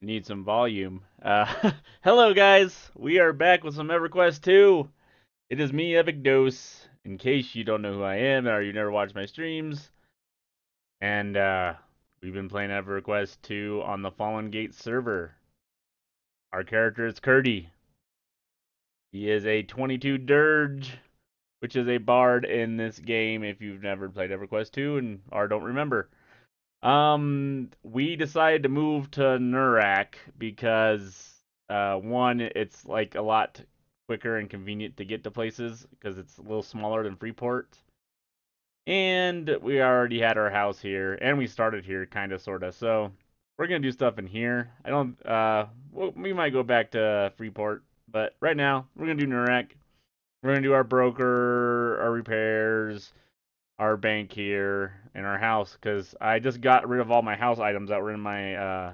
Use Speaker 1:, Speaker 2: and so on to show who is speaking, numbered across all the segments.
Speaker 1: Need some volume. Hello guys, we are back with some Everquest 2. It is me, EpicDose, in case you don't know who I am or you never watched my streams. And we've been playing Everquest 2 on the Fallen Gate server. Our character is Curdy. He is a 22 Dirge, which is a bard in this game if you've never played Everquest 2 or don't remember. We decided to move to Nurak because, one, it's like a lot quicker and convenient to get to places because it's a little smaller than Freeport. And we already had our house here, and we started here, kind of, sort of. So we're gonna do stuff in here. I don't, we might go back to Freeport, but right now we're gonna do Nurak. We're gonna do our broker, our repairs, our bank here, and our house, because I just got rid of all my house items that were in my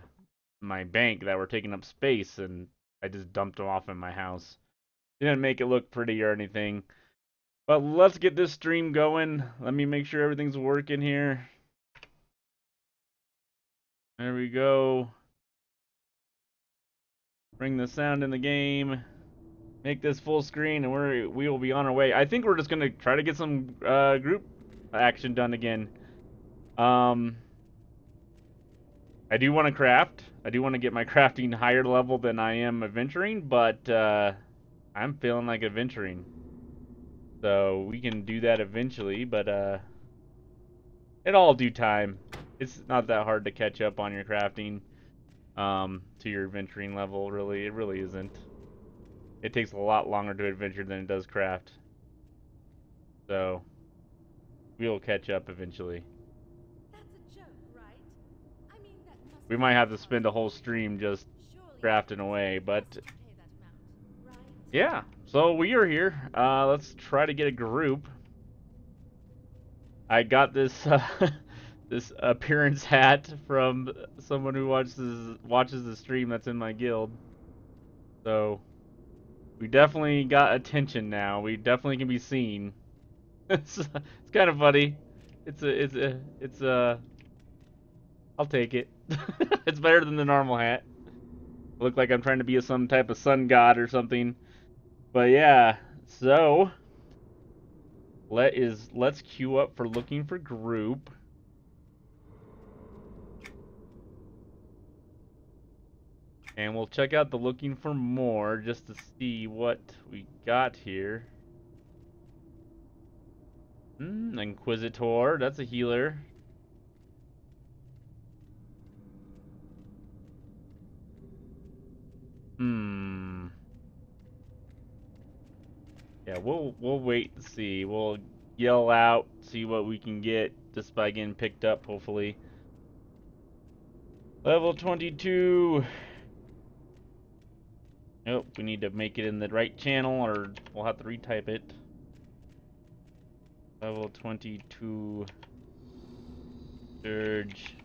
Speaker 1: bank that were taking up space, and I just dumped them off in my house. Didn't make it look pretty or anything. But let's get this stream going. Let me make sure everything's working here. There we go. Bring the sound in the game. Make this full screen, and we will be on our way. I think we're just gonna try to get some group action done again. I do want to craft. I do want to get my crafting higher level than I am adventuring, but I'm feeling like adventuring. So we can do that eventually, but in all due time. It's not that hard to catch up on your crafting to your adventuring level, really. It really isn't. It takes a lot longer to adventure than it does craft. So we'll catch up eventually. We might have to spend a whole stream just crafting away, but yeah. So we are here. Let's try to get a group. I got this this appearance hat from someone who watches the stream that's in my guild. So we definitely got attention now. We definitely can be seen. It's kind of funny. It's a I'll take it. It's better than the normal hat. I look like I'm trying to be some type of sun god or something. But yeah, so let's queue up for looking for group. And we'll check out the looking for more just to see what we got here. Inquisitor, that's a healer. Yeah, we'll wait to see. We'll yell out, see what we can get just by getting picked up, hopefully. Level 22. Nope, we need to make it in the right channel or we'll have to retype it. Level 22. Dirge.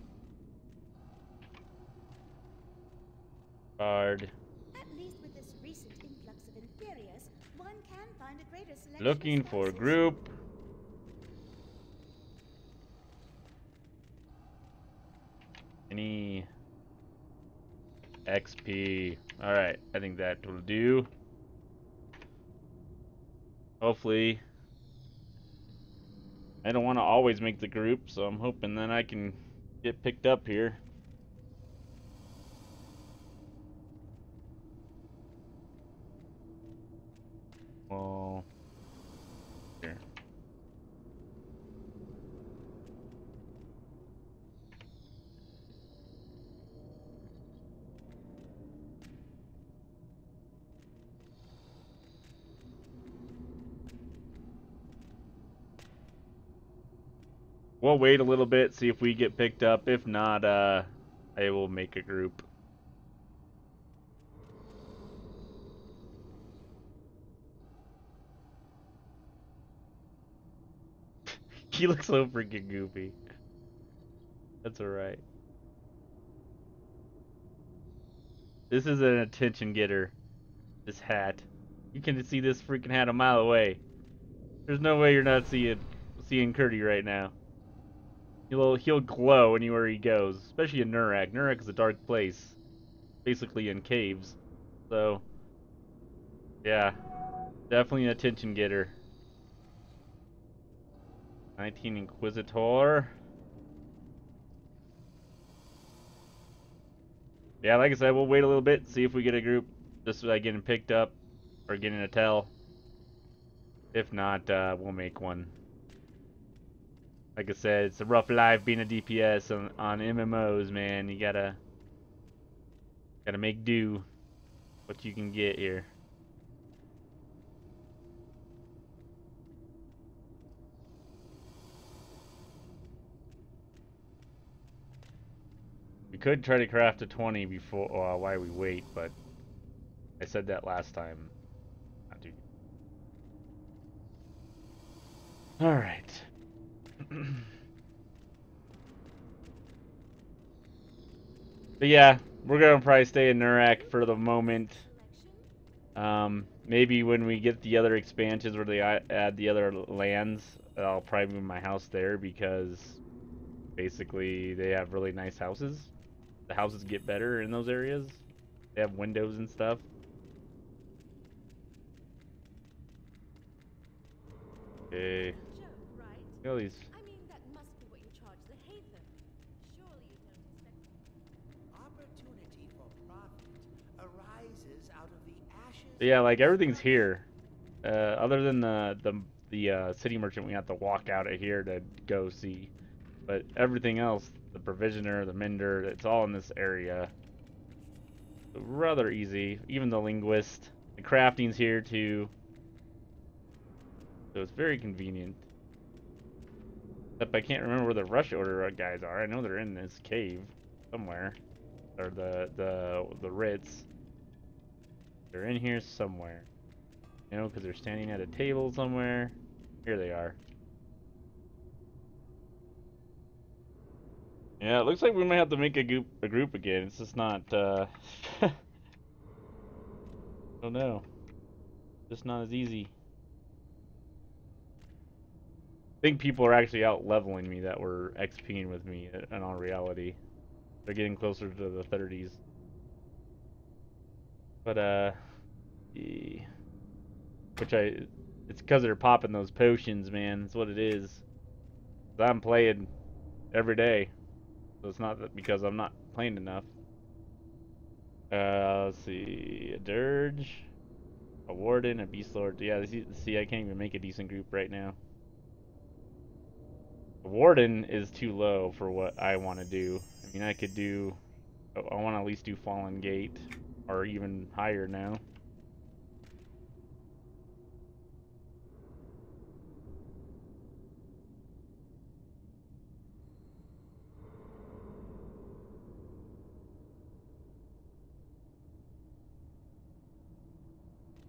Speaker 1: Guard.
Speaker 2: At least with this recent influx of inferiors, one can find a greater selection.
Speaker 1: Looking for group. Any XP. Alright, I think that will do. Hopefully. I don't want to always make the group, so I'm hoping that I can get picked up here. Well, here. We'll wait a little bit, see if we get picked up. If not, I will make a group. He looks so freaking goofy. That's alright. This is an attention getter. This hat. You can see this freaking hat a mile away. There's no way you're not seeing Curdy right now. He'll glow anywhere he goes, especially in Nurak. Nurak is a dark place, basically in caves. So, yeah, definitely an attention getter. 19 Inquisitor. Yeah, like I said, we'll wait a little bit, see if we get a group, just like getting picked up or getting a tell. If not, we'll make one. Like I said, it's a rough life being a DPS on MMOs, man. You gotta make do what you can get here. We could try to craft a 20 before while we wait, but I said that last time. Not too. All right. But yeah, we're gonna probably stay in Nurak for the moment. Maybe when we get the other expansions where they add the other lands, I'll probably move my house there because basically they have really nice houses. The houses get better in those areas. They have windows and stuff. Okay. Look at all these.
Speaker 2: I mean, that must be what you charge the Hather. Surely you don't expect.
Speaker 3: Opportunity for profit arises out of the ashes.
Speaker 1: Yeah, like everything's here. Other than the city merchant, we have to walk out of here to go see. But everything else, the provisioner, the mender, it's all in this area. So rather easy. Even the linguist. The crafting's here too. So it's very convenient. Except I can't remember where the rush order guys are. I know they're in this cave somewhere. or the Ritz. They're in here somewhere. You know, because they're standing at a table somewhere. Here they are. Yeah, it looks like we might have to make a group again. It's just not. I don't know. Just not as easy. I think people are actually out leveling me that were XPing with me in all reality. They're getting closer to the 30s. But it's because they're popping those potions, man. That's what it is. I'm playing every day, so it's not that because I'm not playing enough. Let's see, a Dirge, a Warden, a Beast Lord. Yeah, see, I can't even make a decent group right now. The Warden is too low for what I want to do. I mean, I could do. I want to at least do Fallen Gate, or even higher now.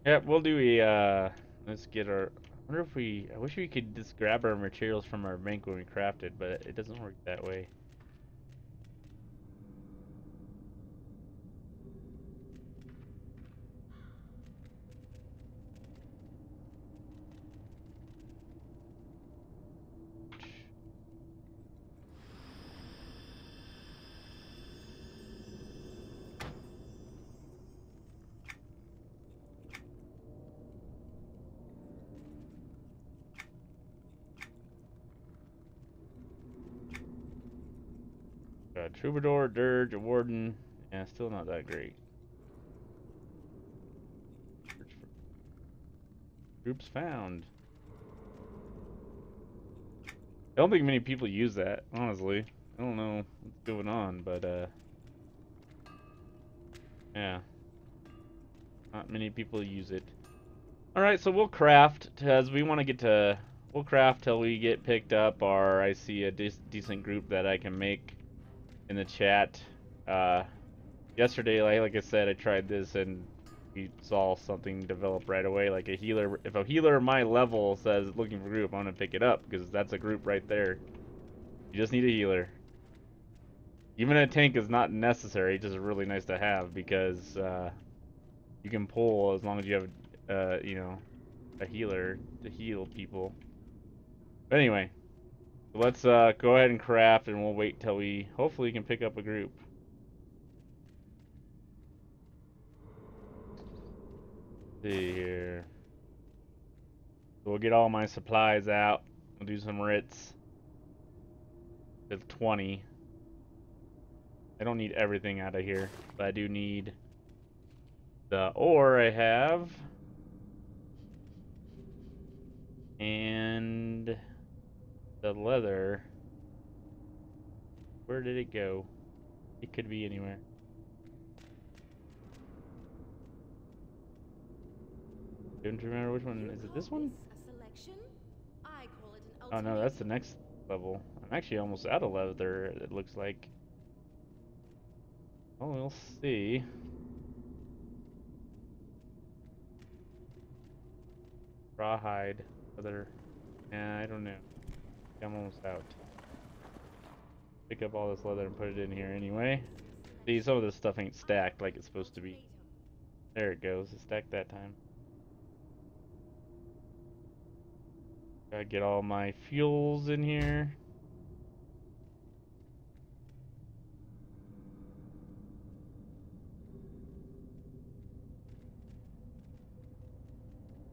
Speaker 1: Yep, we'll do a, let's get our, I wish we could just grab our materials from our bank when we craft it, but it doesn't work that way. Troubadour, Dirge, a Warden, yeah, still not that great. Search for groups found. I don't think many people use that, honestly. I don't know what's going on, but yeah, not many people use it. All right, so we'll craft as we want to get to. We'll craft till we get picked up, or I see a decent group that I can make in the chat. Yesterday, like I said, I tried this and we saw something develop right away. Like a healer, if a healer of my level says looking for group, I'm gonna pick it up because that's a group right there. You just need a healer. Even a tank is not necessary; it's just really nice to have because you can pull as long as you have, you know, a healer to heal people. But anyway, let's go ahead and craft, and we'll wait till we hopefully can pick up a group. See here. We'll get all my supplies out. We'll do some writs. It's 20. I don't need everything out of here, but I do need the ore I have. And the leather. Where did it go? It could be anywhere. Don't remember which one. Is it this one? Oh no, that's the next level. I'm actually almost out of leather, it looks like. Oh, we'll see. Rawhide. Leather. Yeah, I don't know. I'm almost out. Pick up all this leather and put it in here anyway. See, some of this stuff ain't stacked like it's supposed to be. There it goes. It's stacked that time. Gotta get all my fuels in here.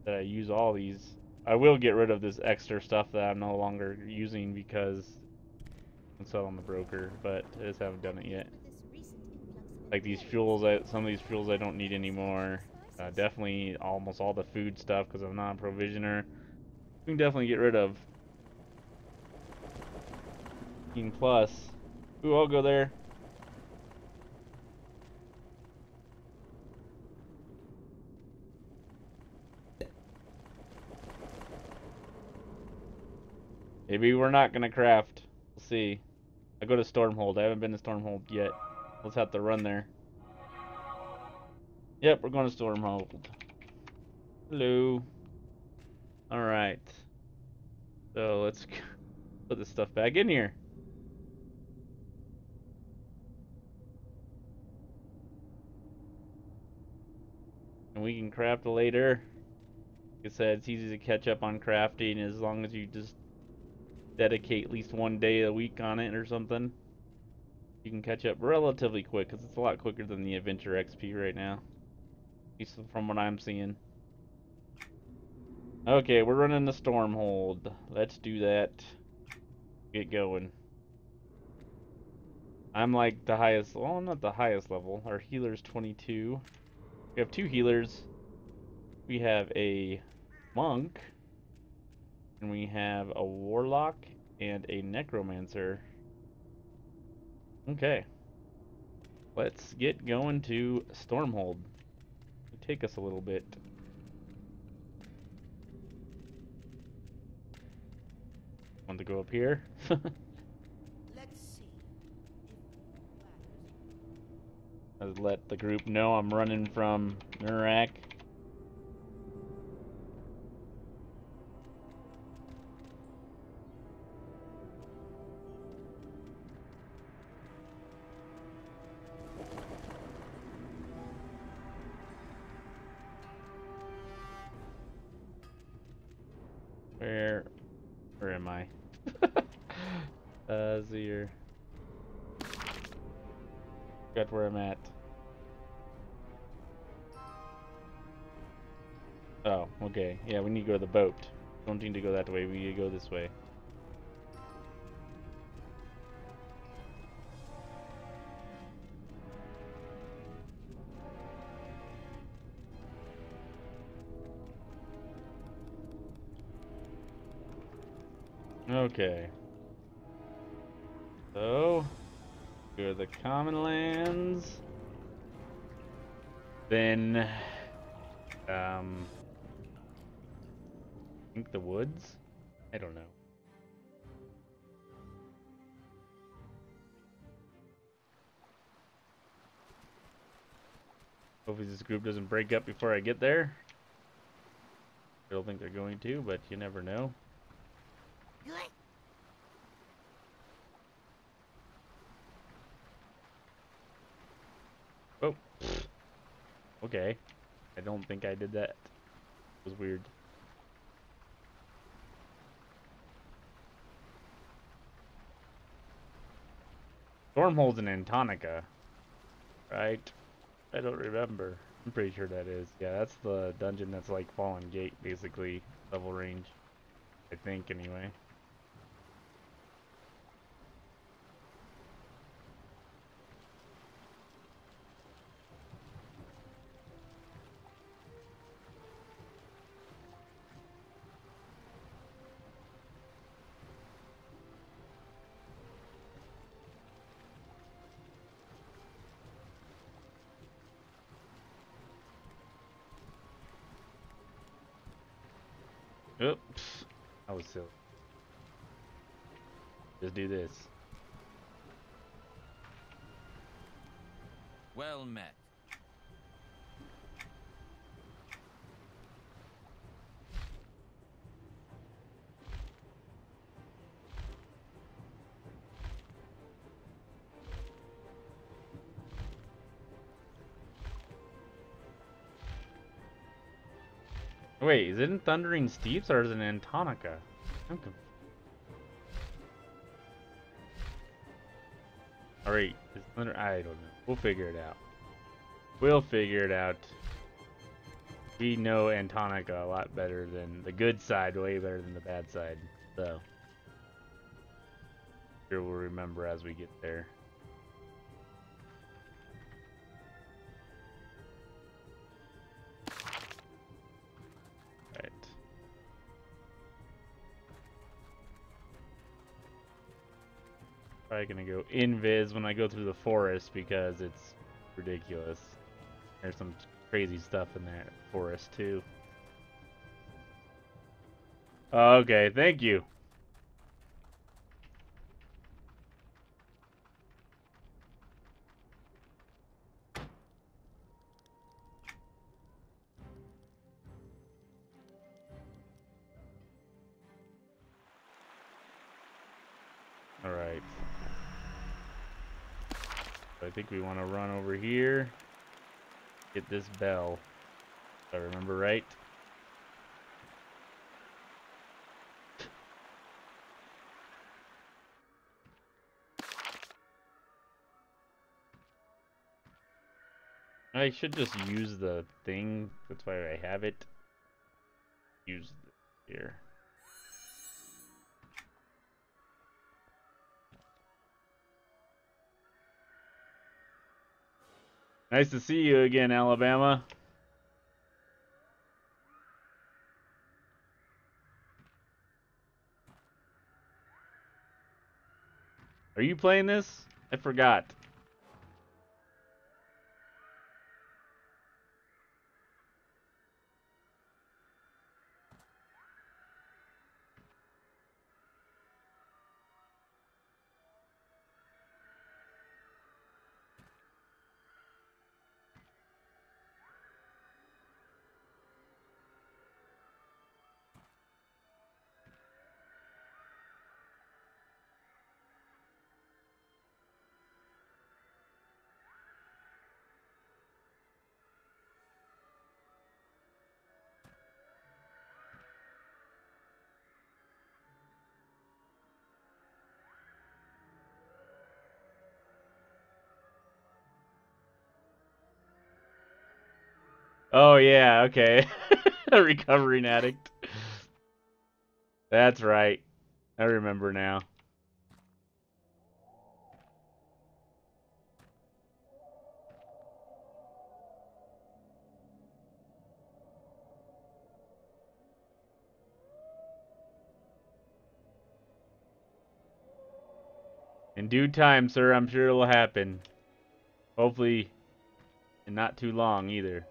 Speaker 1: That I use all these. I will get rid of this extra stuff that I'm no longer using because I'm selling on the broker, but I just haven't done it yet. Like these fuels, some of these fuels I don't need anymore. Definitely almost all the food stuff because I'm not a provisioner. We can definitely get rid of. 15 plus. Ooh, I'll go there. Maybe we're not gonna craft. We'll see. I go to Stormhold. I haven't been to Stormhold yet. Let's have to run there. Yep, we're going to Stormhold. Hello. Alright. So let's put this stuff back in here. And we can craft later. Like I said, it's easy to catch up on crafting as long as you just dedicate at least one day a week on it or something. You can catch up relatively quick because it's a lot quicker than the Adventure XP right now. At least from what I'm seeing. Okay, we're running the Stormhold. Let's do that. Get going. I'm like the highest, well, I'm not the highest level. Our healer's 22. We have 2 healers. We have a monk. And we have a warlock and a necromancer. Okay. Let's get going to Stormhold. It'll take us a little bit. Want to go up here?
Speaker 3: Let's see.
Speaker 1: I'll let the group know I'm running from Nurak. Where am I? Here. Got where I'm at. Oh, okay. Yeah, we need to go to the boat. Don't need to go that way. We need to go this way. Okay. So, go to the common lands. Then, I think the woods? I don't know. Hopefully this group doesn't break up before I get there. I don't think they're going to, but you never know. Oh. Okay. I don't think I did that. It was weird. Stormhold's in Antonica, right? I don't remember. I'm pretty sure that is. Yeah, that's the dungeon that's like Fallen Gate, basically. Level range. I think, anyway. Oops. That was silly. Just do this.
Speaker 4: Well met.
Speaker 1: Wait, is it in Thundering Steeps or is it in Antonica? I'm confused. Alright, I don't know. We'll figure it out. We'll figure it out. We know Antonica a lot better than the good side, way better than the bad side. So, sure we'll remember as we get there. Right. Probably gonna go invis when I go through the forest because it's ridiculous. There's some crazy stuff in that forest too. Okay, thank you. Right. So I think we want to run over here. Get this bell. If I remember right. I should just use the thing. That's why I have it. Use this here. Nice to see you again, Alabama. Are you playing this? I forgot. Oh yeah, okay. A recovering addict. That's right. I remember now. In due time, sir, I'm sure it'll happen. Hopefully, in not too long either.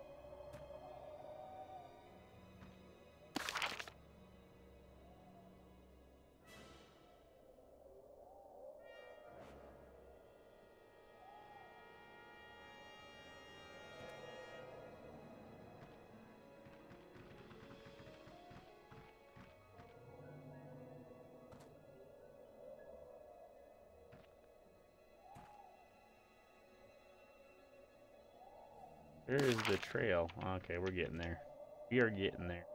Speaker 1: Where is the trail? Okay, we're getting there. We are getting there.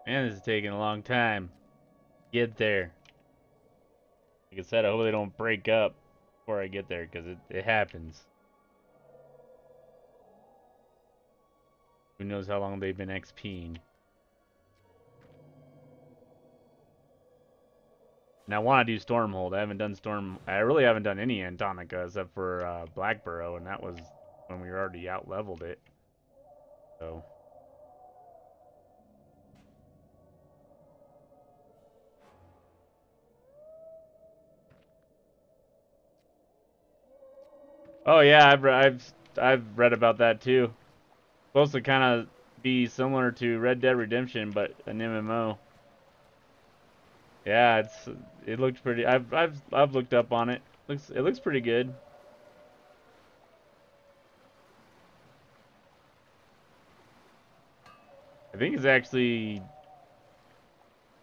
Speaker 1: Man, this is taking a long time. Get there. Like I said, I hope they don't break up before I get there, because it happens. Who knows how long they've been XPing. And I want to do Stormhold. I haven't done I really haven't done any Antonica except for Blackborough, and that was when we were already out-leveled it. So... Oh yeah, I've read about that too. Supposed to kind of be similar to Red Dead Redemption, but an MMO. Yeah, it looked pretty. I've looked up on it. It looks pretty good. I think it's actually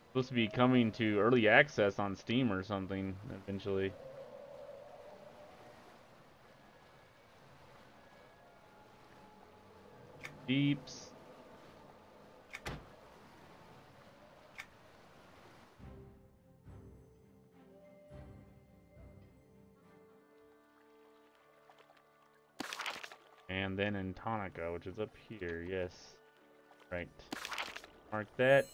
Speaker 1: supposed to be coming to early access on Steam or something eventually. Beeps. And then in Tonica, which is up here, yes. Right. Mark that.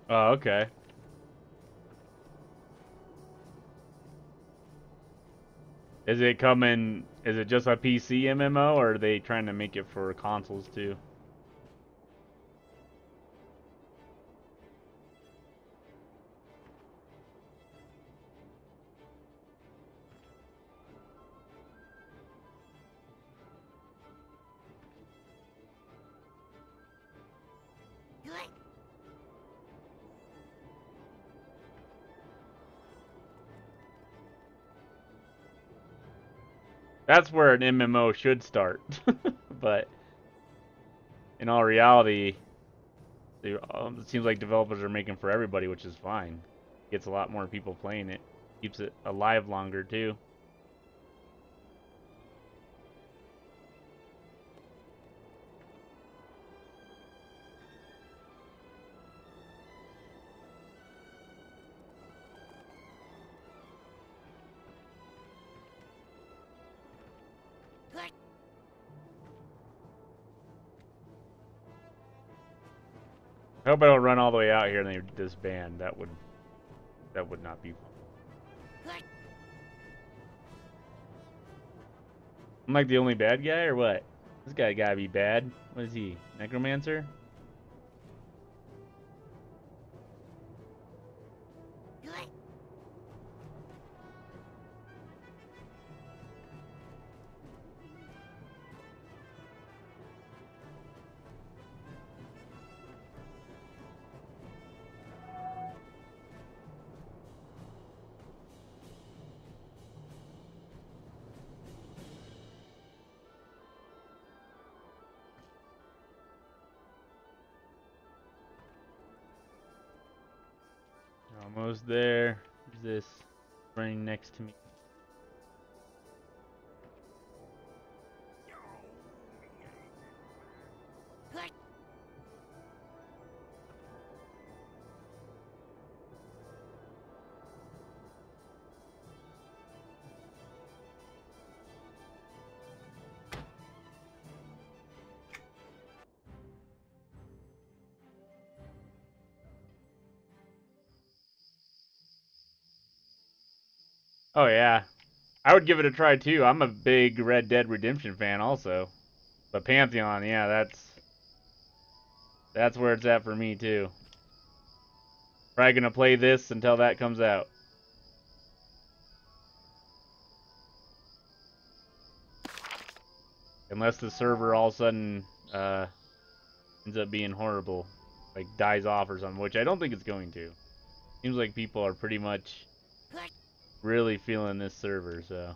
Speaker 1: Oh, okay. Is it coming? Is it just a PC MMO, or are they trying to make it for consoles too? That's where an MMO should start. But in all reality, it seems like developers are making for everybody, which is fine. Gets a lot more people playing it. Keeps it alive longer too. I hope I don't run all the way out here and they disband. That would not be fun. I'm like the only bad guy or what? This guy gotta be bad. What is he? Necromancer? Almost there. Who's this running next to me? Oh yeah. I would give it a try too. I'm a big Red Dead Redemption fan also. But Pantheon, yeah, that's where it's at for me too. Probably gonna play this until that comes out. Unless the server all of a sudden ends up being horrible. Like dies off or something, which I don't think it's going to. Seems like people are pretty much really feeling this server, so.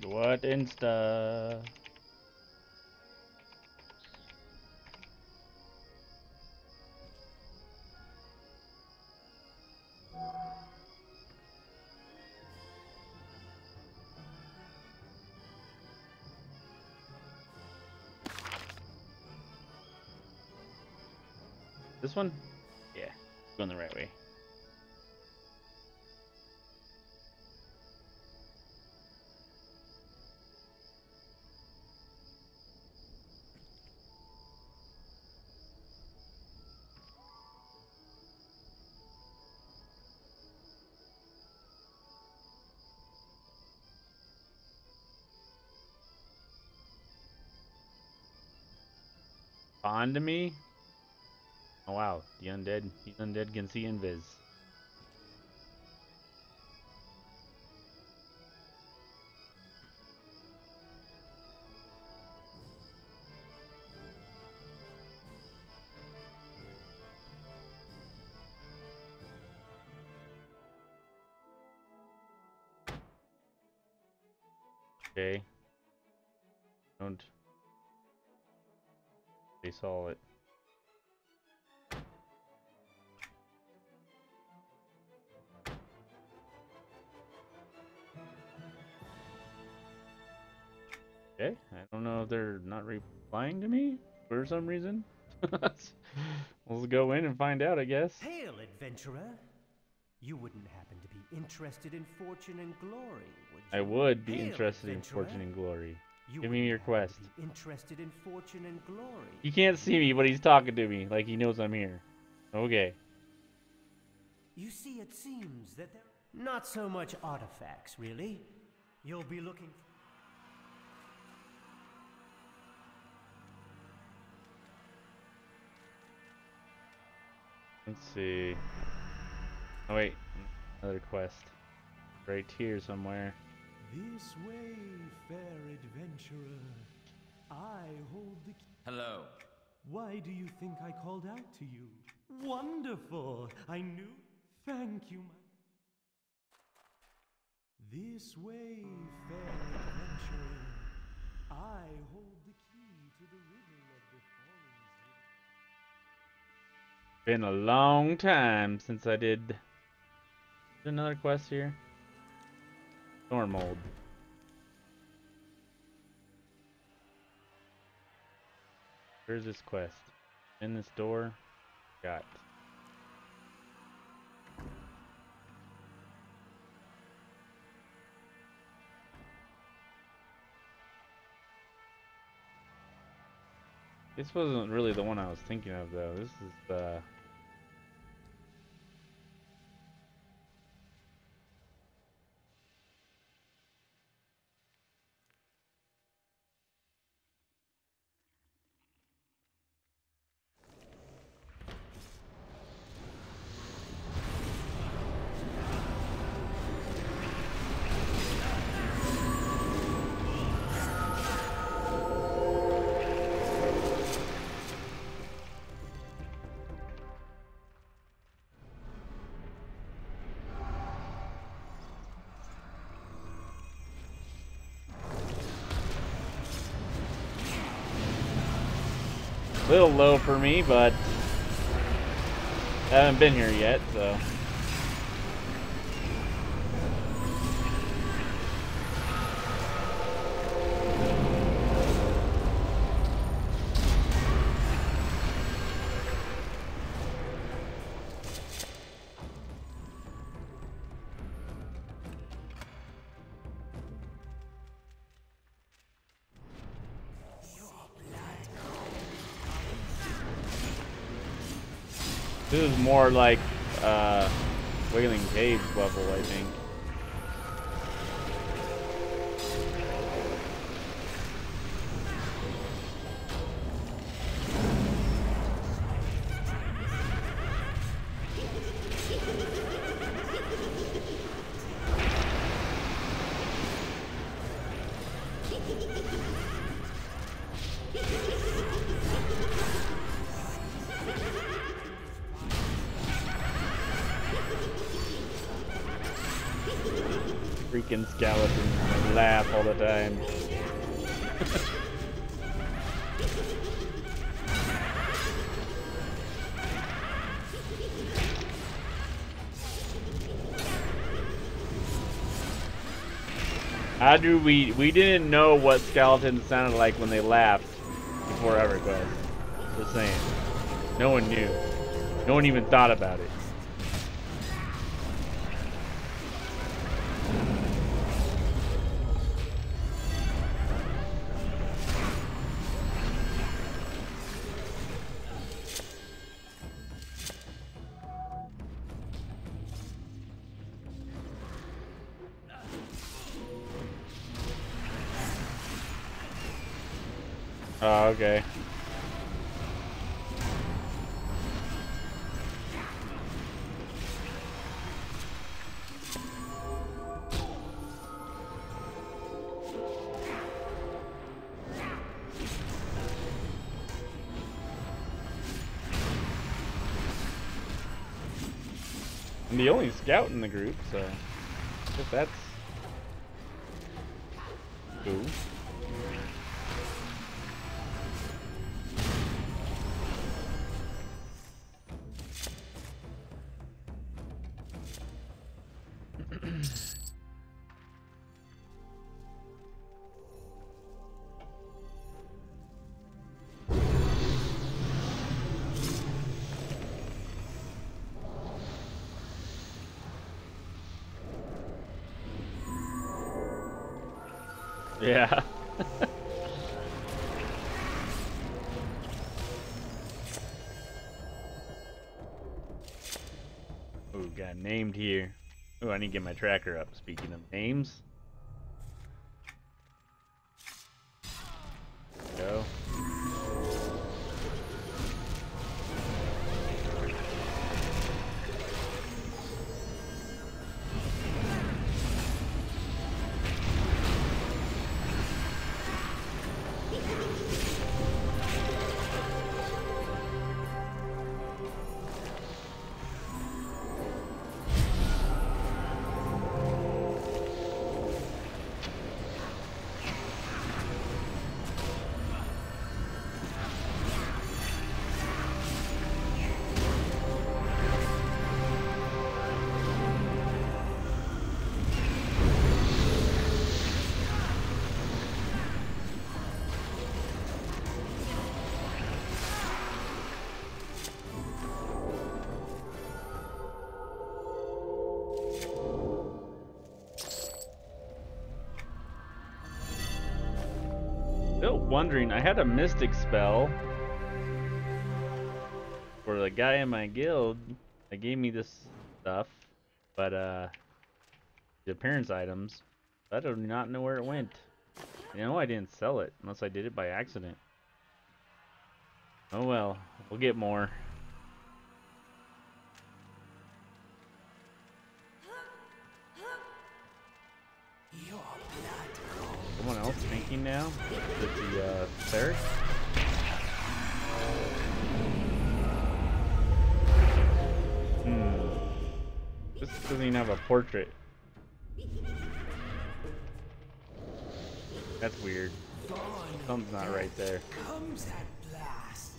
Speaker 1: What in stuff? This one? Yeah, going the right way. On to me? Oh wow, the undead can see invis. Okay. Don't. They saw it. Okay, I don't know if they're not replying to me for some reason. We'll go in and find out, I guess.
Speaker 3: Hail, adventurer! You wouldn't happen to be interested in fortune and glory, would you?
Speaker 1: I would be
Speaker 3: Hail,
Speaker 1: interested in
Speaker 3: adventurer!
Speaker 1: fortune and glory.
Speaker 3: You
Speaker 1: Give me
Speaker 3: wouldn't
Speaker 1: your
Speaker 3: happen
Speaker 1: quest.
Speaker 3: to be interested in fortune and glory.
Speaker 1: He can't see me, but he's talking to me like he knows I'm here. Okay.
Speaker 3: You see, it seems that there... Not so much artifacts, really. You'll be looking...
Speaker 1: Let's see. Oh wait, another quest. Right here somewhere.
Speaker 3: This way, fair adventurer. I hold the key.
Speaker 4: Hello.
Speaker 3: Why do you think I called out to you? Wonderful! I knew... Thank you, my... This way, fair adventurer. I hold the key to the riddle of the fallen.
Speaker 1: Been a long time since I did. There's another quest here. Storm mold. Where's this quest? In this door? Got. This wasn't really the one I was thinking of though. This is a little low for me, but I haven't been here yet, so. This is more like Wailing Caves level, I think. Freaking skeletons, they laugh all the time. How do we didn't know what skeletons sounded like when they laughed before EverQuest. Just saying. No one knew. No one even thought about it. Oh, okay. I'm the only scout in the group, so I guess that's cool. Yeah. Ooh, got named here. Ooh, I need to get my tracker up. Speaking of names. Go. Still wondering, I had a mystic spell for the guy in my guild that gave me this stuff, but the appearance items, I do not know where it went. You know, I didn't sell it unless I did it by accident. Oh well, we'll get more. Someone else thinking now? Is it the Thur? This doesn't even have a portrait. That's weird. Something's not right there.
Speaker 3: Comes at last.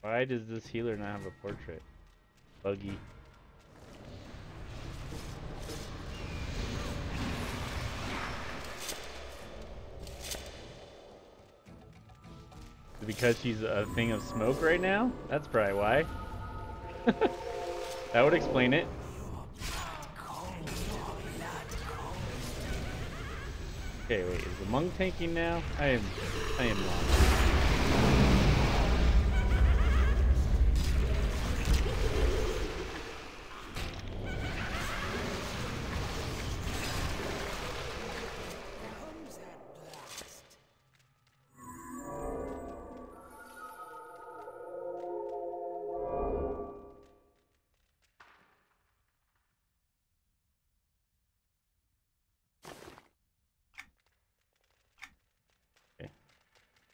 Speaker 1: Why does this healer not have a portrait? Buggy. Because she's a thing of smoke right now? That's probably why. That would explain it. Okay, wait, is the monk tanking now? I am lost.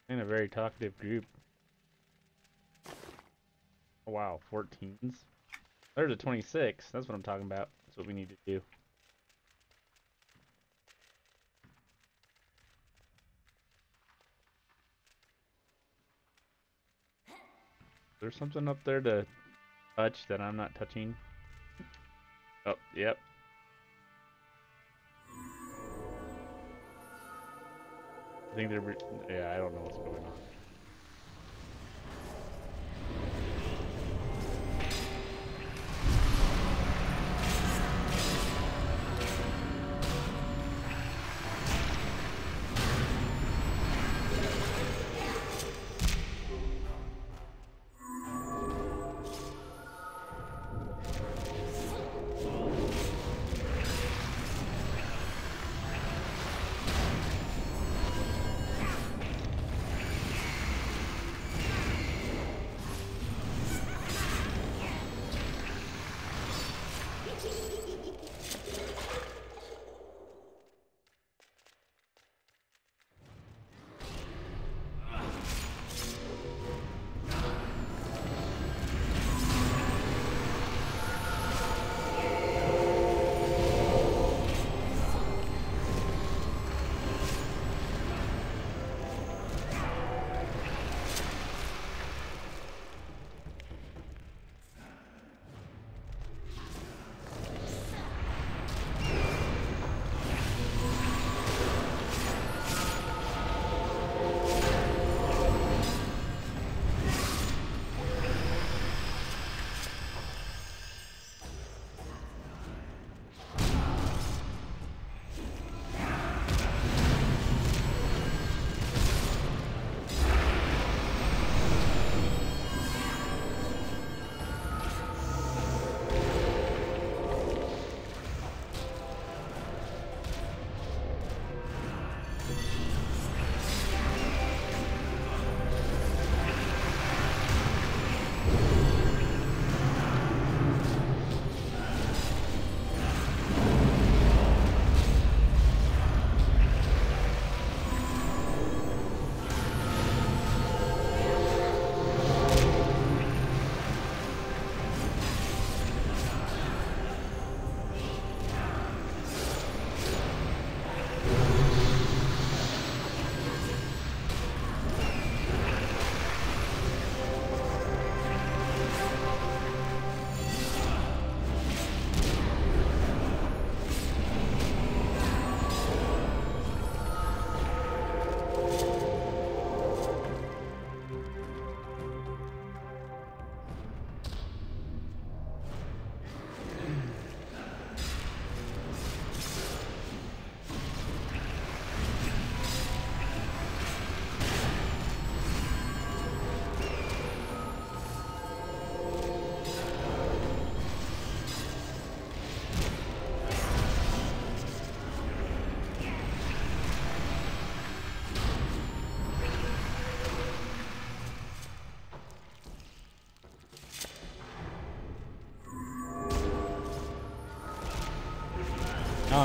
Speaker 1: In a very talkative group. Oh, wow, 14s. There's a 26. That's what I'm talking about. That's what we need to do. There's something up there to touch that I'm not touching. Oh, yep. I think they're... Yeah, I don't know what's going on.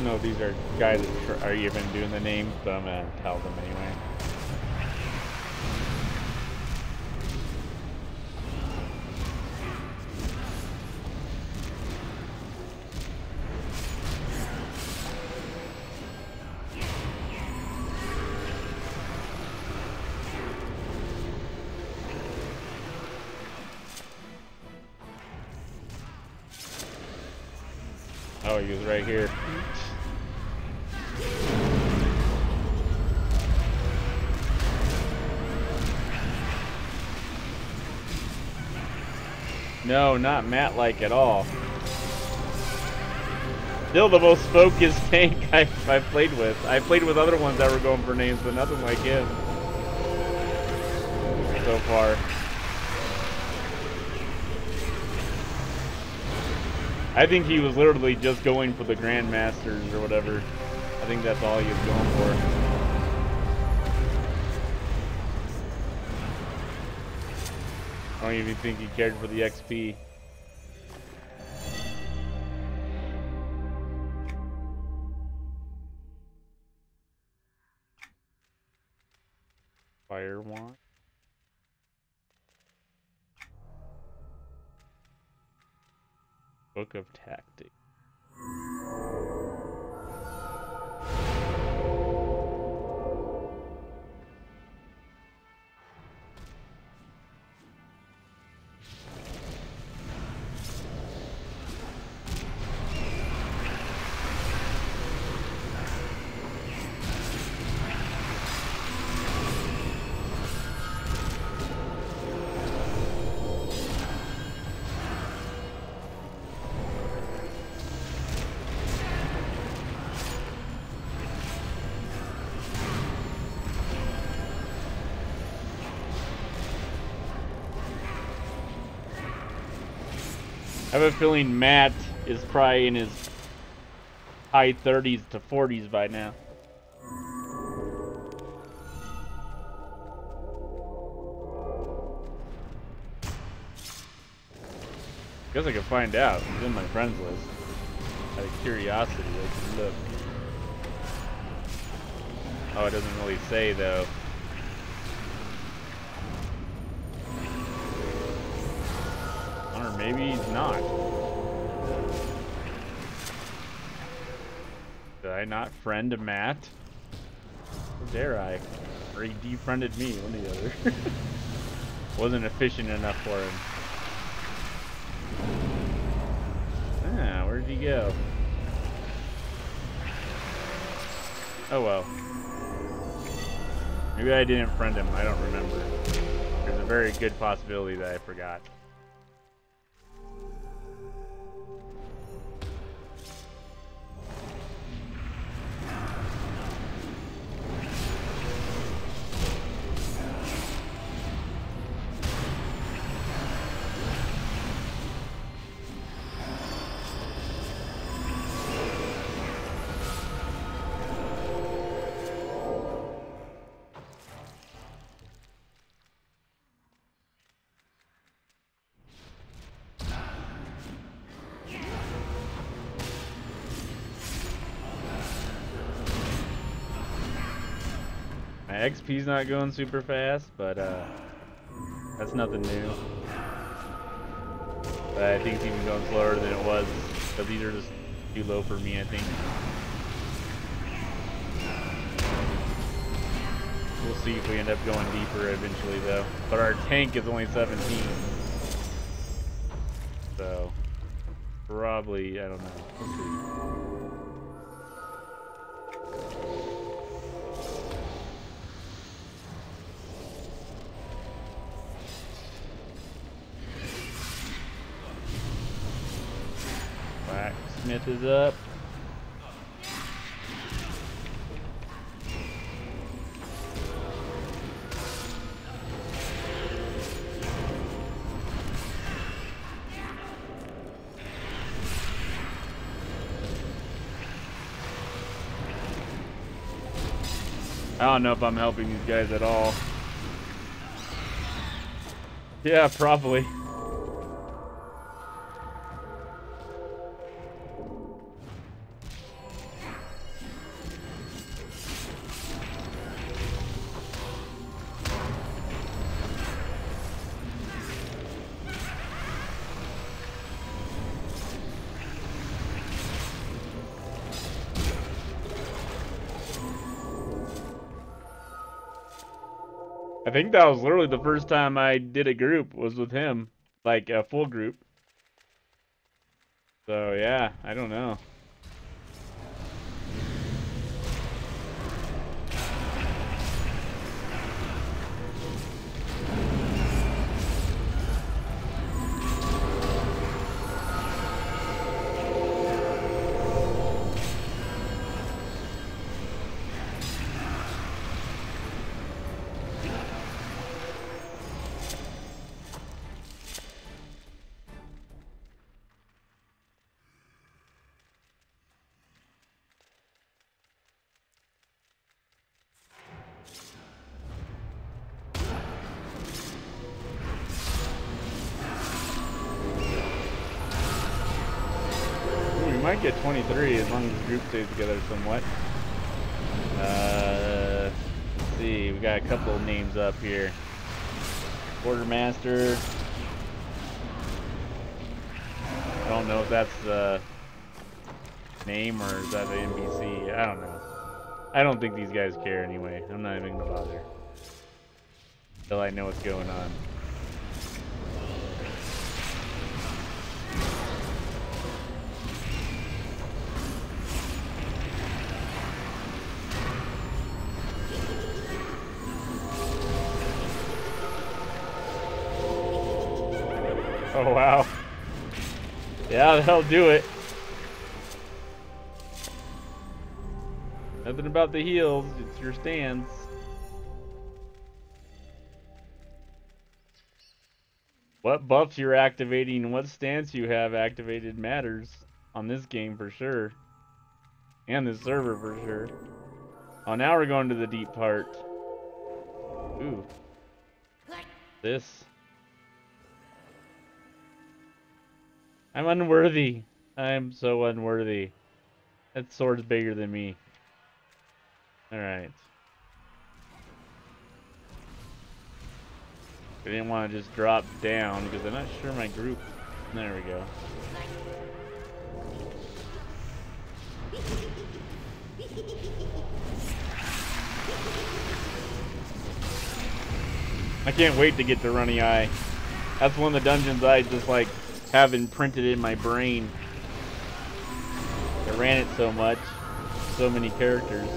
Speaker 1: don't know if these are guys that are even doing the names, but I'm gonna tell them anyway. Oh, he was right here. No, not Matt-like at all. Still the most focused tank I've played with. I played with other ones that were going for names, but nothing like him so far. I think he was literally just going for the Grandmasters or whatever. I think that's all he was going for. I don't even think he cared for the XP. Fire wand. Book of Tactics. I have a feeling Matt is probably in his high 30s to 40s by now. Guess I could find out. He's in my friends list. Out of curiosity, let's look. Oh, it doesn't really say though. Or maybe he's not. Did I not friend Matt? How dare I? Or he defriended me, one or the other. Wasn't efficient enough for him. Ah, where'd he go? Oh well. Maybe I didn't friend him, I don't remember. There's a very good possibility that I forgot. My XP's not going super fast, but that's nothing new. But I think it's even going slower than it was, but these are just too low for me, I think. We'll see if we end up going deeper eventually though. But our tank is only 17. So, probably, I don't know. We'll see. Blacksmith is up. I don't know if I'm helping these guys at all. Yeah, probably. I think that was literally the first time I did a group was with him, like a full group. So yeah, I don't know. Might get 23 as long as the group stays together somewhat. Let's see, we got a couple of names up here. Quartermaster. I don't know if that's the name or is that the NPC. I don't know. I don't think these guys care anyway. I'm not even gonna bother until I know what's going on. Oh wow. Yeah, that'll do it. Nothing about the heals, it's your stance. What buffs you're activating and what stance you have activated matters on this game for sure. And this server for sure. Oh, now we're going to the deep part. Ooh. This. I'm unworthy. I'm so unworthy. That sword's bigger than me. Alright. I didn't want to just drop down because I'm not sure my group. There we go. I can't wait to get to Runny Eye. That's one of the dungeons I just like have imprinted in my brain. I ran it so much. So many characters.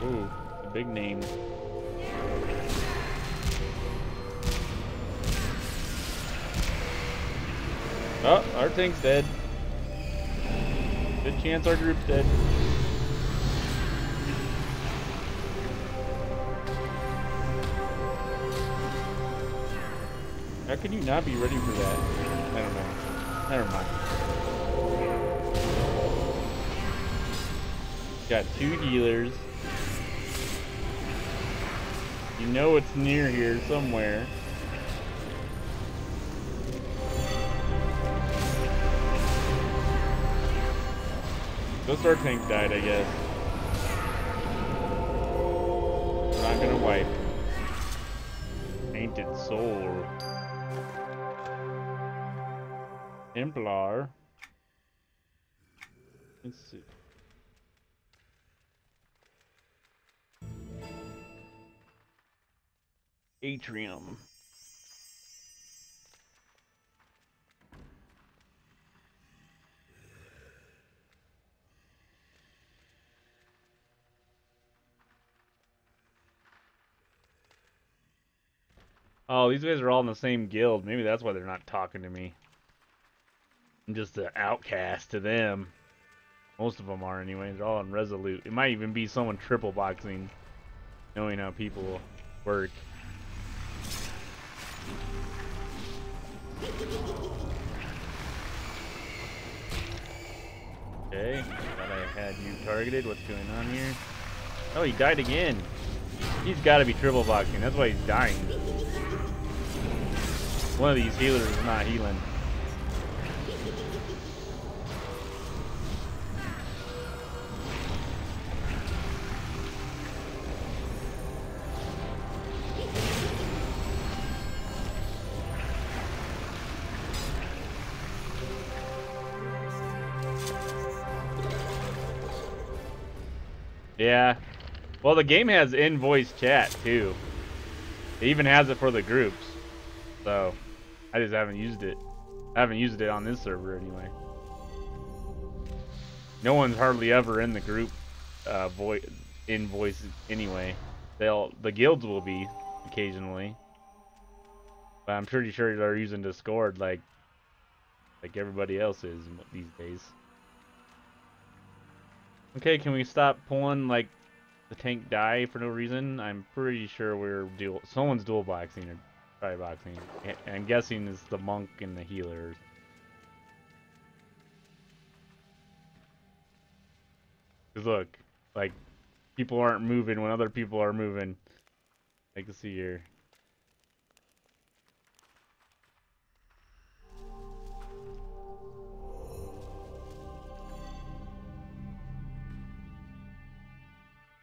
Speaker 1: Ooh, a big name. Oh, our tank's dead. Good chance our group's dead. How could you not be ready for that? I don't know. Never mind. Got 2 healers. You know it's near here somewhere. Just our tank died, I guess. We're not gonna wipe. Painted soul. Templar. Let's see. Atrium. Oh, these guys are all in the same guild. Maybe that's why they're not talking to me. I'm just an outcast to them. Most of them are anyway. They're all in Resolute. It might even be someone triple boxing, knowing how people work. Okay, thought I had you targeted. What's going on here? Oh, he died again. He's got to be triple boxing. That's why he's dying. One of these healers is not healing. Yeah. Well, the game has in-voice chat too. It even has it for the groups. So, I just haven't used it. I haven't used it on this server anyway. No one's hardly ever in the group in-voice anyway. The guilds will be occasionally. But I'm pretty sure they're using Discord like everybody else is these days. Okay, can we stop pulling like the tank die for no reason? I'm pretty sure someone's dual boxing or try boxing. I'm guessing it's the monk and the healers. Cause look, like people aren't moving when other people are moving. I can see here.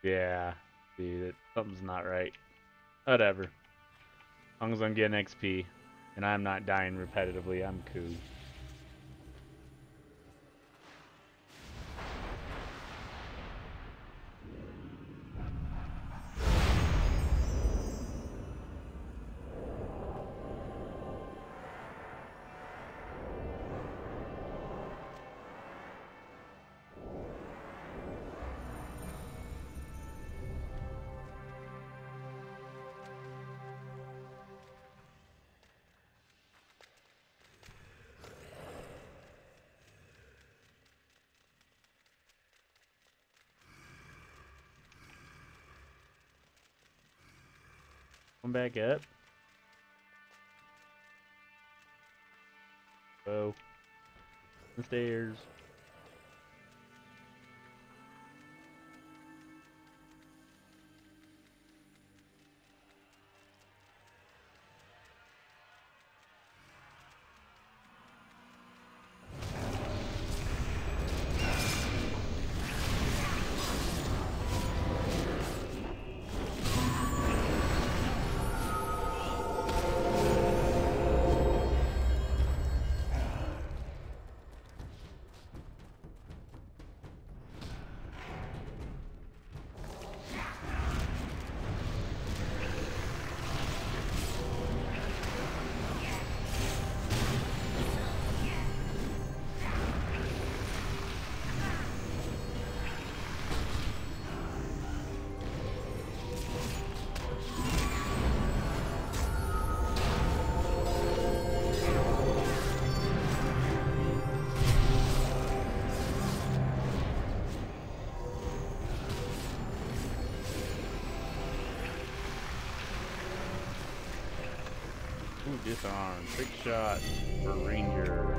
Speaker 1: Yeah, dude, something's not right. Whatever. As long as I'm getting XP and I'm not dying repetitively, I'm cool. Come back up. Oh. The stairs. Ooh, disarm. Trick shot for Ranger.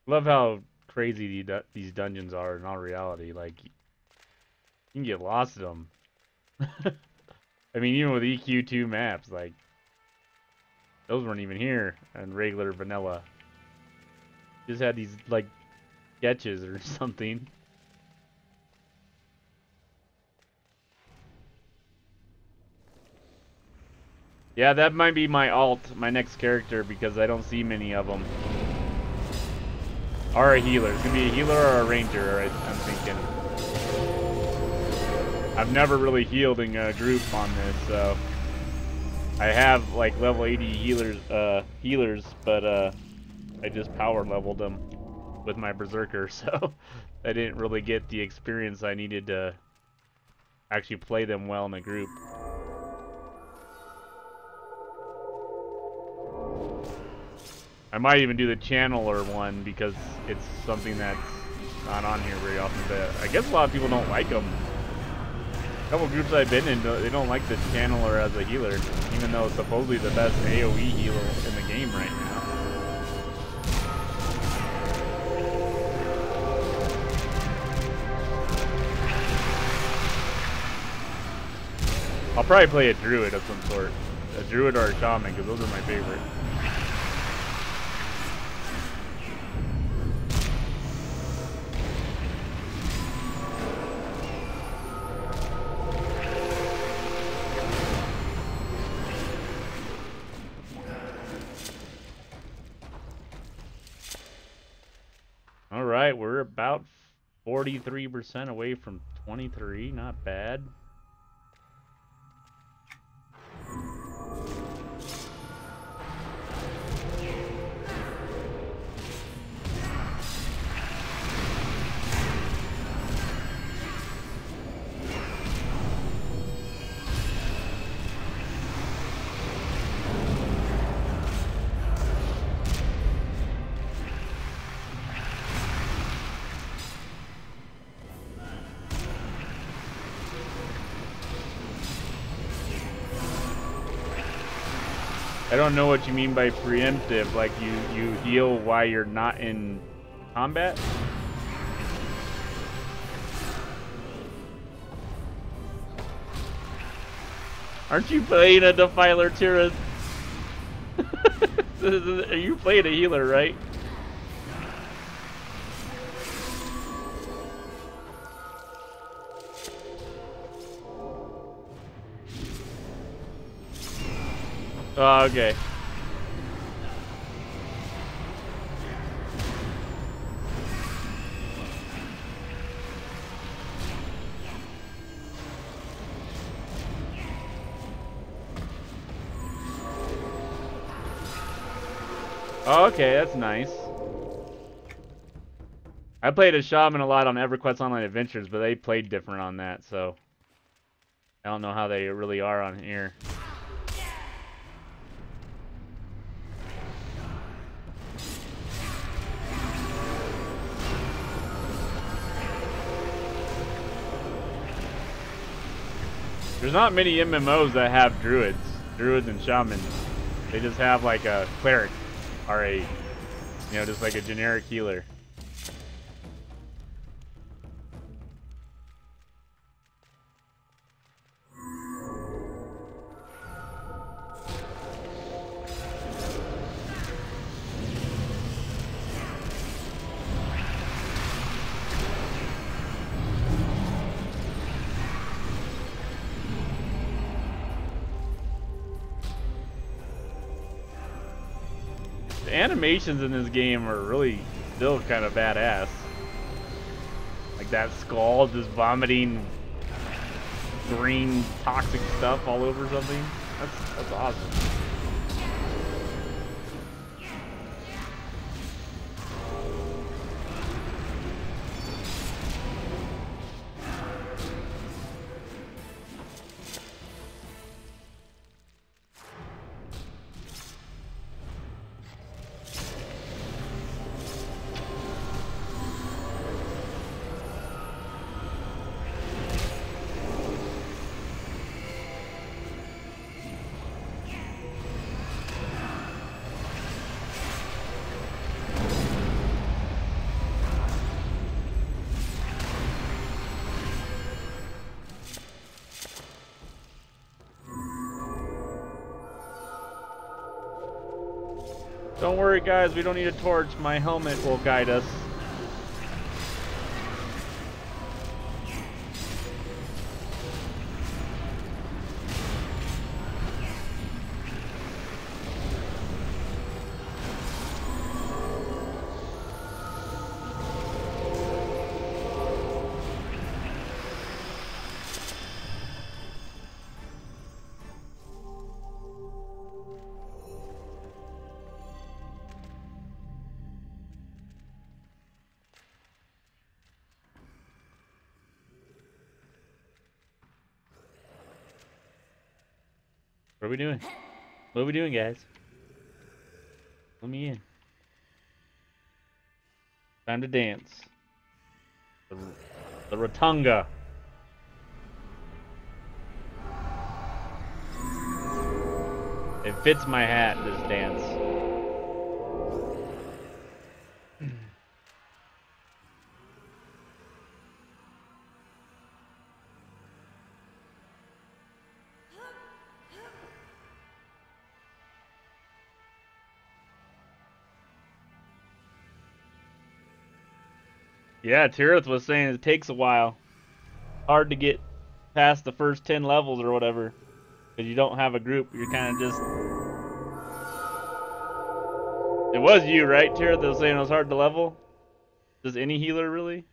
Speaker 1: Love how crazy these dungeons are in all reality. Like, you can get lost in them. I mean, even with EQ2 maps, like, those weren't even here in regular vanilla. Just had these, like, sketches or something. Yeah, that might be my my next character, because I don't see many of them. Or a healer. It's gonna be a healer or a ranger, I'm thinking. I've never really healed in a group on this, so I have like level 80 healers, but I just power leveled them with my berserker, so I didn't really get the experience I needed to actually play them well in a group. I might even do the channeler one because it's something that's not on here very often, but I guess a lot of people don't like them. A couple groups I've been in, they don't like the channeler as a healer, even though it's supposedly the best AoE healer in the game right now. I'll probably play a druid of some sort. A druid or a shaman, because those are my favorite. Alright, we're about 43% away from 23, not bad. I don't know what you mean by preemptive, like you heal while you're not in combat? Aren't you playing a Defiler, Tyrus? Are you playing a healer, right? Oh, okay. Oh, okay, that's nice. I played a shaman a lot on EverQuest Online Adventures, but they played different on that, so I don't know how they really are on here. There's not many MMOs that have druids and shamans. They just have like a cleric or a, just like a generic healer. The animations in this game are really still kind of badass. Like that skull just vomiting green toxic stuff all over something. That's awesome. Don't worry, guys, we don't need a torch. My helmet will guide us. What are we doing? What are we doing, guys? Let me in. Time to dance. The Rotunga. It fits my hat, this dance. Yeah, Tirith was saying it takes a while. Hard to get past the first 10 levels or whatever. Because you don't have a group. You're kind of just... It was you, right, Tirith, that was saying it was hard to level? Does any healer really?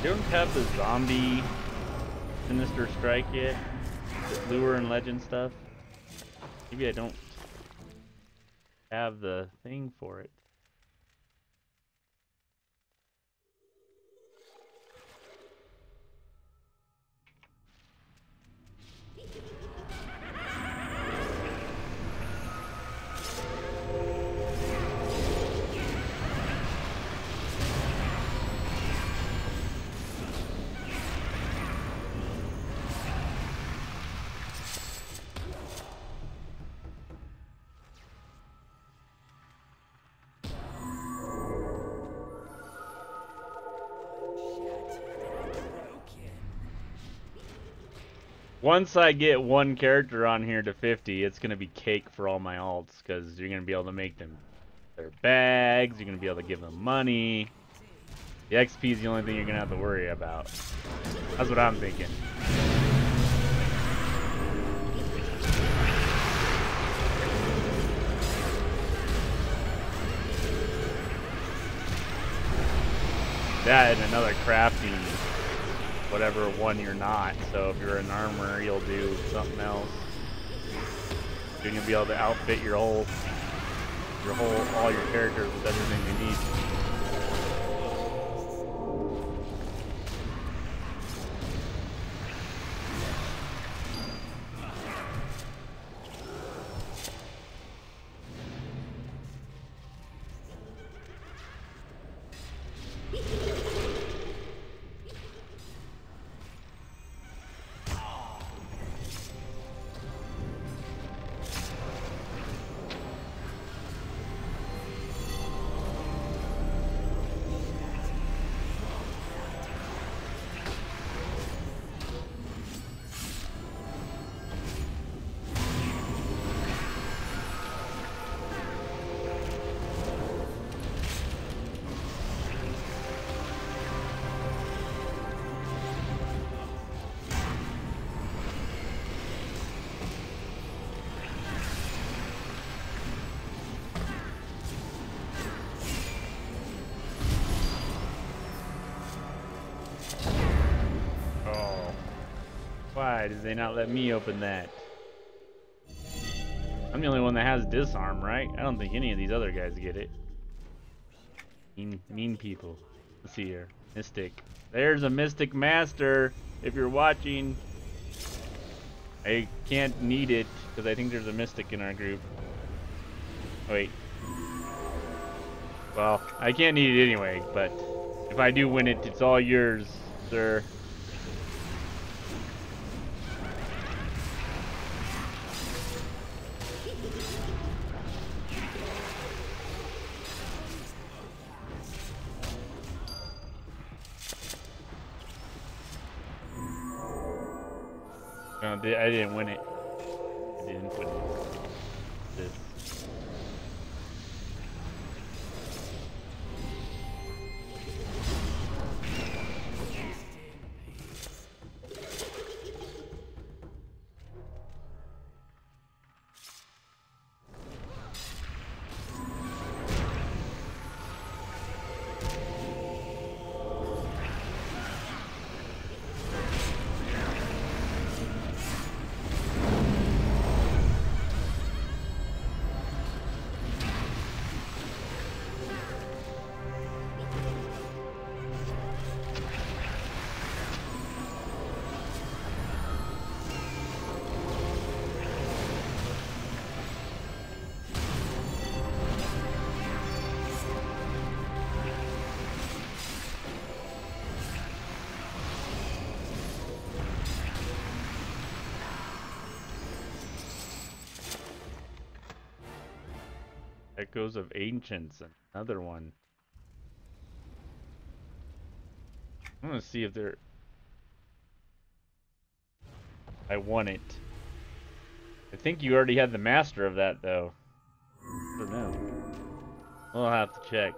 Speaker 1: You don't have the zombie Sinister Strike yet? The lure and legend stuff? Maybe I don't have the thing for it. Once I get one character on here to 50, it's going to be cake for all my alts, because you're going to be able to make them their bags, you're going to be able to give them money. The XP is the only thing you're going to have to worry about. That's what I'm thinking. That and another crafting, whatever one you're not. So if you're an armor, you'll do something else. You're gonna be able to outfit all your characters with everything you need. Why did they not let me open that? I'm the only one that has disarm, right? I don't think any of these other guys get it. Mean people. Let's see here. Mystic. There's a Mystic Master, if you're watching. I can't need it, because I think there's a Mystic in our group. Oh, wait. Well, I can't need it anyway, but if I do win it, it's all yours, sir. No, I didn't win it. I didn't win it. Echoes of Ancients, another one. I'm gonna see if they're. I want it. I think you already had the master of that though. I don't know. We'll have to check.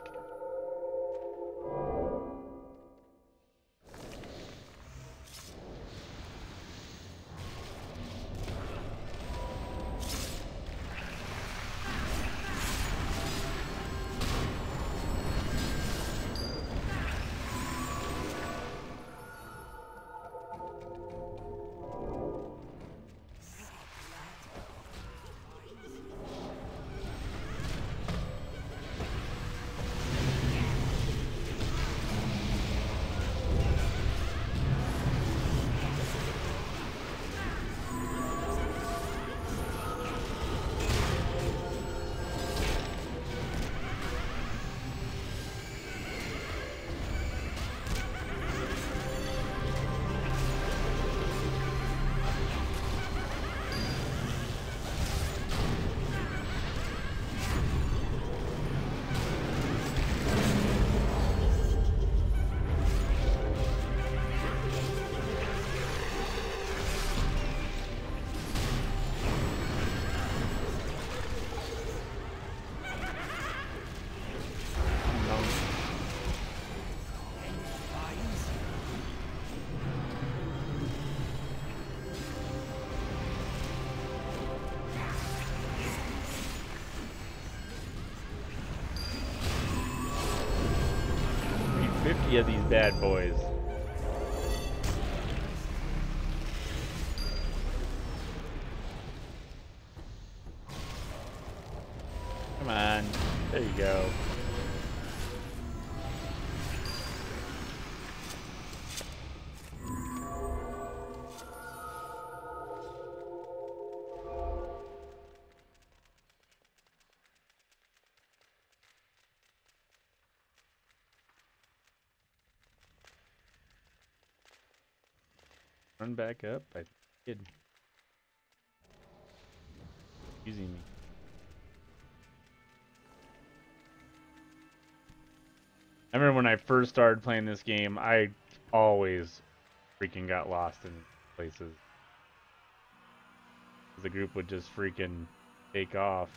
Speaker 1: Of these bad boys. Come on. There you go. Run back up. I did. Using me. I remember when I first started playing this game, I always freaking got lost in places. The group would just freaking take off.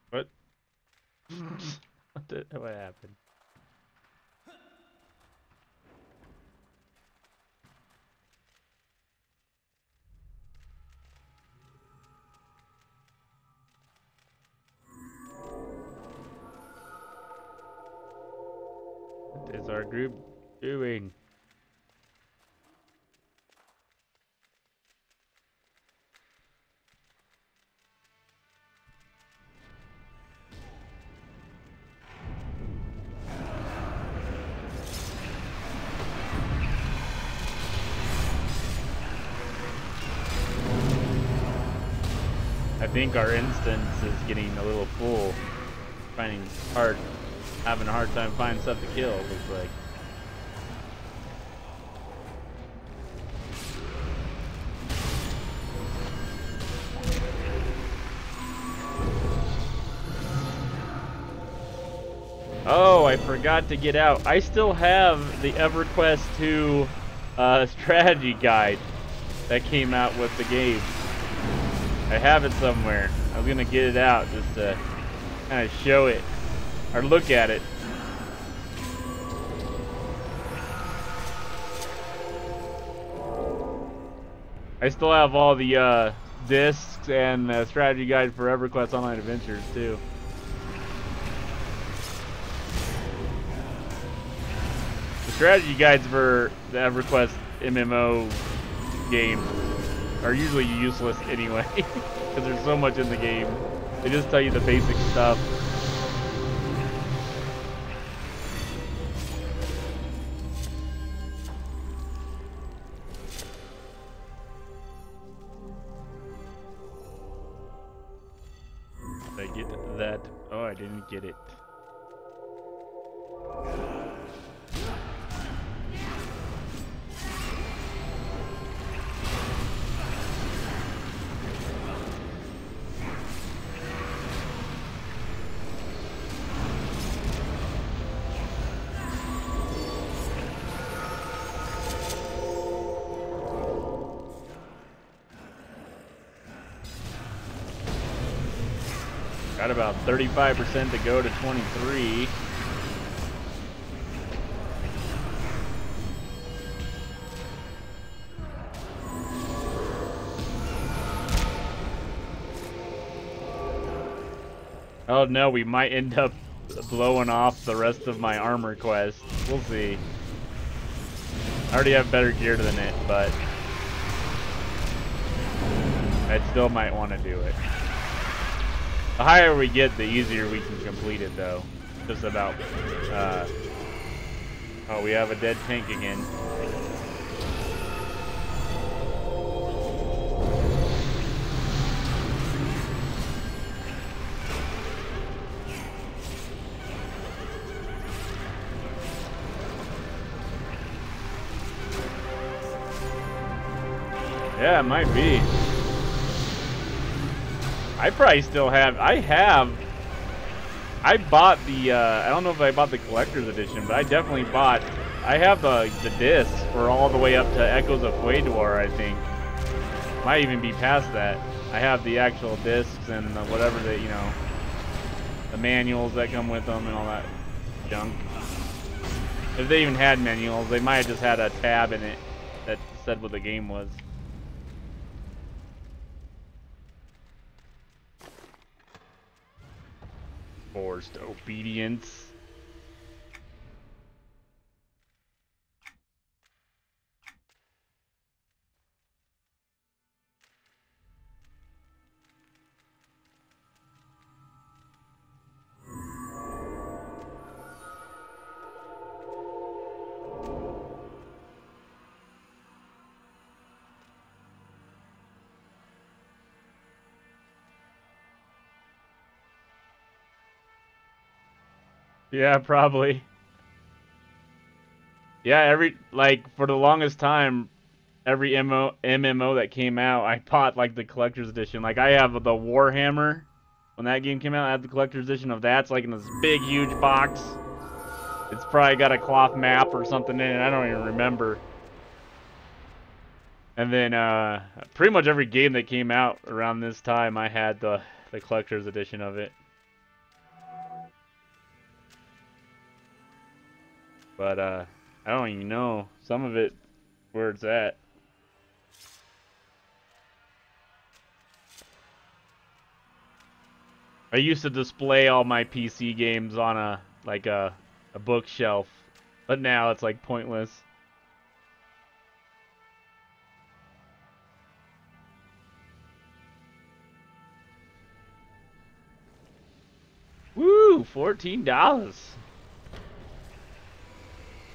Speaker 1: What? What happened? What is our group doing? I think our instance is getting a little full. Having a hard time finding stuff to kill, looks like. Oh, I forgot to get out. I still have the Everquest 2 strategy guide that came out with the game. I have it somewhere. I was gonna get it out just to kind of show it or look at it. I still have all the discs and the strategy guide for Everquest Online Adventures too. The strategy guides for the Everquest MMO game are usually useless anyway, because there's so much in the game. They just tell you the basic stuff. get that. Oh, I didn't get it. Got about 35% to go to 23. Oh no, we might end up blowing off the rest of my armor quest. We'll see. I already have better gear than it, but I still might want to do it. The higher we get, the easier we can complete it, though. Just about, oh, we have a dead tank again. Yeah, it might be. I probably still have, I bought the, I don't know if I bought the collector's edition, but I definitely bought, I have the discs for all the way up to Echoes of Quaidor, I think. Might even be past that. I have the actual discs and the whatever that, you know, the manuals that come with them and all that junk. If they even had manuals, they might have just had a tab in it that said what the game was. Forced obedience. Yeah, probably. Yeah, like, for the longest time, every MMO that came out, I bought, like, the collector's edition. Like, I have the Warhammer. When that game came out, I had the collector's edition of that. It's, like, in this big, huge box. It's probably got a cloth map or something in it. I don't even remember. And then, pretty much every game that came out around this time, I had the collector's edition of it. But, I don't even know some of it where it's at. I used to display all my PC games on a bookshelf, but now it's like pointless. Woo, $14.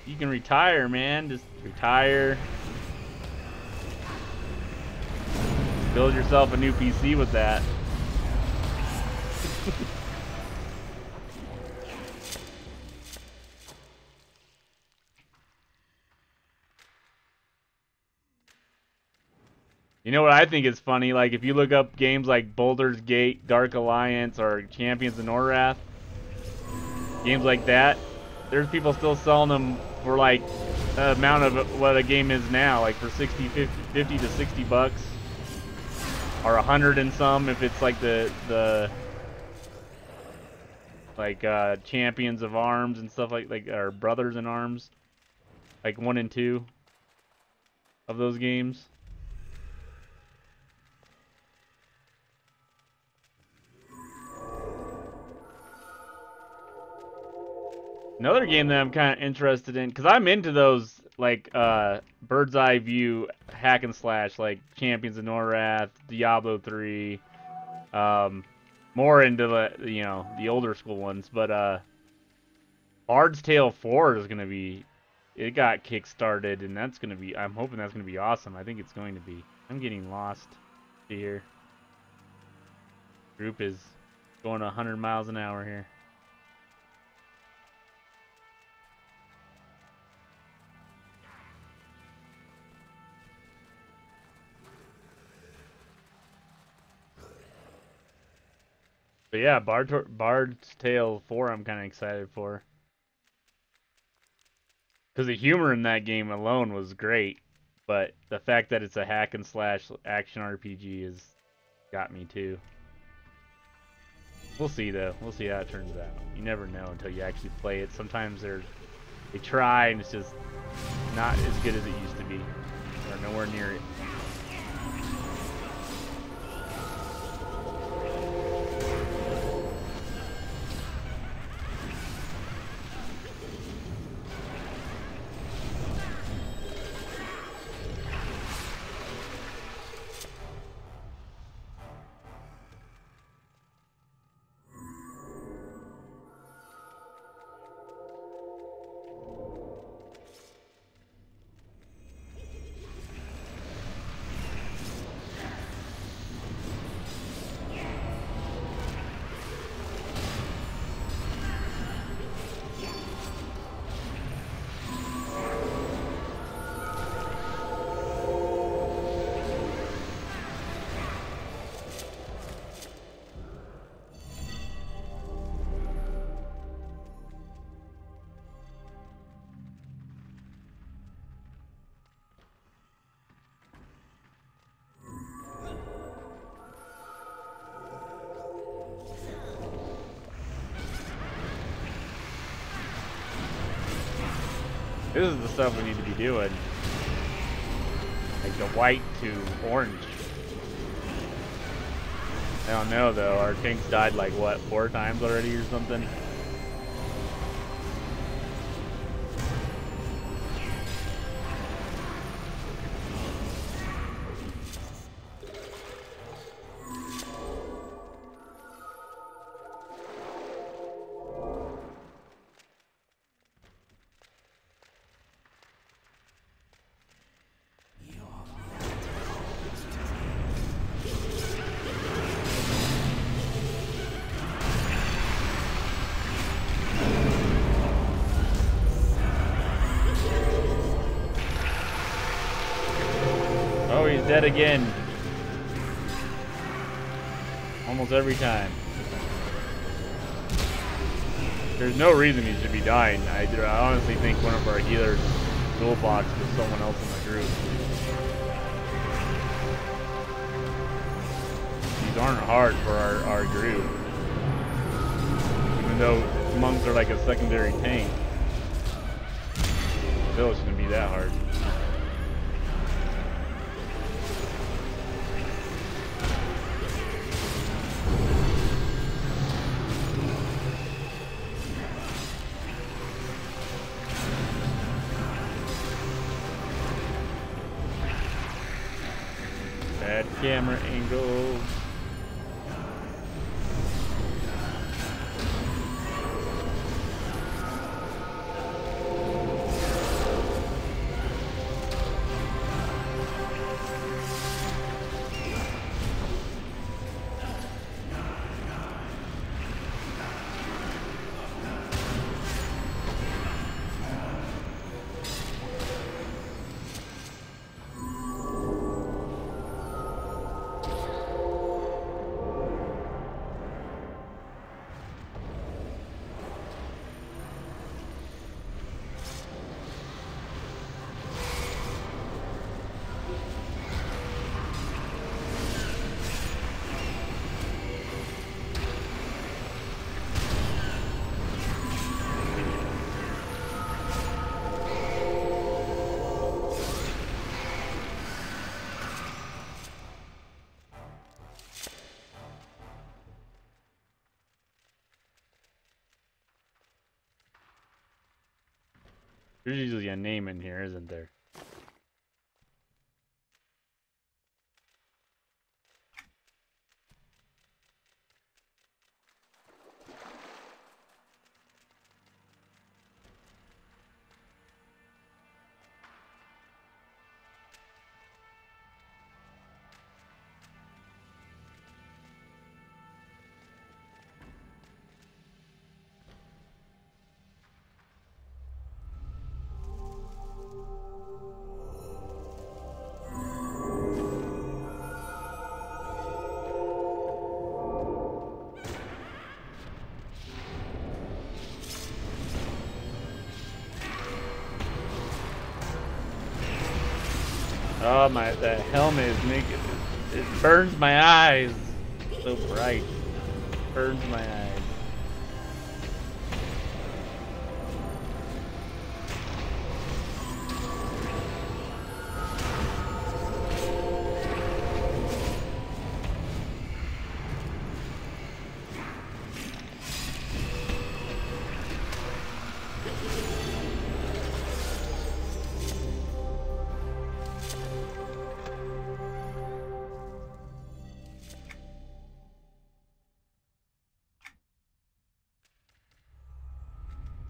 Speaker 1: You can retire, man. Just retire. Build yourself a new PC with that. You know what I think is funny? Like, if you look up games like Baldur's Gate, Dark Alliance, or Champions of Norrath, games like that, there's people still selling them for, like, the amount of what a game is now, like for 50 to 60 bucks, or 100 and some if it's like the Champions of Arms and stuff like or Brothers in Arms, like 1 and 2 of those games. Another game that I'm kind of interested in, because I'm into those, like, bird's eye view hack and slash, like Champions of Norrath, Diablo 3, more into the, you know, the older school ones, but, Bard's Tale 4 is going to be, it got kickstarted, and that's going to be, I'm hoping that's going to be awesome. I think it's going to be. I'm getting lost here. Group is Going 100 miles an hour here. But yeah, Bard's Tale 4 I'm kind of excited for. Because the humor in that game alone was great. But the fact that it's a hack and slash action RPG has got me too. We'll see though. We'll see how it turns out. You never know until you actually play it. Sometimes they try and it's just not as good as it used to be. Or nowhere near it. This is the stuff we need to be doing. Like the white to orange. I don't know though, our tanks died like what, 4 times already or something? Oh, he's dead again. Almost every time. There's no reason he should be dying. I honestly think one of our healers dual boxed with someone else in the group. These aren't hard for our group. Even though monks are like a secondary tank. Still, it shouldn't be that hard. Bad camera angles. There's usually a name in here, isn't there? Oh my, that helmet is making it burns my eyes. So bright. Burns my eyes.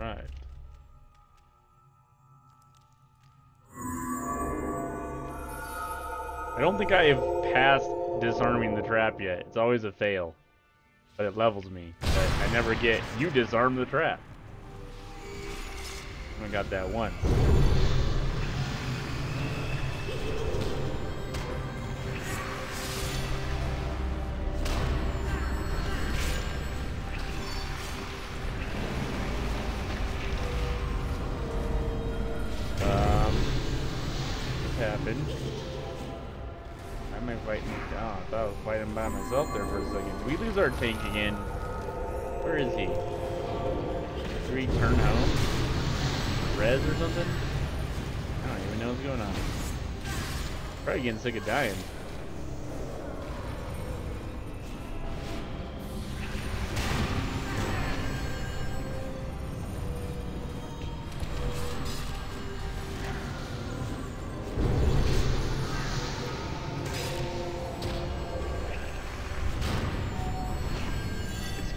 Speaker 1: Right. I don't think I have passed disarming the trap yet. It's always a fail. But it levels me. But I never get, you disarm the trap. I got that once. What happened? Am I fighting? Oh, I thought I was fighting by myself there for a second. Did we lose our tank again? Where is he? Did we turn home? Res or something? I don't even know what's going on. Probably getting sick of dying.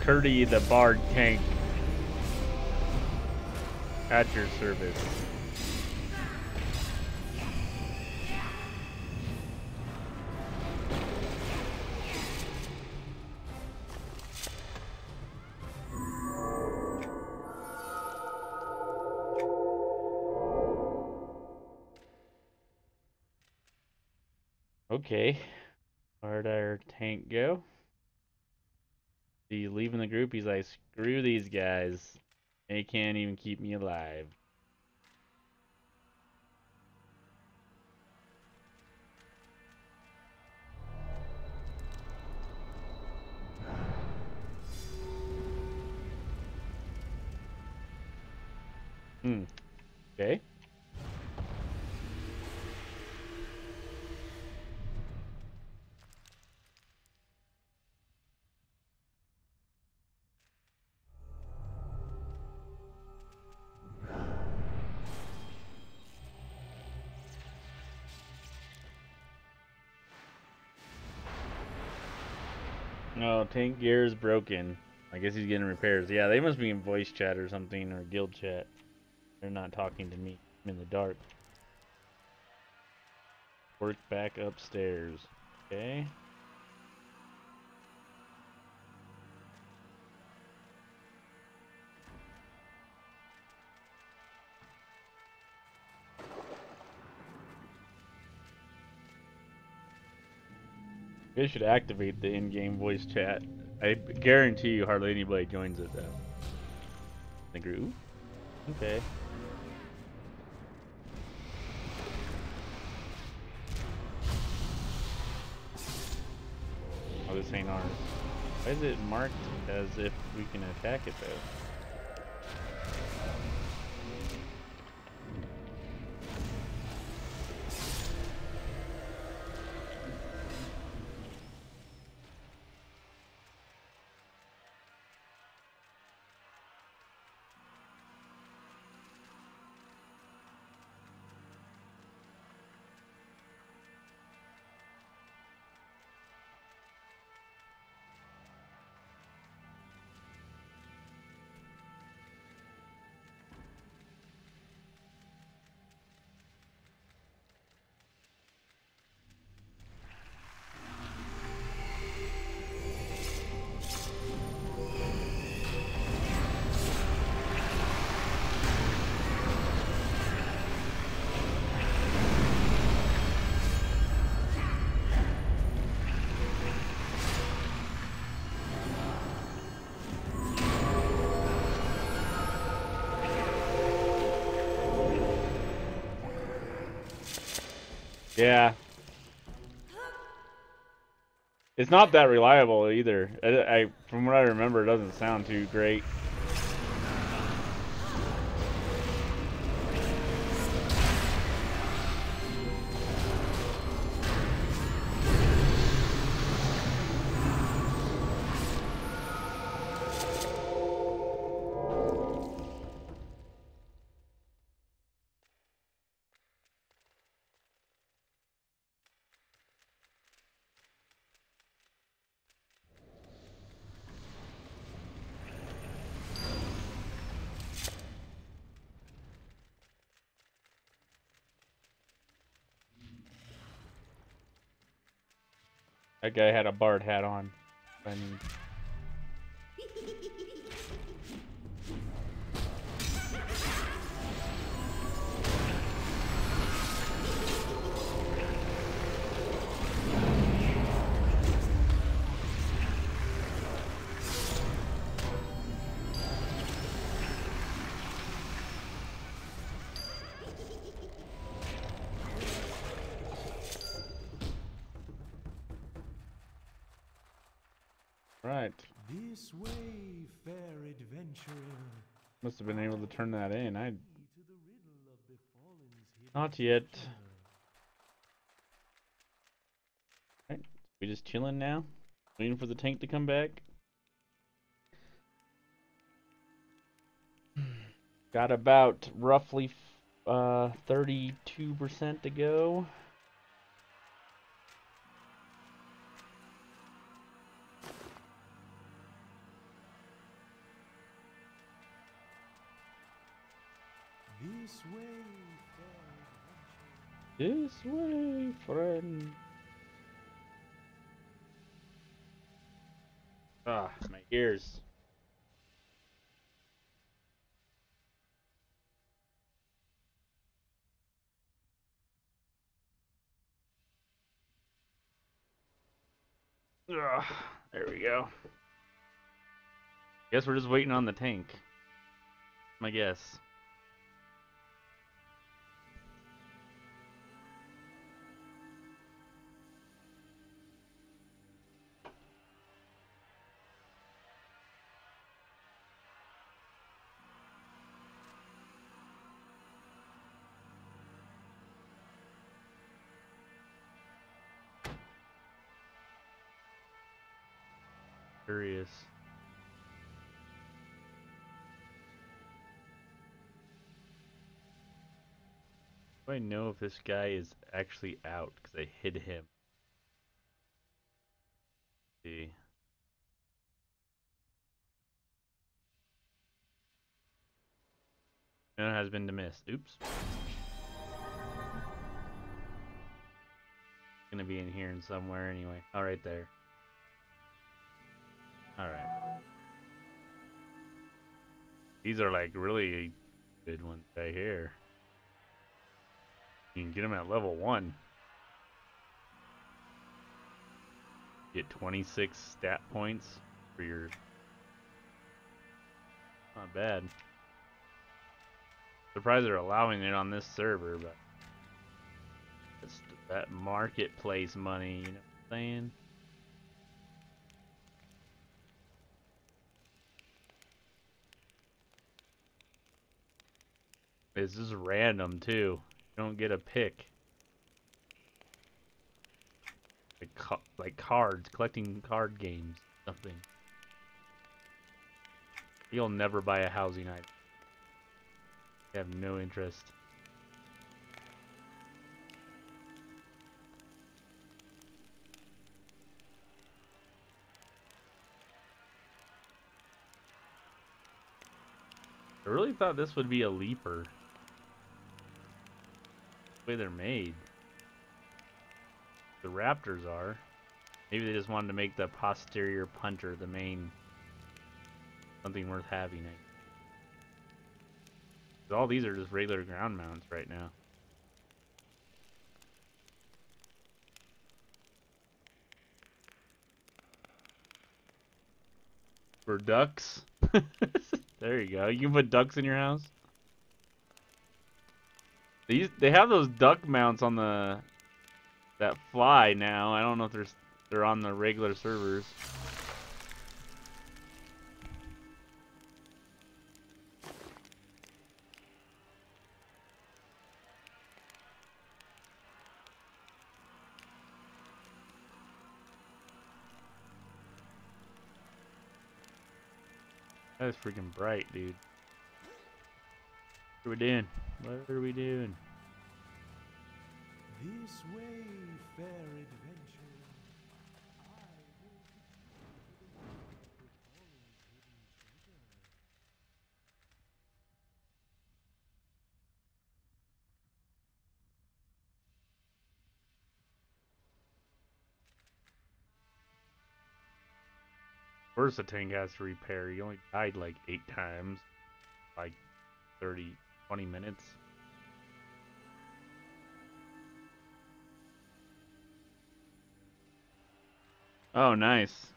Speaker 1: Curdy the Bard tank at your service. Okay, where'd our tank go? He's leaving the group. He's like, screw these guys. They can't even keep me alive. Okay. Oh, tank gear is broken. I guess he's getting repairs. Yeah, they must be in voice chat or something, or guild chat. They're not talking to me. I'm in the dark. Work back upstairs. Okay. They should activate the in-game voice chat. I guarantee you hardly anybody joins it though. The group? Okay. Oh, this ain't ours. Why is it marked as if we can attack it though? Yeah. It's not that reliable either. From what I remember, it doesn't sound too great. That guy had a Bard hat on. And right.
Speaker 3: This way, fair adventurer.
Speaker 1: Must have been able to turn that in. I
Speaker 3: To the riddle of Befallen's hidden
Speaker 1: not yet.
Speaker 3: treasure.
Speaker 1: Right. We just chilling now? Waiting for the tank to come back? Got about roughly 32% to go.
Speaker 3: This way, fair adventurer.
Speaker 1: This way, friend. Ah, my ears. Ugh, there we go. Guess we're just waiting on the tank. My guess. Curious. Do I know if this guy is actually out? Because I hid him. Let's see. No, has been dismissed. Oops. Gonna be in here somewhere anyway. Oh, right there. Alright. These are like really good ones right here. You can get them at level 1. Get 26 stat points for your... Not bad. Surprised they're allowing it on this server, but... It's that marketplace money, you know what I'm saying? It's just random too. You don't get a pick. Like cards, collecting card games, something. You'll never buy a housing item. I have no interest. I really thought this would be a leaper. The way they're made. The raptors are. Maybe they just wanted to make the posterior punter the main... something worth having. All these are just regular ground mounts right now. For ducks? There you go. You can put ducks in your house. They have those duck mounts on the that fly now. I don't know if they're on the regular servers. That's freaking bright, dude. What are we doing? What are we doing?
Speaker 3: This way, fair adventurer. I will with all hidden treasure.
Speaker 1: Where's the tank has to repair? He only died like 8 times. Like 30, 20 minutes. Oh, nice.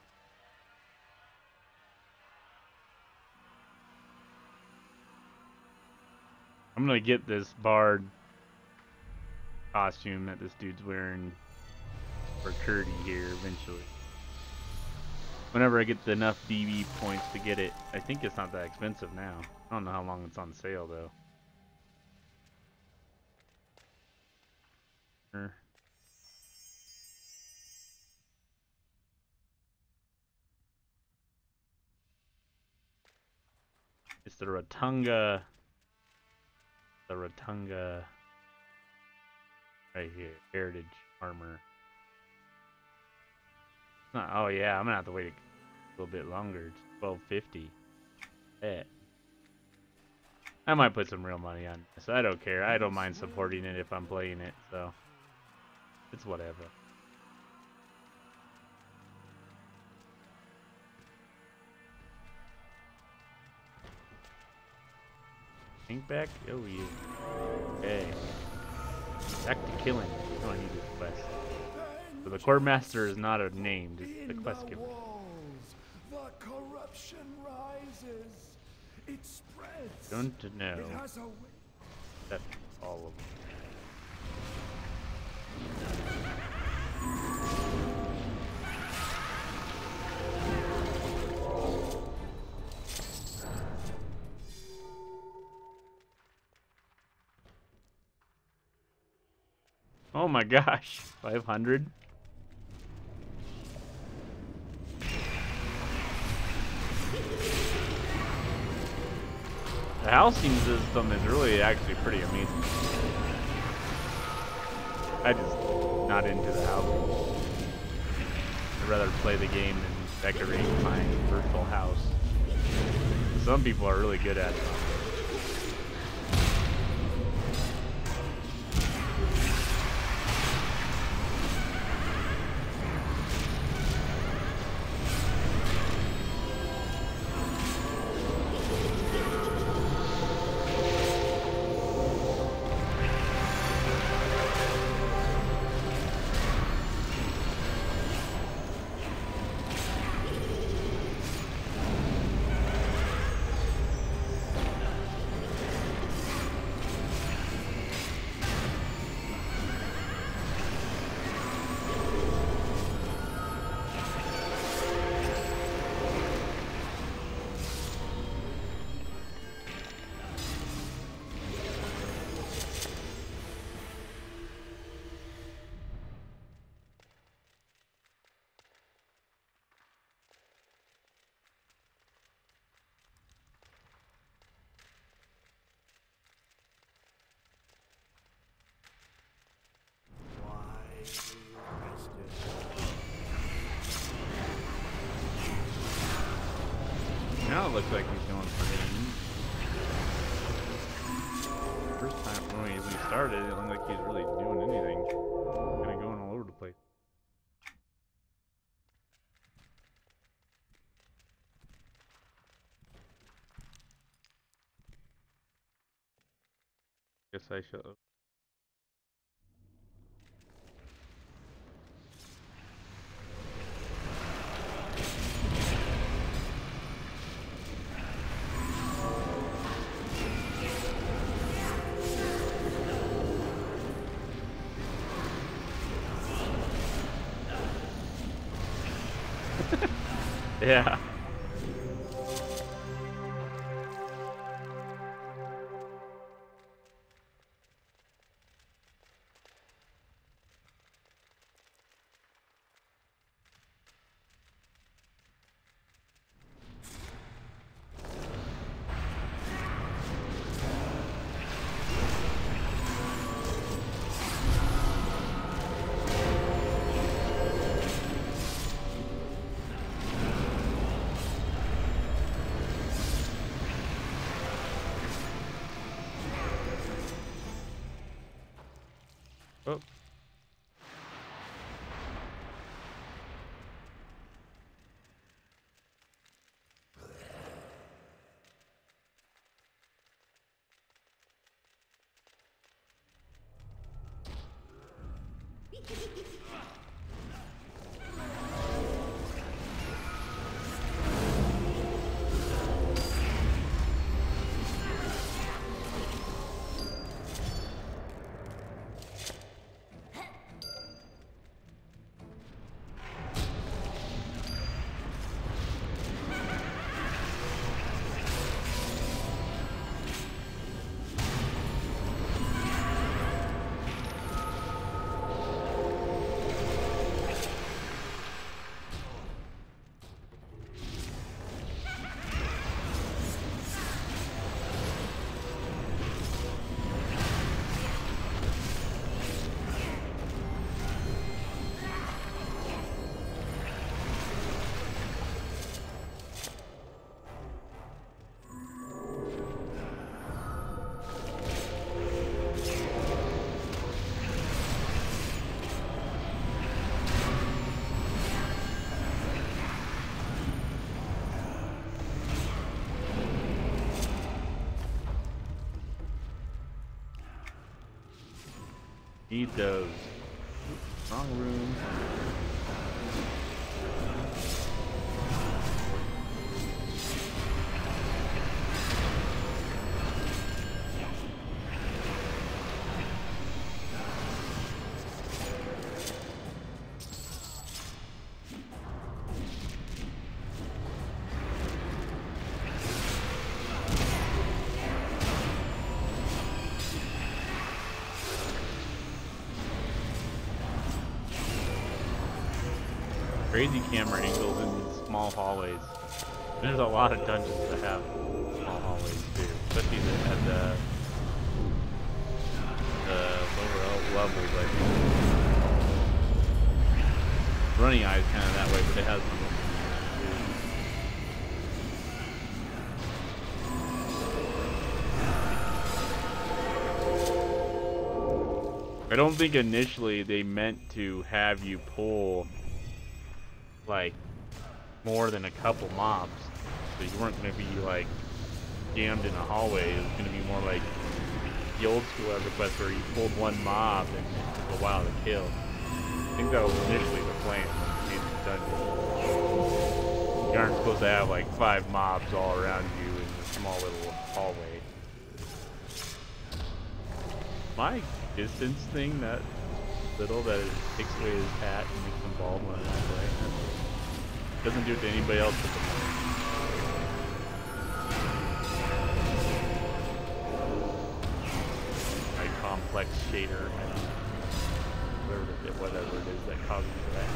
Speaker 1: I'm gonna get this bard costume that this dude's wearing for Curdy here eventually. Whenever I get enough BB points to get it. I think it's not that expensive now. I don't know how long it's on sale though. It's the Rotunga. The Rotunga. Right here. Heritage armor. Oh yeah, I'm gonna have to wait a little bit longer. It's $12.50. Bet. I might put some real money on this. I don't care. I don't mind supporting it if I'm playing it, so it's whatever. Think back? Oh yeah. Okay. Back to killing. Oh, I need this quest. So the Quartermaster is not a name, it's the quest giver.
Speaker 3: The corruption rises. It spreads.
Speaker 1: Don't know.
Speaker 3: It has a way.
Speaker 1: That's all of them. Oh my gosh, 500? The housing system is really actually pretty amazing. I just not into the housing. I'd rather play the game than decorate my virtual house. Some people are really good at it. Now it looks like he's going for me. First time when he started, it looked like he was really doing anything. Kind of going all over the place. Guess I should. Yeah. Oh. Need those. Wrong room. Crazy camera angles in small hallways. There's a lot of dungeons that have small hallways too, especially at the lower levels. I think Running Eye is kind of that way, but it has some. I don't think initially they meant to have you pull like more than a couple mobs, so you weren't going to be like jammed in a hallway. It was going to be more like the old school Everquest where you pulled one mob and it took a while to kill. I think that was initially the plan when you made the dungeon. You aren't supposed to have like 5 mobs all around you in a small little hallway. My distance thing, that little that it takes away his hat and makes him bald when I walk away. Doesn't do it to anybody else but the my complex shader, whatever it is that causes that.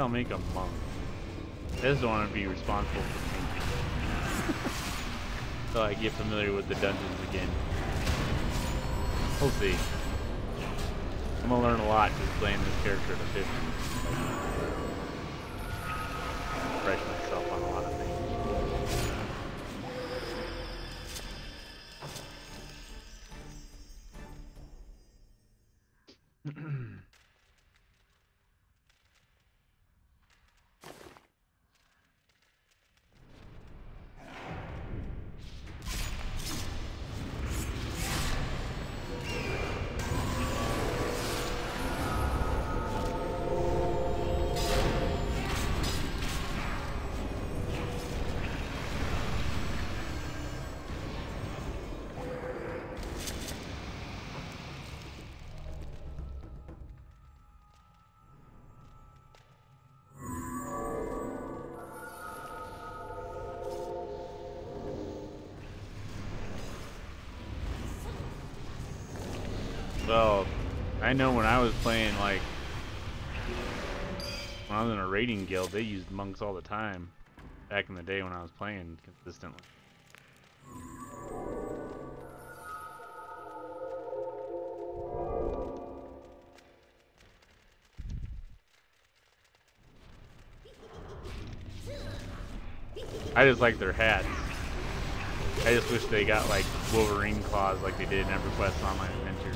Speaker 1: I'll make a monk. I just don't want to be responsible for thinking. So I get familiar with the dungeons again. We'll see. I'm gonna learn a lot just playing this character at a 50. Refresh myself on a lot of things. Well, I know when I was playing, like, when I was in a raiding guild, they used monks all the time. Back in the day when I was playing consistently. I just like their hats. I just wish they got, like, Wolverine claws like they did in Everquest Online Adventures.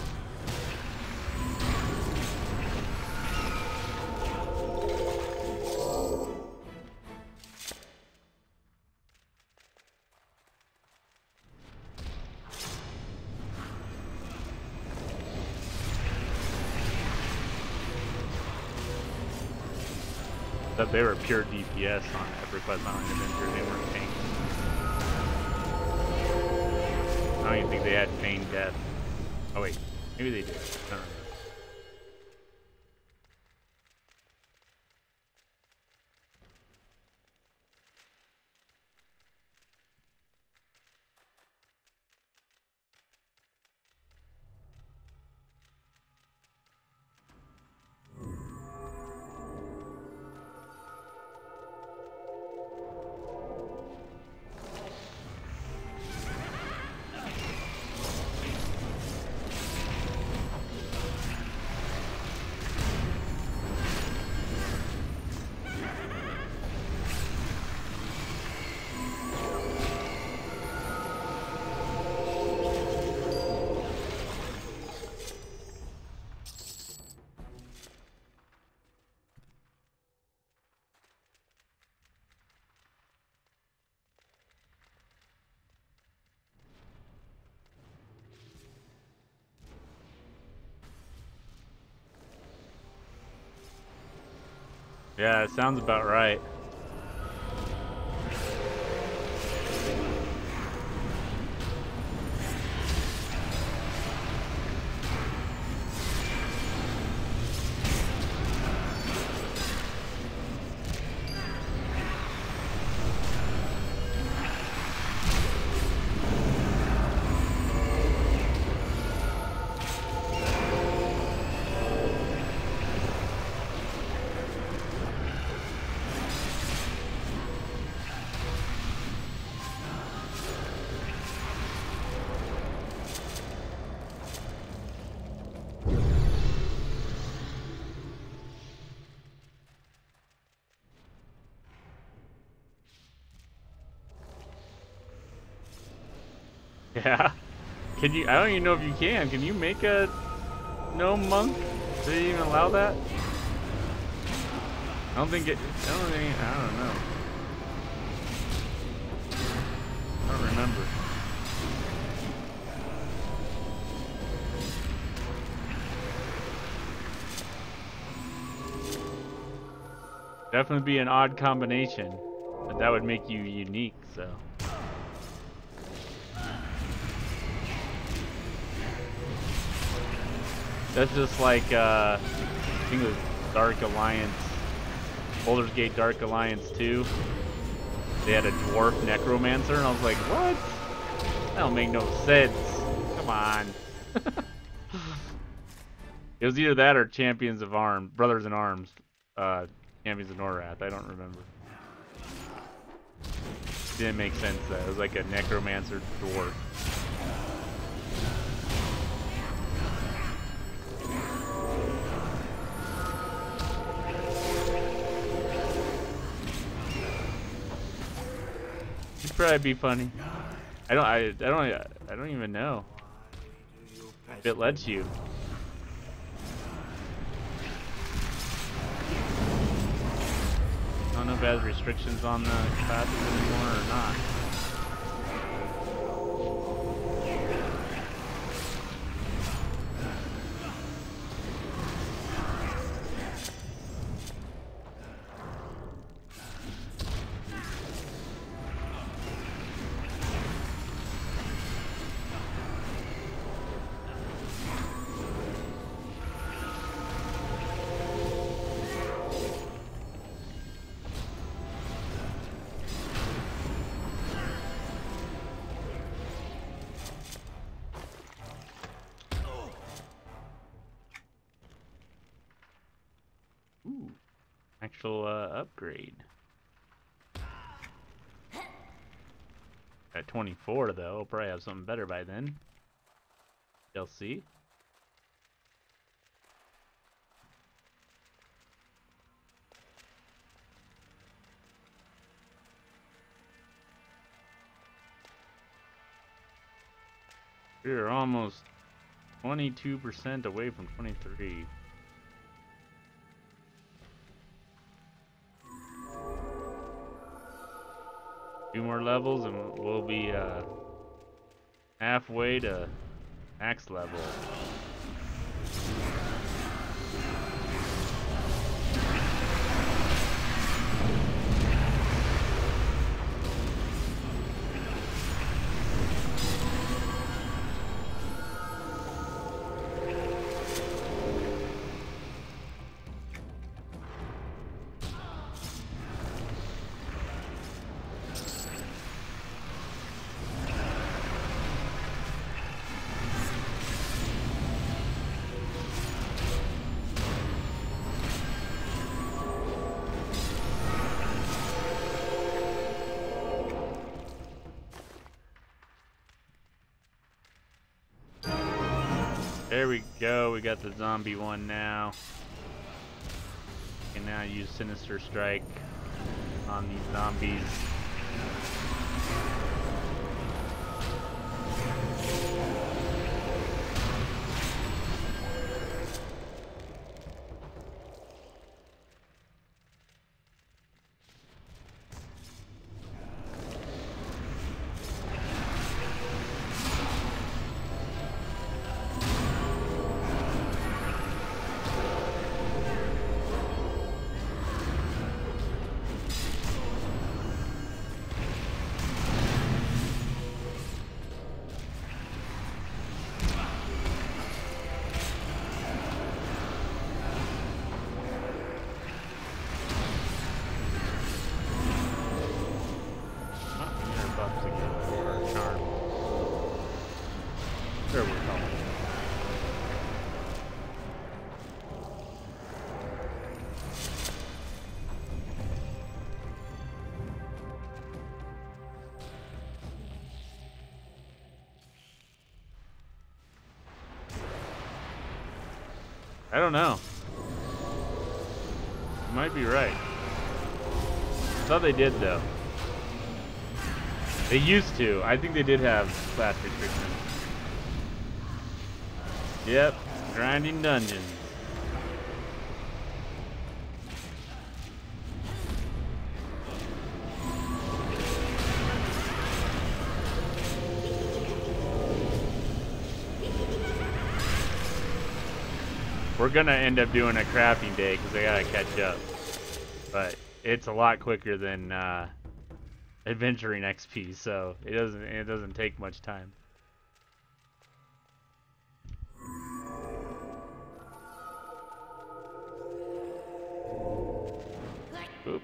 Speaker 1: But they were pure DPS on Everquest Online Adventure. They weren't tanks. I don't even think they had feign death. Oh wait, maybe they did. I don't know. Yeah, it sounds about right. Yeah. Can you? I don't even know if you can. Can you make a gnome monk? Do they even allow that? I don't think it. I don't think. I don't know. I don't remember. Definitely be an odd combination, but that would make you unique. So. That's just like, I think it was Dark Alliance, Baldur's Gate Dark Alliance 2. They had a dwarf necromancer, and I was like, what? That don't make no sense. Come on. It was either that or Champions of Arms, Brothers in Arms. Yeah, he's a Norath. I don't remember. Didn't make sense though. It was like a necromancer dwarf. It'd probably be funny. I don't even know if it lets you. I don't know if it has restrictions on the classes anymore or not. Ooh, actual upgrade. At 24 though, I'll probably have something better by then. You'll see. We're almost 22% away from 23. Two more levels and we'll be halfway to max level. There we go, we got the zombie one now. And now use Sinister Strike on these zombies. I don't know. You might be right. I thought they did though. They used to. I think they did have class restrictions. Yep, grinding dungeons. We're gonna end up doing a crafting day because I gotta catch up. But it's a lot quicker than adventuring XP, so it doesn't take much time. Oop.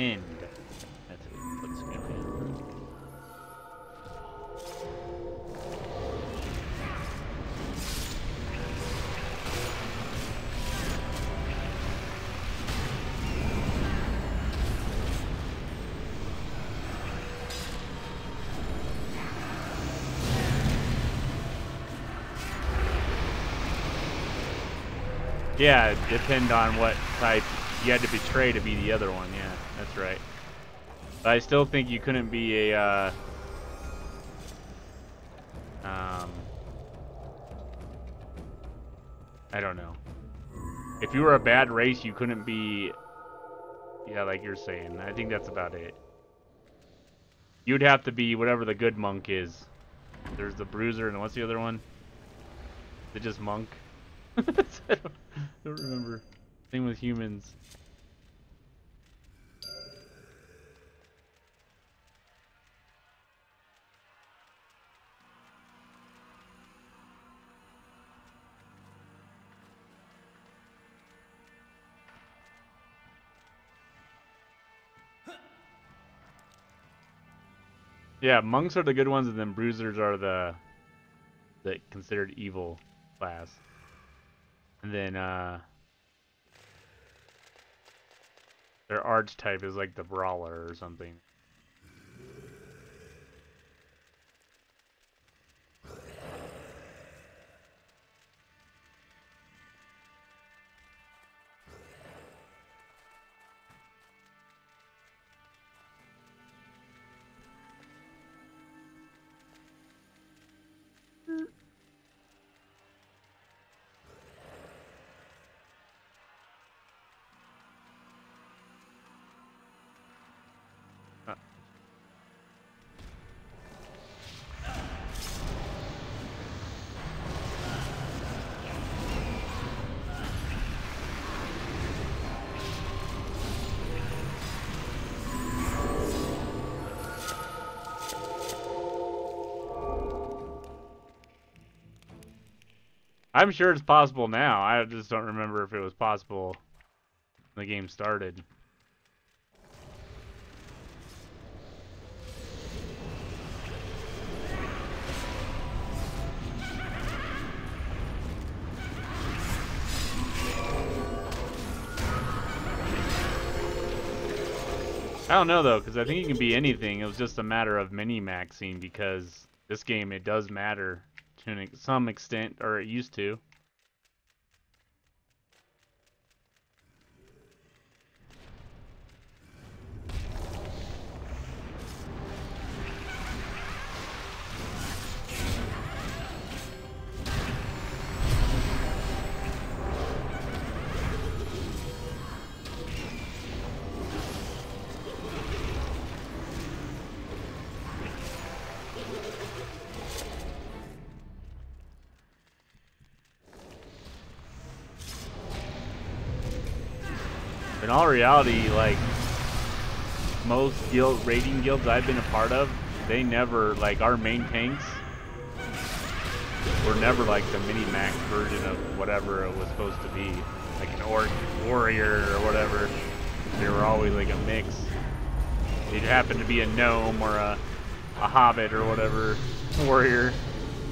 Speaker 1: pinned. That's what's going on. Yeah, it depend on what type you had to betray to be the other one. Yeah, that's right. But I still think you couldn't be a I don't know. If you were a bad race, you couldn't be, yeah, like you're saying. I think that's about it. You'd have to be whatever the good monk is. There's the bruiser, and what's the other one? Is it just monk? I don't remember. Same with humans. Yeah, monks are the good ones, and then bruisers are the considered evil class. And then their archetype is like the brawler or something. I'm sure it's possible now. I just don't remember if it was possible when the game started. I don't know though, because I think it can be anything. It was just a matter of mini-maxing, because this game, it does matter to some extent, or it used to. In all reality, like, most raiding guilds I've been a part of, they never, like, our main tanks were never like the mini-max version of whatever it was supposed to be. Like an orc warrior or whatever. They were always like a mix. It happened to be a gnome or a hobbit or whatever warrior.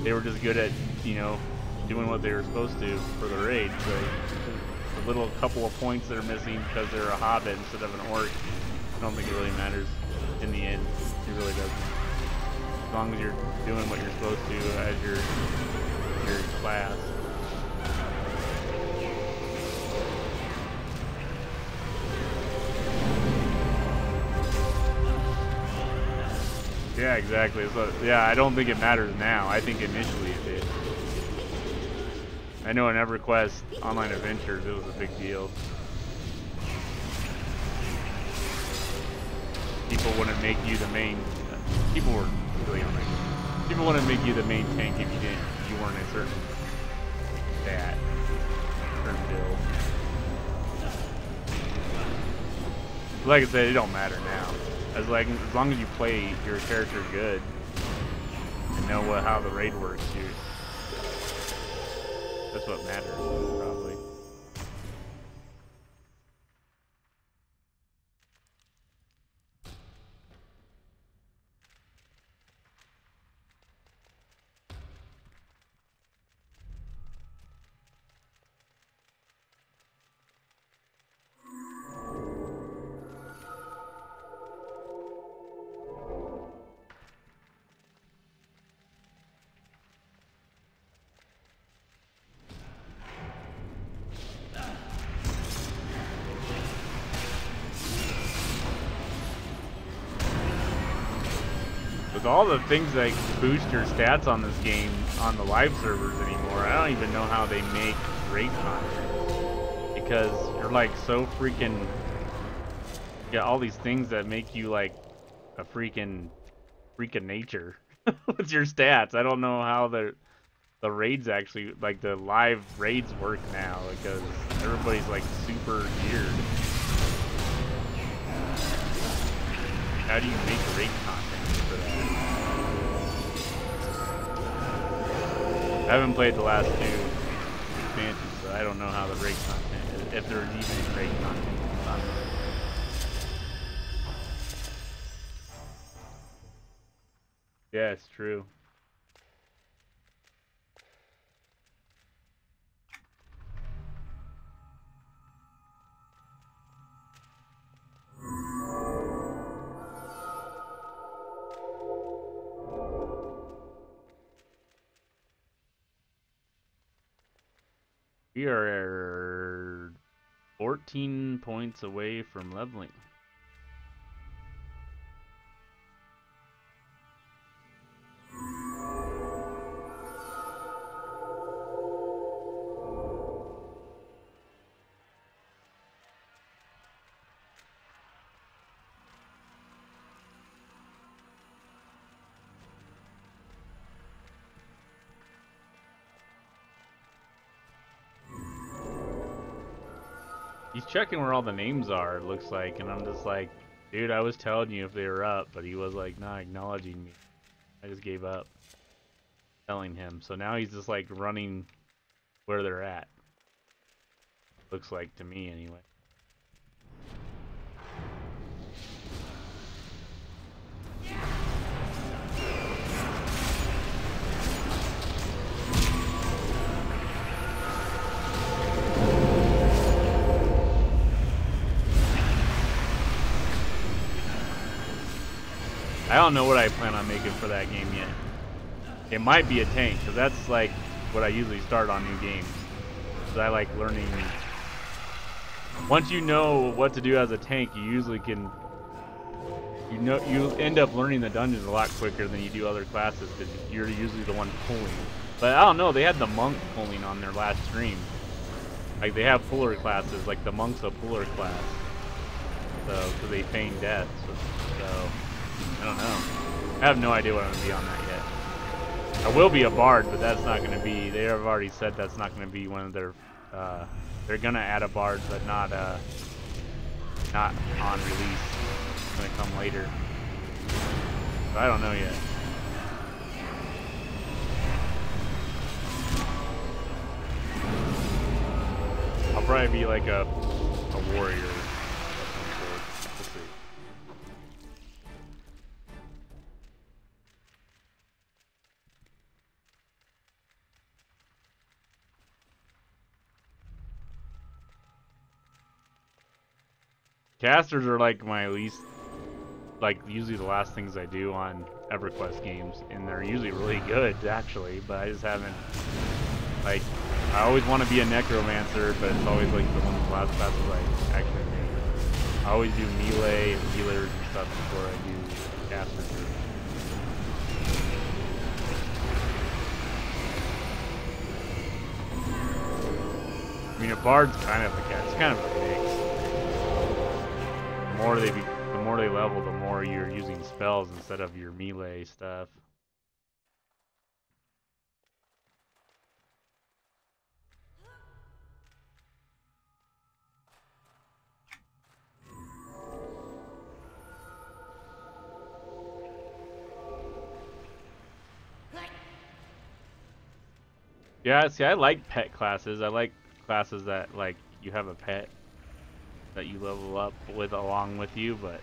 Speaker 1: They were just good at, you know, doing what they were supposed to for the raid. So the little couple of points that are missing because they're a hobbit instead of an orc, I don't think it really matters in the end. It really doesn't. As long as you're doing what you're supposed to as your class. Yeah, exactly. So, yeah, I don't think it matters now. I think initially it did. I know in Everquest Online Adventures it was a big deal. People wouldn't make you the main. People were really on it. People wouldn't make you the main tank if you weren't a certain stat, certain build. Like I said, it don't matter now. As long as you play your character good and know how the raid works, that's what matters, probably. with all the things that boost your stats on this game on the live servers anymore, I don't even know how they make raid content. Because you're like so freaking... You got all these things that make you like a freaking nature with your stats. I don't know how the raids actually, like the live raids work now, because everybody's like super geared. How do you make raid content for that? I haven't played the last two expansions, so I don't know how the raid content is, if there's even raid content. Yeah, it's true. We are 14 points away from leveling. He's checking where all the names are, it looks like, and I'm just like, dude, I was telling you if they were up, but he was like not acknowledging me. I just gave up telling him. So now he's just like running where they're at. Looks like to me anyway. I don't know what I plan on making for that game yet. It might be a tank, because that's like what I usually start on new games. Because I like learning. Once you know what to do as a tank, you usually can. You end up learning the dungeons a lot quicker than you do other classes, because you're usually the one pulling. But I don't know, they had the monk pulling on their last stream. Like they have puller classes, like the monk's a puller class. So, because they feign death. So I don't know. I have no idea what I'm going to be on that yet. I will be a bard, but that's not going to be... They have already said that's not going to be one of their... they're going to add a bard, but not on release. It's going to come later. So I don't know yet. I'll probably be like a warrior. Casters are like my least, like usually the last things I do on Everquest games, and they're usually really good actually, but I just haven't, like, I always want to be a necromancer, but it's always like the one of the last classes I actually make. I always do melee and healers and stuff before I do casters. I mean, a bard's kind of it's kind of a mix. The more they level, the more you're using spells instead of your melee stuff. Yeah, see, I like pet classes. I like classes that, like, you have a pet that you level up with along with you, but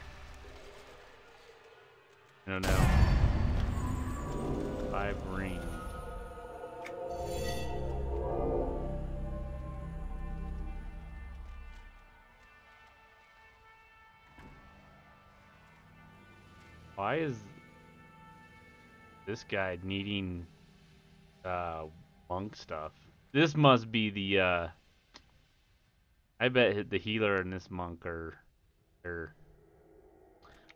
Speaker 1: I don't know. 5 ring. Why is this guy needing monk stuff? This must be the I bet the healer and this monk are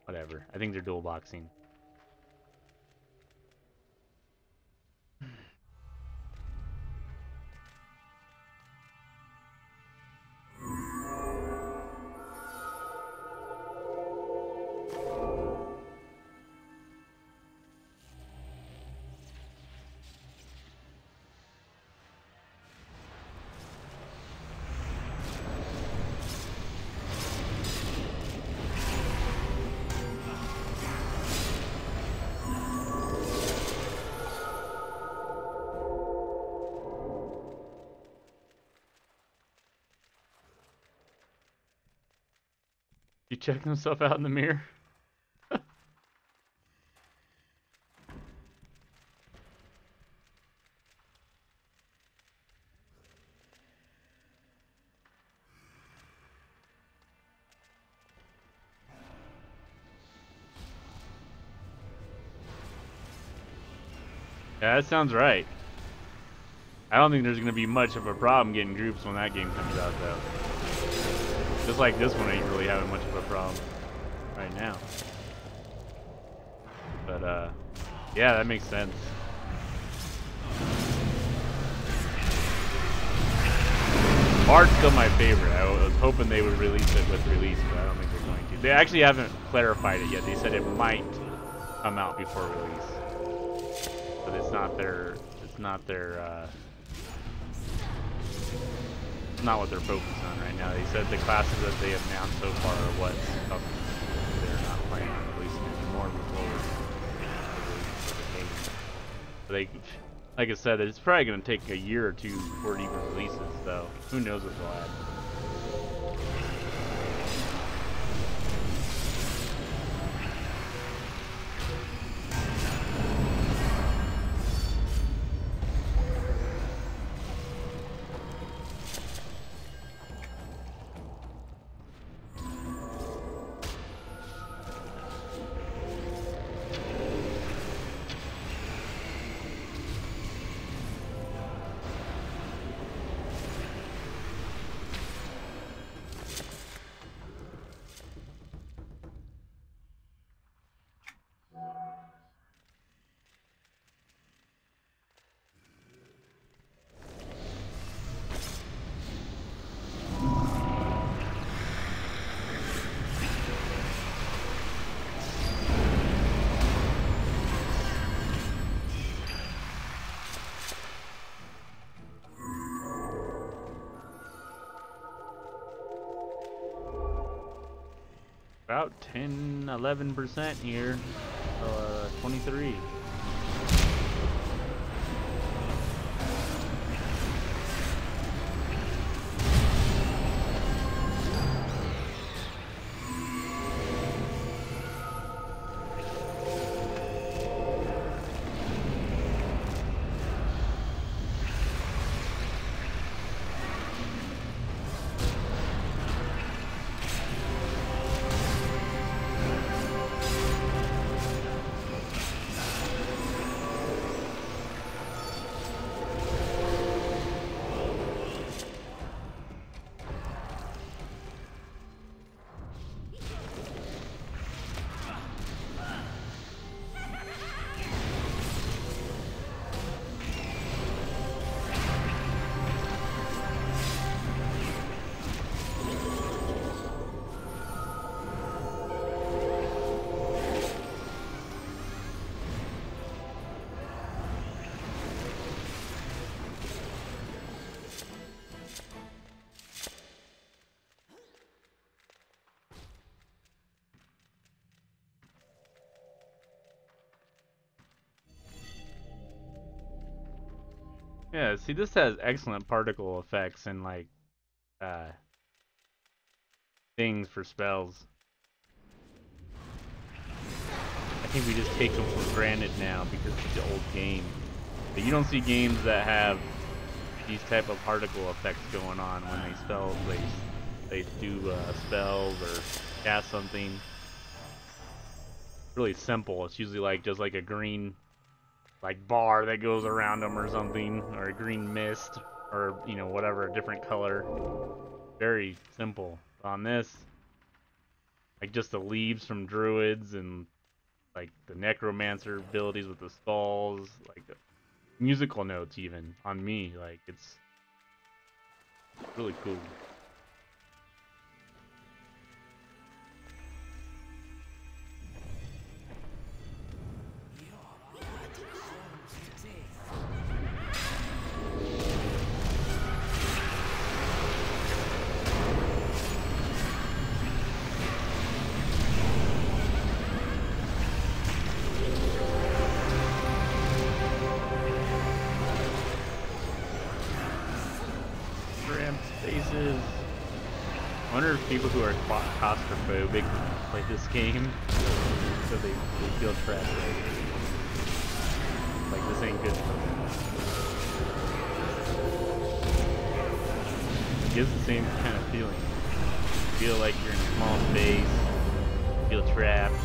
Speaker 1: whatever. I think they're dual boxing. You checking himself out in the mirror? Yeah, that sounds right. I don't think there's going to be much of a problem getting groups when that game comes out, though. Just like this one ain't really having much of a problem right now. But, yeah, that makes sense. Bard's still my favorite. I was hoping they would release it with release, but I don't think they're going to. They actually haven't clarified it yet. They said it might come out before release. But it's not their, it's not what they're focused on right now. They said the classes that they have announced so far are what they're not planning on releasing anymore before they, like I said, it's probably going to take a year or two before it even releases, so who knows what they'll add. About 10-11% here. 23. Yeah, see, this has excellent particle effects and like things for spells. I think we just take them for granted now because it's the old game. But you don't see games that have these type of particle effects going on when they spell, they do spells or cast something. Really simple. It's usually like just like a green like bar that goes around them or something, or a green mist, or you know, whatever, a different color. Very simple. On this, like just the leaves from druids and like the necromancer abilities with the skulls, like the musical notes even on me, like it's really cool. Spaces. I wonder if people who are claustrophobic play this game, so they feel trapped. Like, this ain't good for them. It gives the same kind of feeling. You feel like you're in a small space, you feel trapped.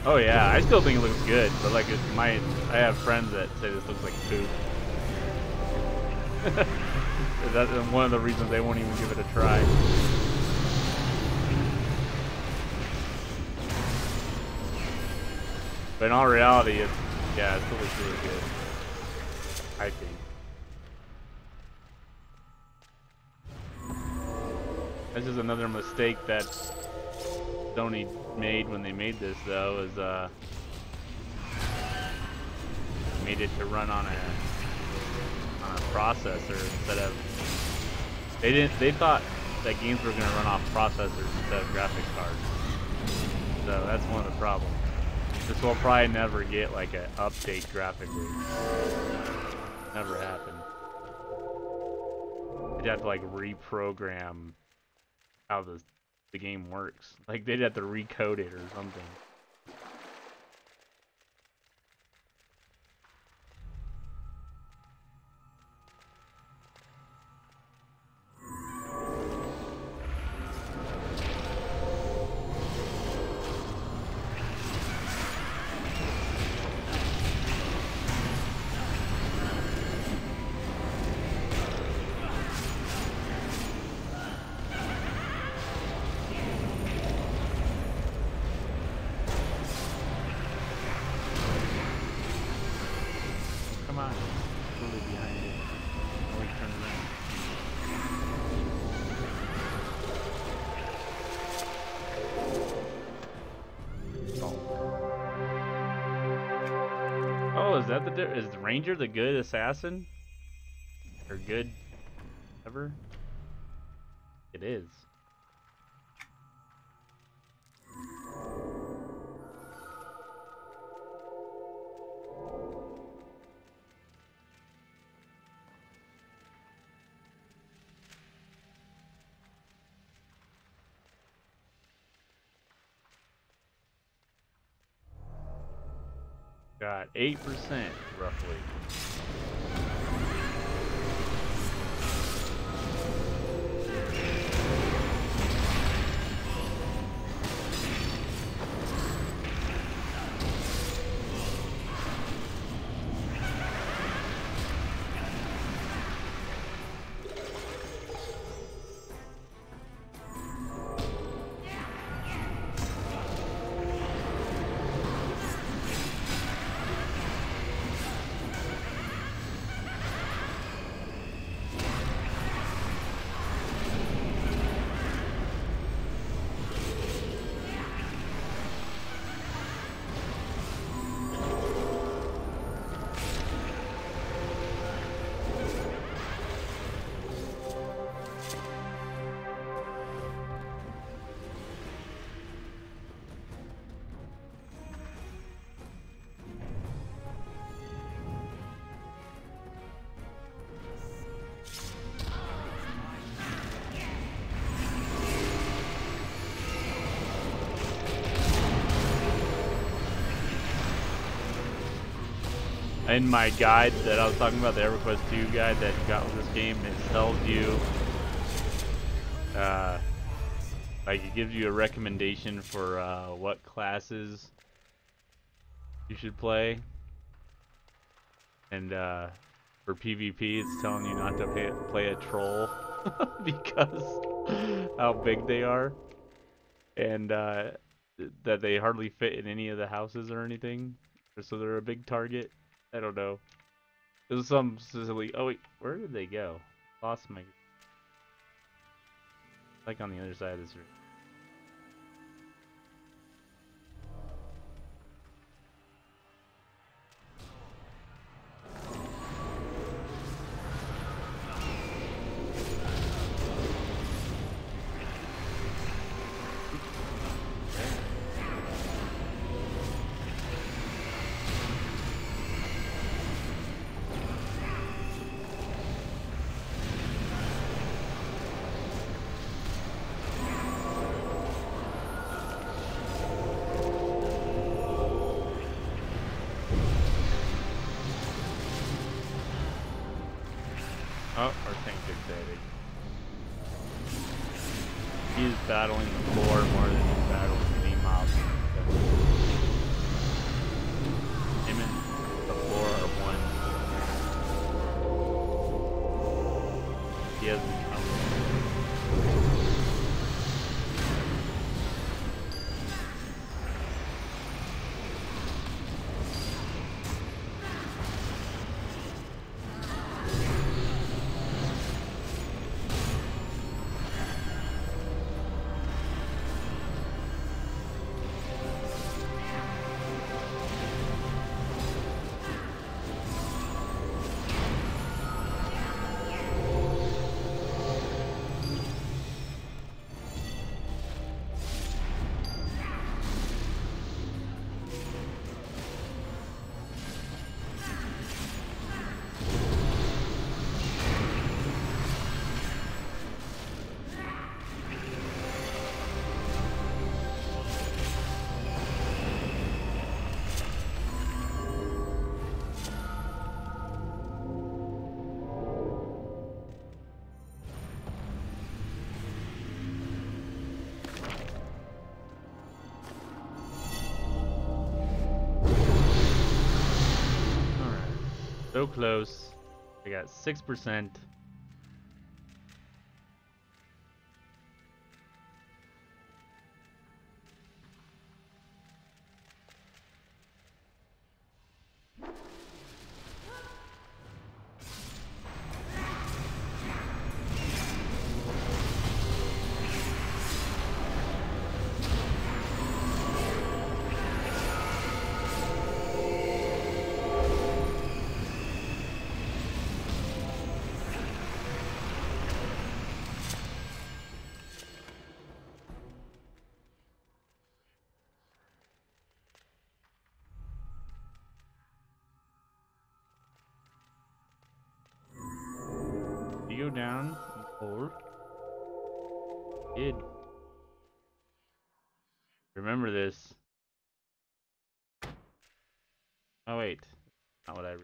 Speaker 1: Oh yeah, I still think it looks good, but like I have friends that say this looks like poop. That's one of the reasons they won't even give it a try. But in all reality, it still looks really good. I think. This is another mistake that Sony made when they made this, though, is made it to run on a processor instead of they thought that games were gonna run off processors instead of graphics cards. So that's one of the problems. This will probably never get like an update graphically. Never happen. They'd have to like reprogram how the game works. Like they'd have to recode it or something. Is the Ranger the good assassin? Or good ever? It is. Got 8% roughly. In my guide that I was talking about, the Everquest 2 guide that you got with this game, it tells you, like it gives you a recommendation for what classes you should play. And for PvP, it's telling you not to play a troll because how big they are. And that they hardly fit in any of the houses or anything. So they're a big target. I don't know. It was some silly. Oh wait, where did they go? Lost my. Like on the other side of this room. Oh, our tank is dead. He's battling the floor more than he's battling any mobs. Him and the floor are one. He has so close. I got 6%. You go down and hold. Did. Remember this. Oh wait, not what I.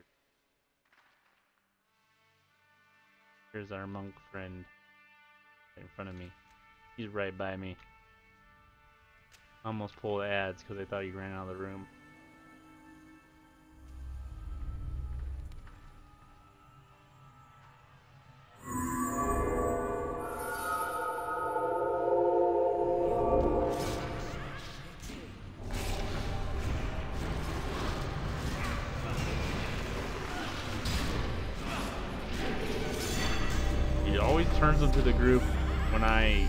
Speaker 1: Here's our monk friend right in front of me. He's right by me. Almost pulled ads because I thought he ran out of the room. He always turns into the group when I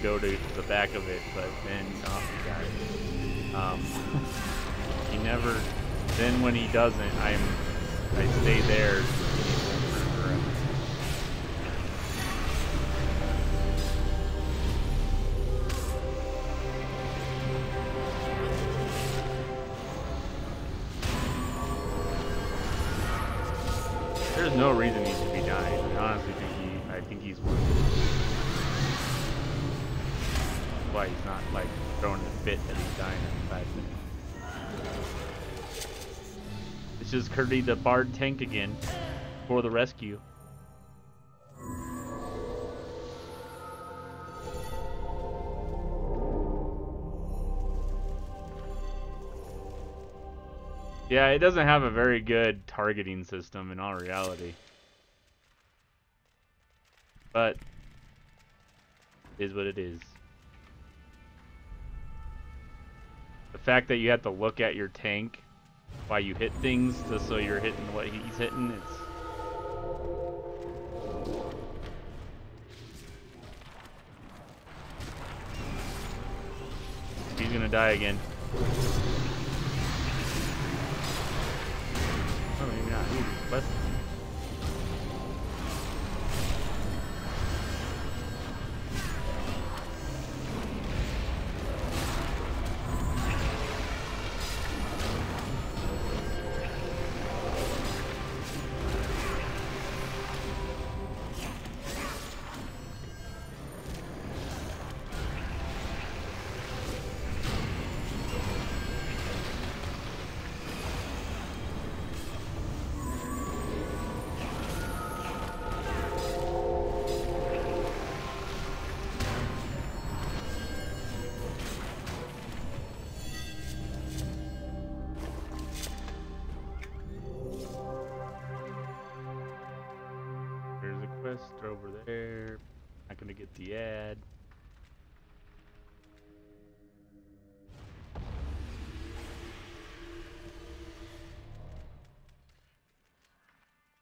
Speaker 1: go to the back of it, but then he dies. He never. Then when he doesn't, I stay there. There's no reason he should be dying. I honestly think he's worth it. That's why he's not like throwing the fit that he's dying in 5 minutes. It's just Curdy the Bard tank again for the rescue. Yeah, it doesn't have a very good targeting system in all reality. But it is what it is. The fact that you have to look at your tank while you hit things just so you're hitting what he's hitting, it's die again. Oh, maybe not. Ooh, quest. They're over there. Not gonna get the ad.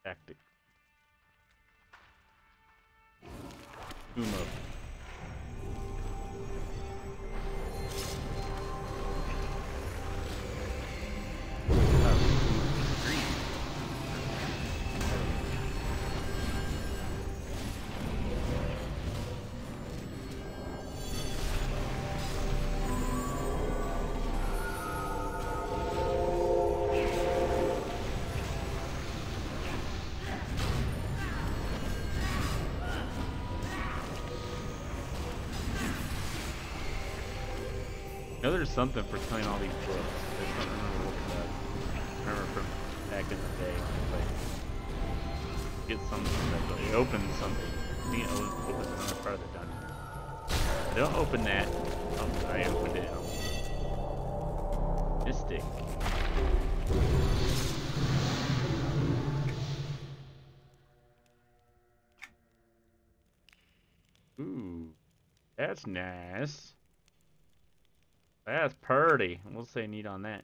Speaker 1: Tactic. Umo. I know there's something for killing all these books. I don't remember what it does. I remember from back in the day when I get something that really opens something. I think it opens another part of the dungeon. Don't open that. Oh, I opened it. Mystic. Ooh, that's nice. That's pretty. We'll say neat on that.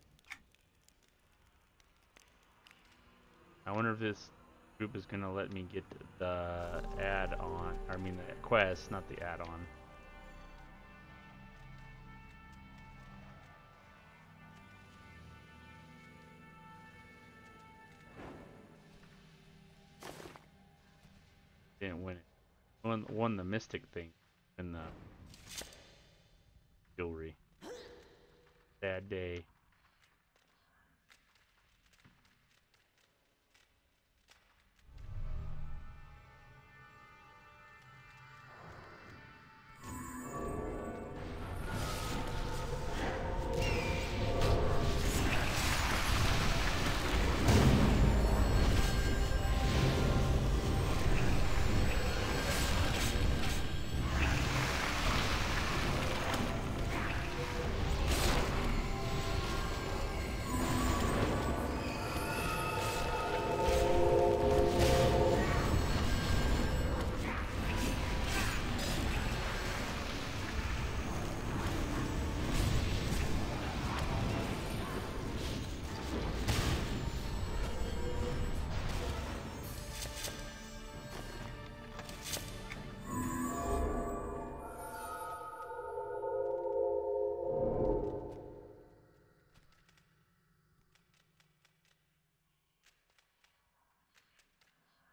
Speaker 1: I wonder if this group is gonna let me get the add-on. I mean the quest, not the add-on. Didn't win it. Won the mystic thing and the jewelry. Sad day.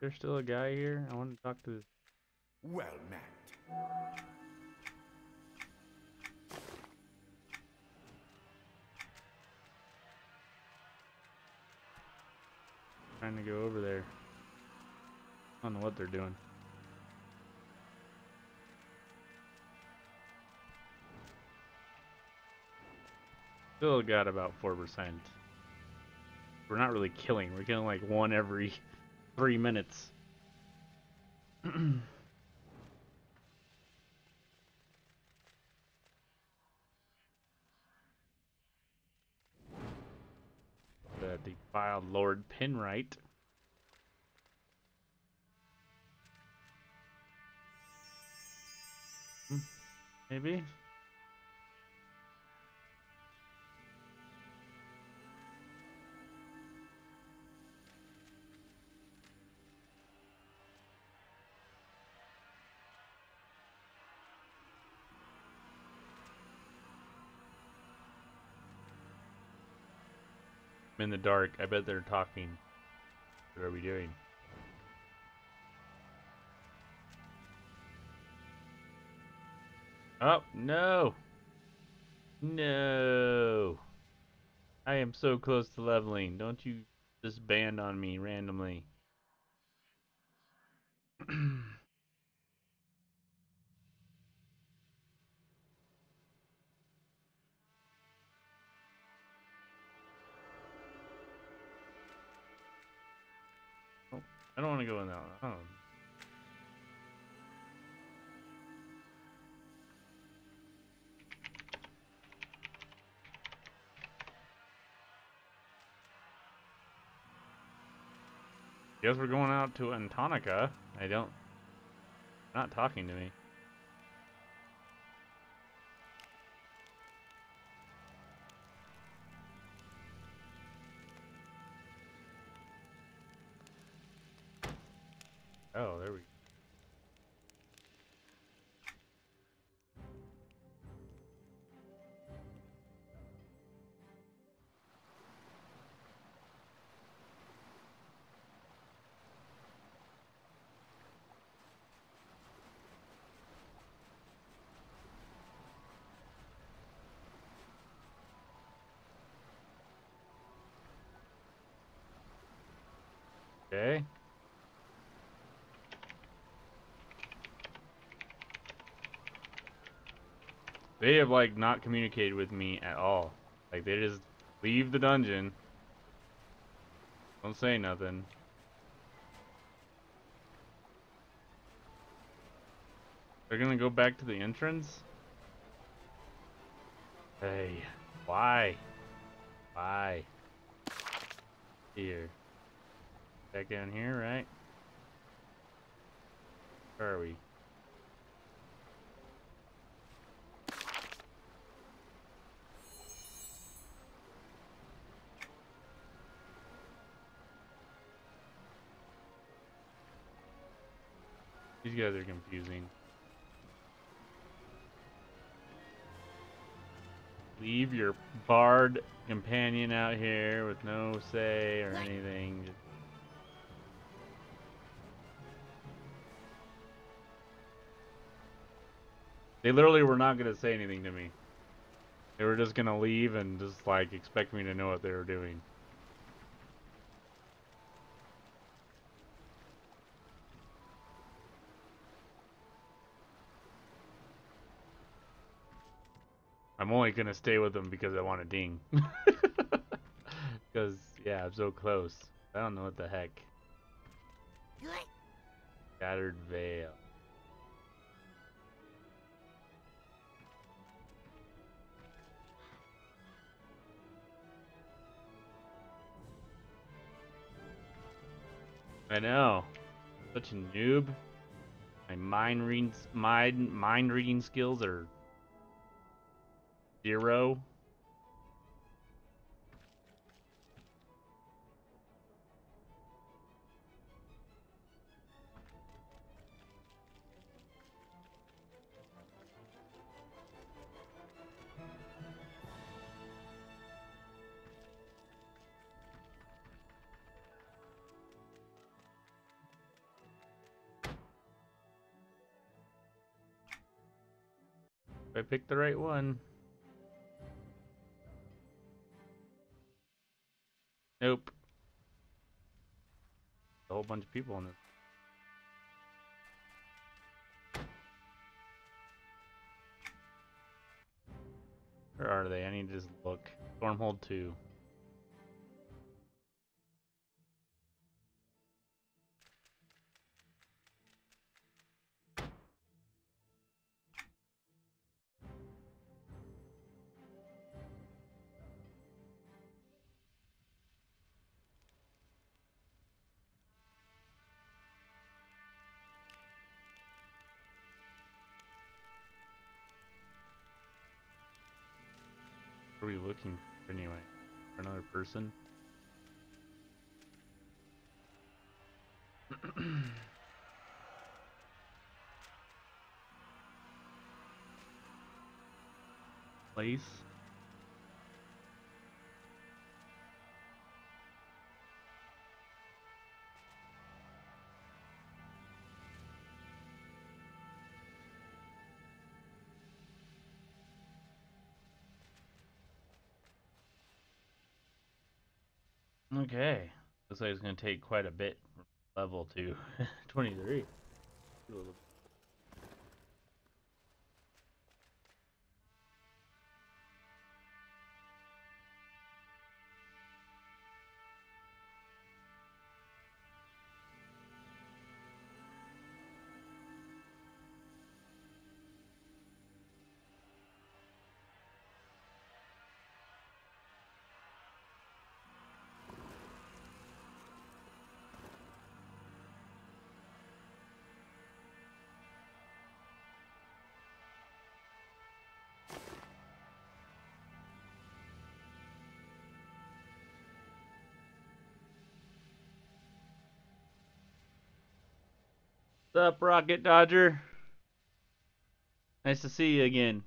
Speaker 1: There's still a guy here? I want to talk to this.
Speaker 4: Well met.
Speaker 1: Trying to go over there. I don't know what they're doing. Still got about 4%. We're not really killing. We're killing like one every 3 minutes. The defiled Lord Pinwright. Maybe? I'm in the dark. I bet they're talking. What are we doing? Oh, no! No! I am so close to leveling. Don't you just band on me randomly. Oh, I don't want to go in that one. Oh. Guess we're going out to Antonica. I don't... Not talking to me. Oh, there we go. Okay. They have, like, not communicated with me at all. Like, they just leave the dungeon. Don't say nothing. They're gonna go back to the entrance? Hey, why? Why? Here. Back down here, right? Where are we? These guys are confusing. Leave your bard companion out here with no say or anything. Just... They literally were not gonna say anything to me. They were just gonna leave and just, like, expect me to know what they were doing. I'm only gonna stay with them because I want a ding. Because, yeah, I'm so close. I don't know what the heck. Scattered Veil. I know. Such a noob. My mind reading skills are 0. If I picked the right one. Nope. A whole bunch of people in this. Where are they? I need to just look. Stormhold 2. What are we looking for anyway? For another person? Place? Okay. Looks like it's going to take quite a bit from level to 23. What's up, Rocket Dodger? Nice to see you again.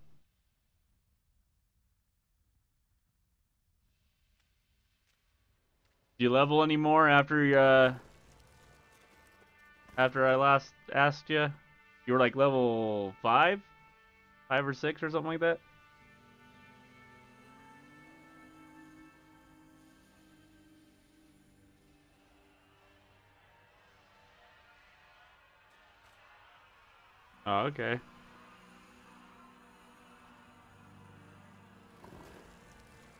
Speaker 1: Do you level anymore after I last asked you? You were like level 5 or 6 or something like that? Oh, okay.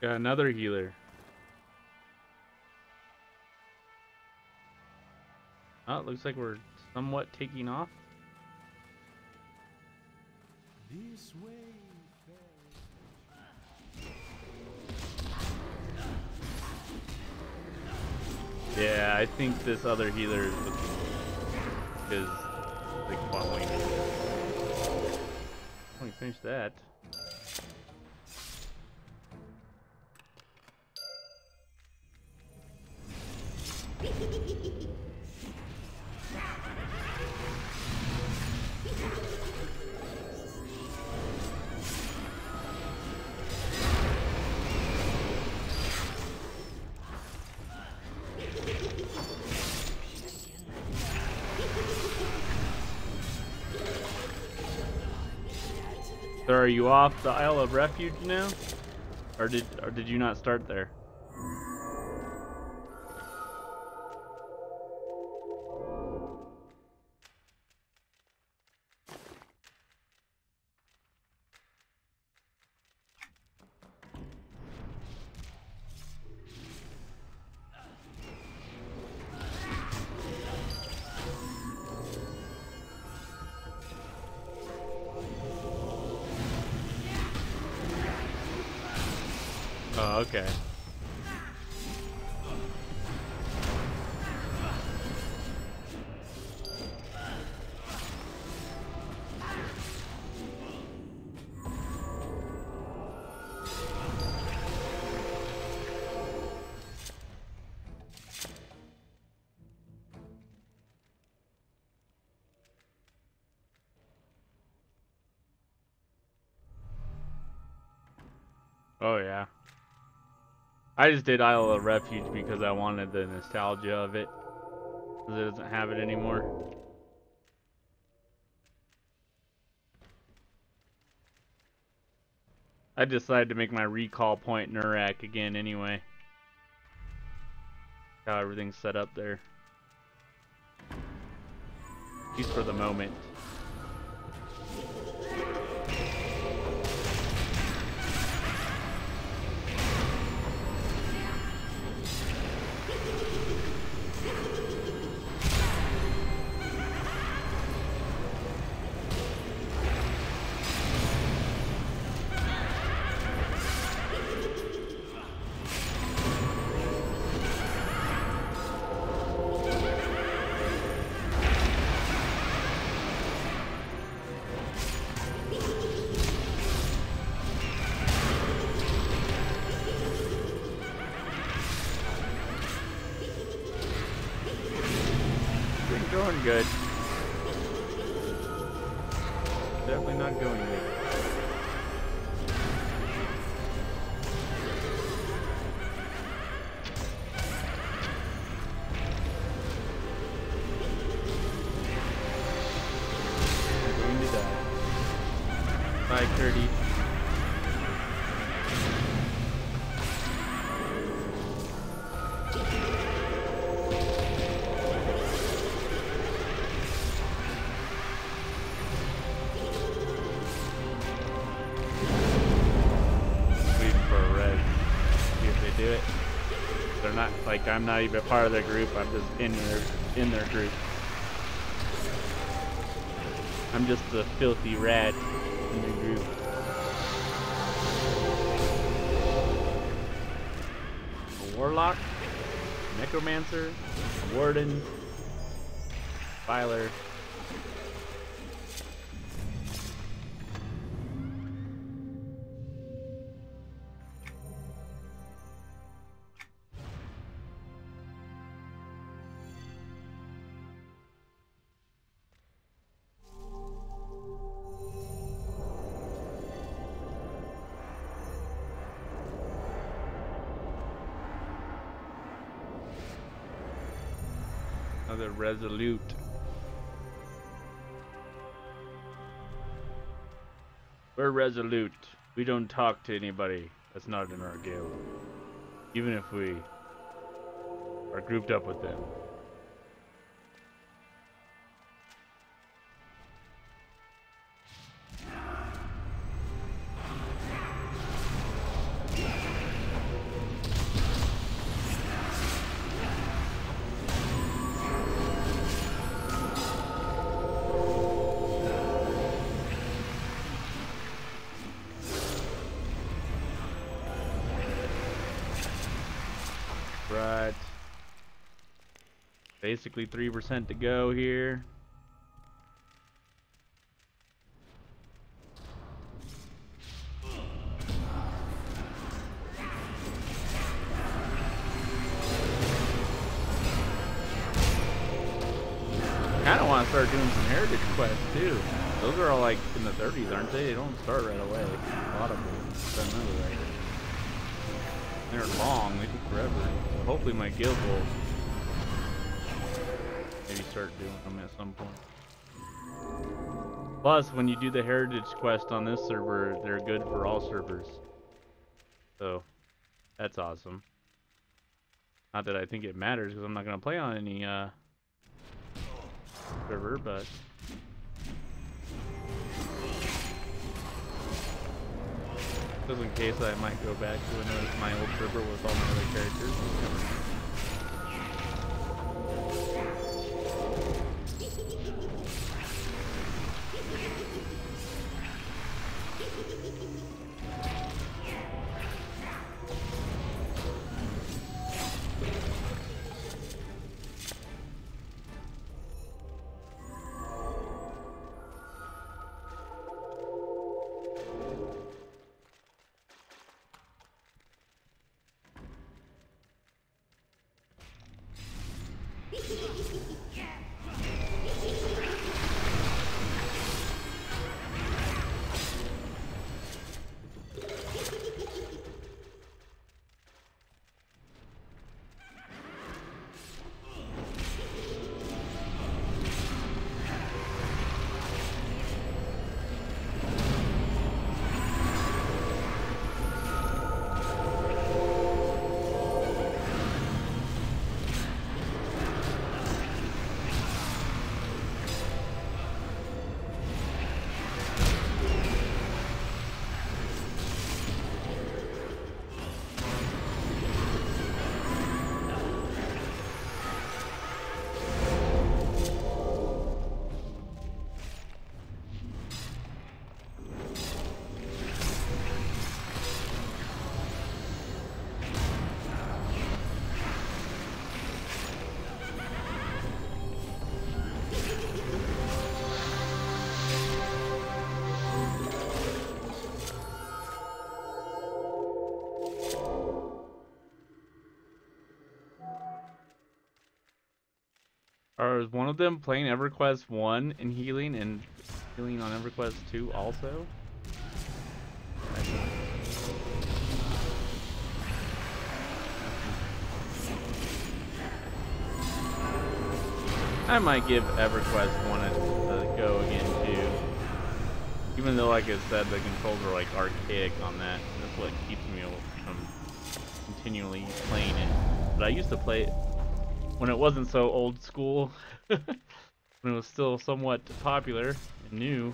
Speaker 1: Got another healer. Oh, it looks like we're somewhat taking off.
Speaker 3: This way,
Speaker 1: Yeah, I think this other healer is like following. Let me finish that. So are you off the Isle of Refuge now? Or did you not start there? Oh, okay. Oh yeah. I just did Isle of Refuge because I wanted the nostalgia of it. Because it doesn't have it anymore. I decided to make my recall point Nurak again anyway. How everything's set up there. At least for the moment. Going good. Definitely not going good. I'm going to die. Bye, Curdy. Like I'm not even a part of their group. I'm just in their group. I'm just a filthy rat in their group. A warlock, necromancer, a warden, filer. Another resolute. We're resolute. We don't talk to anybody that's not in our guild. Even if we are grouped up with them. Right. Basically 3% to go here. Kind of want to start doing some heritage quests too. Those are all like in the 30s, aren't they? They don't start right away. A lot of them, if I remember right. They're long, they take forever. So hopefully my guild will maybe start doing them at some point. Plus, when you do the heritage quest on this server, they're good for all servers. So, that's awesome. Not that I think it matters, because I'm not going to play on any server, but... just in case I might go back to my old server with all my other characters. Or is one of them playing EverQuest 1 and healing on EverQuest 2 also? I might give EverQuest 1 a go again too. Even though, like I said, the controls are like archaic on that. That's what keeps me from continually playing it. But I used to play it when it wasn't so old school, when it was still somewhat popular and new.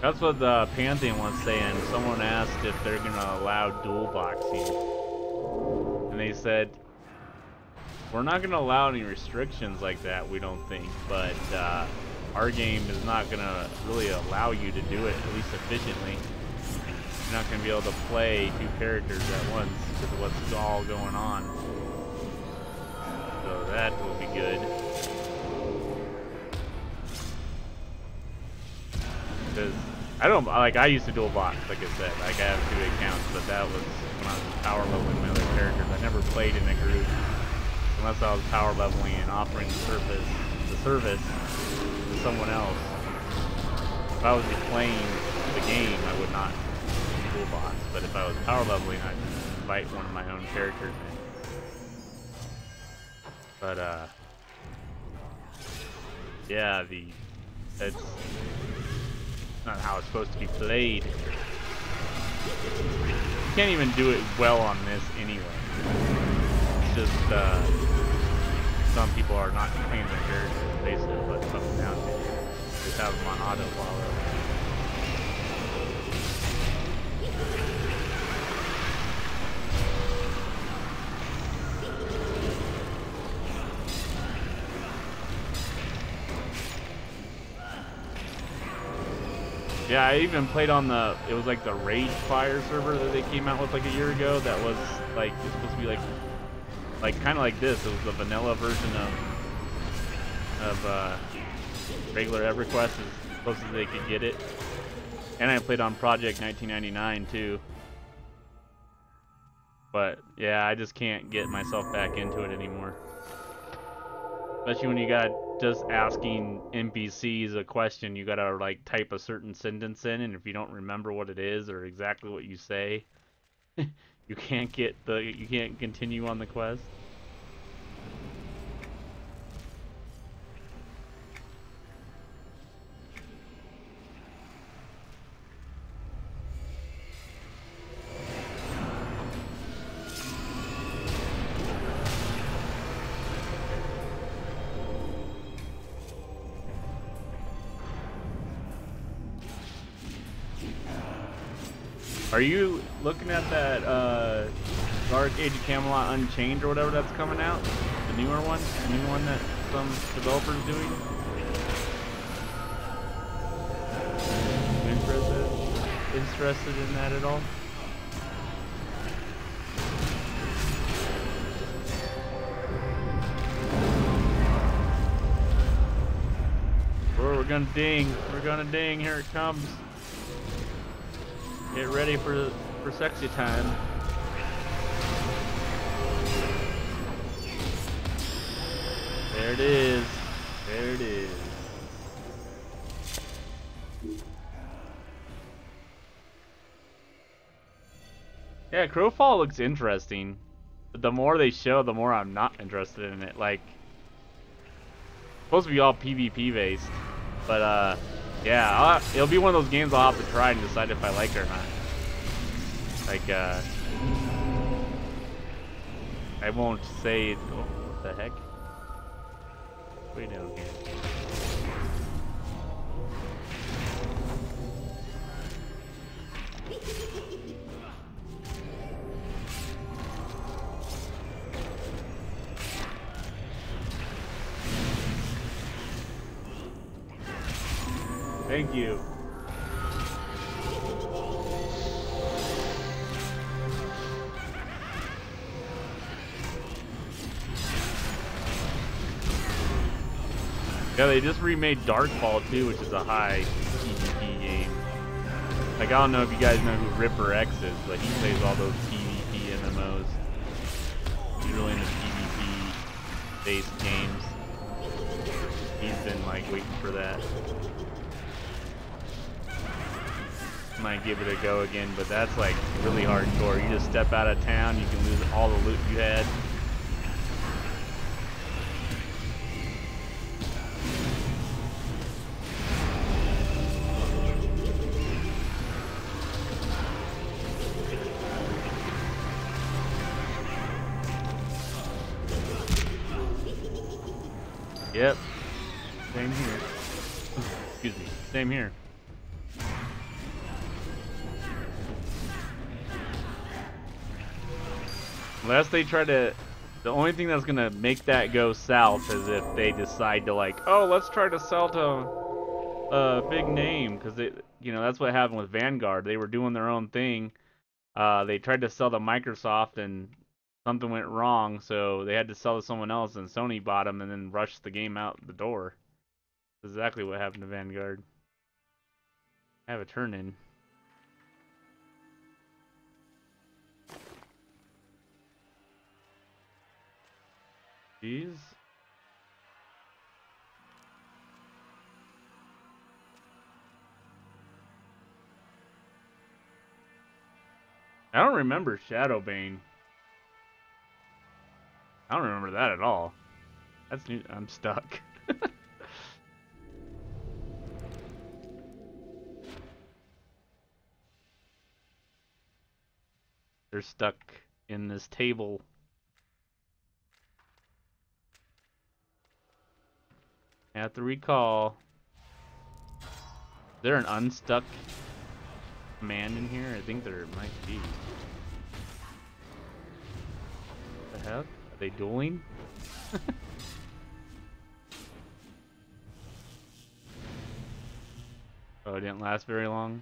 Speaker 1: That's what the Pantheon was saying. Someone asked if they're gonna allow dual boxing, and they said, we're not gonna allow any restrictions like that, we don't think, but our game is not gonna really allow you to do it, at least efficiently. You're not gonna be able to play two characters at once because of what's all going on. So that will be good. Because I used to dual box, like I said. Like, I have 2 accounts, but that was when I was power leveling my other characters. I never played in a group unless I was power leveling and offering the service to someone else. If I was just playing the game, I would not dual box. But if I was power leveling, I'd invite one of my own characters in. But yeah, it's not how it's supposed to be played. You can't even do it well on this anyway. It's just some people are not playing their characters, basically what it comes down to. Just have them on auto follow. Yeah, I even played on it was like the Rage Fire server that they came out with like a year ago. That was like, it's supposed to be like kind of like this. It was the vanilla version of regular Everquest as close as they could get it. And I played on Project 1999 too. But yeah, I just can't get myself back into it anymore. Especially when you got just asking NPCs a question, you gotta like type a certain sentence in, and if you don't remember what it is or exactly what you say, you can't continue on the quest. Are you looking at that Dark Age of Camelot Unchained or whatever that's coming out? The newer one? The new one that some developer's doing? Interested in that at all? We're gonna ding. We're gonna ding. Here it comes. Get ready for sexy time. There it is. There it is. Yeah, Crowfall looks interesting. But the more they show, the more I'm not interested in it. Like, it's supposed to be all PvP based. But yeah, it'll be one of those games I'll have to try and decide if I like it or not. Like, I won't say, oh, what the heck? Way down here. Thank you. Yeah, they just remade Darkfall too, which is a high PvP game. Like, I don't know if you guys know who Ripper X is, but he plays all those PvP MMOs. He's really into PvP-based games. He's been, like, waiting for that. Might give it a go again, but that's, like, really hardcore. You just step out of town, you can lose all the loot you had. Yep. Same here. Excuse me. Same here. Unless they try to... The only thing that's gonna make that go south is if they decide to like, oh, let's try to sell to a big name, because they, you know, that's what happened with Vanguard. They were doing their own thing. They tried to sell to Microsoft and something went wrong, so they had to sell to someone else, and Sony bought them and then rushed the game out the door. That's exactly what happened to Vanguard. I have a turn in. Jeez. I don't remember Shadowbane. I don't remember that at all. That's new. I'm stuck. They're stuck in this table. I have to recall. Is there an unstuck command in here? I think there might be. What the heck? Are they dueling? Oh, it didn't last very long.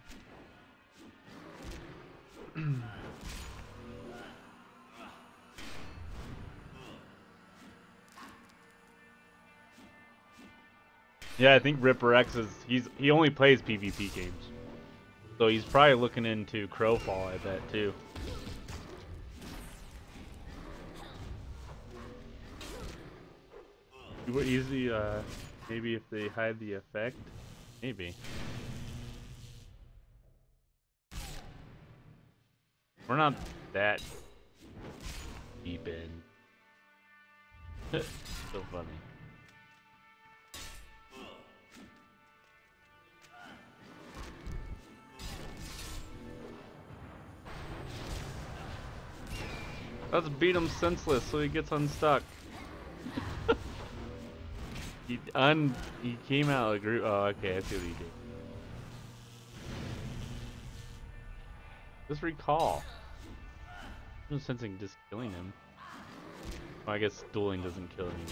Speaker 1: Yeah, I think Ripper X is he only plays PvP games. So he's probably looking into Crowfall, I bet, too. Easy, maybe if they hide the effect? Maybe. We're not that deep in. So funny. Let's beat him senseless so he gets unstuck. He came out of the group. Oh, okay, I see what he did. Just recall. No sense in just killing him. Well, I guess dueling doesn't kill anyone.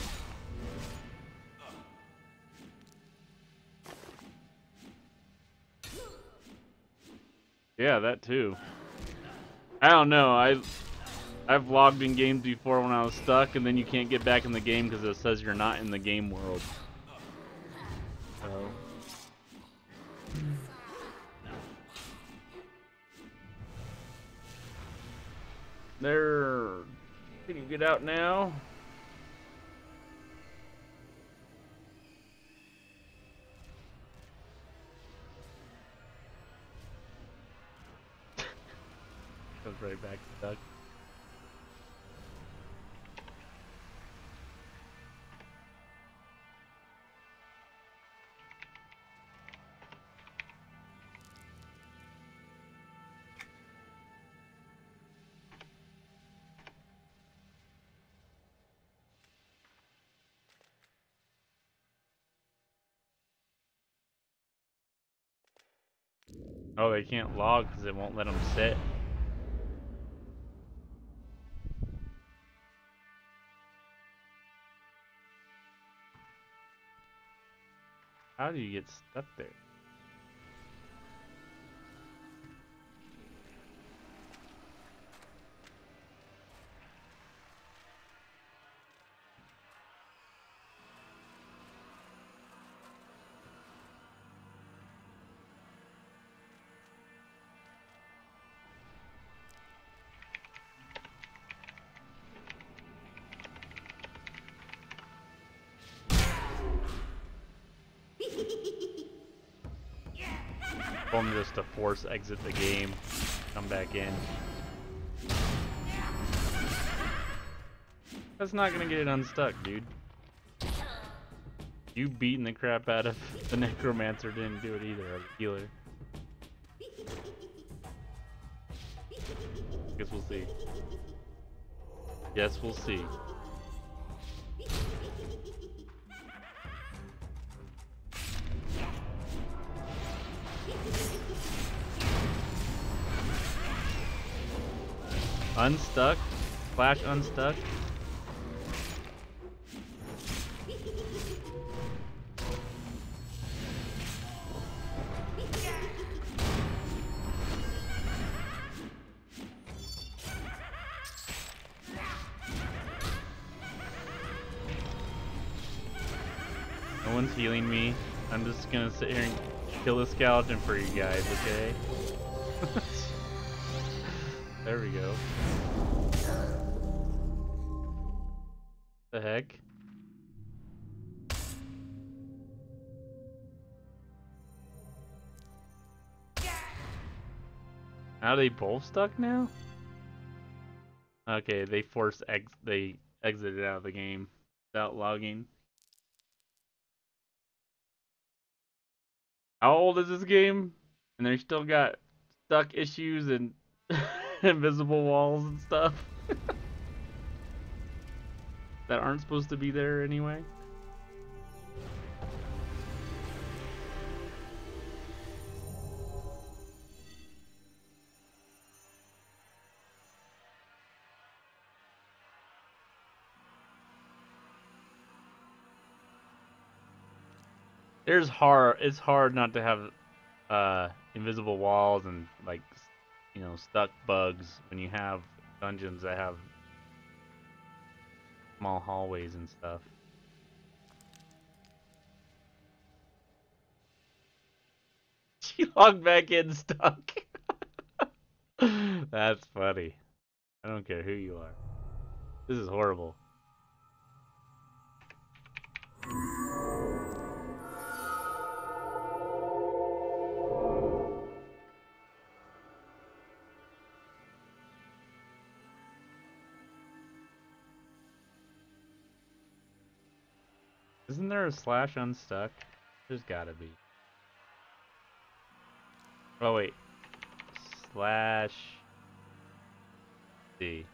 Speaker 1: Yeah, that too. I don't know. I've logged in games before when I was stuck, and then you can't get back in the game because it says you're not in the game world. So. There. Can you get out now? Goes right back stuck. Oh, they can't log because it won't let them sit. How do you get stuck there? Told me just to force exit the game, come back in. That's not gonna get it unstuck, dude. You beating the crap out of the Necromancer didn't do it either, or the healer. Guess we'll see. Yes, we'll see. Unstuck? Flash unstuck. No one's healing me. I'm just gonna sit here and kill the skeleton for you guys, okay? There we go. The heck? Are they both stuck now? Okay, they they exited out of the game without logging. How old is this game? And they still got stuck issues and invisible walls and stuff that aren't supposed to be there anyway. It's hard not to have invisible walls and like, you know, stuck bugs when you have dungeons that have small hallways and stuff. She logged back in stuck. That's funny. I don't care who you are. This is horrible. Isn't there a slash unstuck? There's gotta be. Oh wait. Slash D.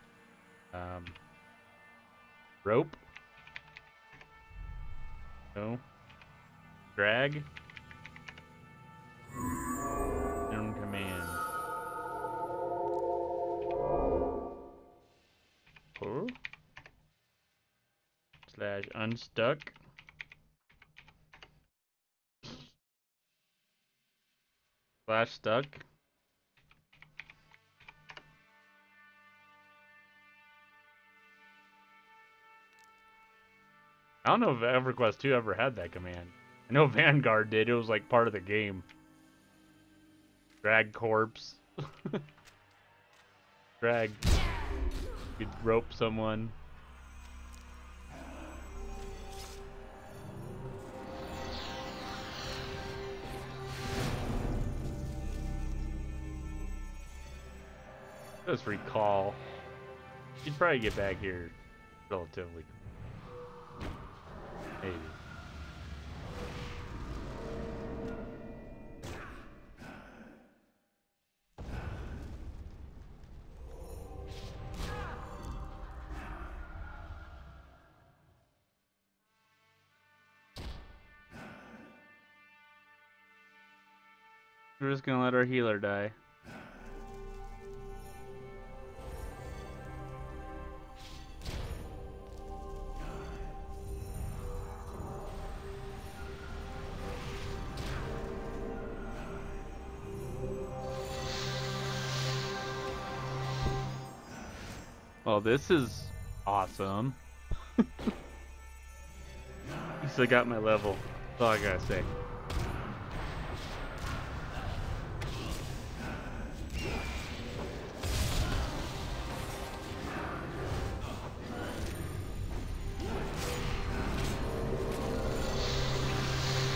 Speaker 1: Rope? No. Drag? Down command. Oh. Slash unstuck. Slash stuck. I don't know if EverQuest 2 ever had that command. I know Vanguard did. It was like part of the game. Drag corpse. Drag. You could rope someone. Let's recall. You'd probably get back here relatively. Maybe. We're just gonna let our healer die. Well, this is awesome. At least I got my level. That's all I gotta say.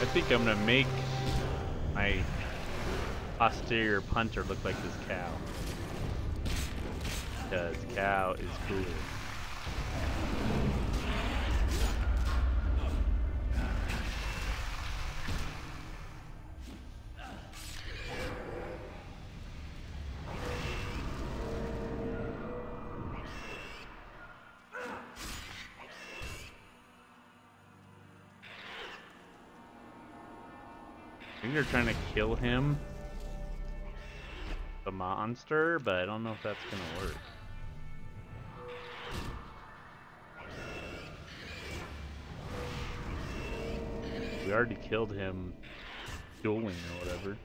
Speaker 1: I think I'm gonna make my posterior punter look like this cow. Because cow is cool. I think they're trying to kill him, the monster, but I don't know if that's gonna work. We already killed him dueling or whatever.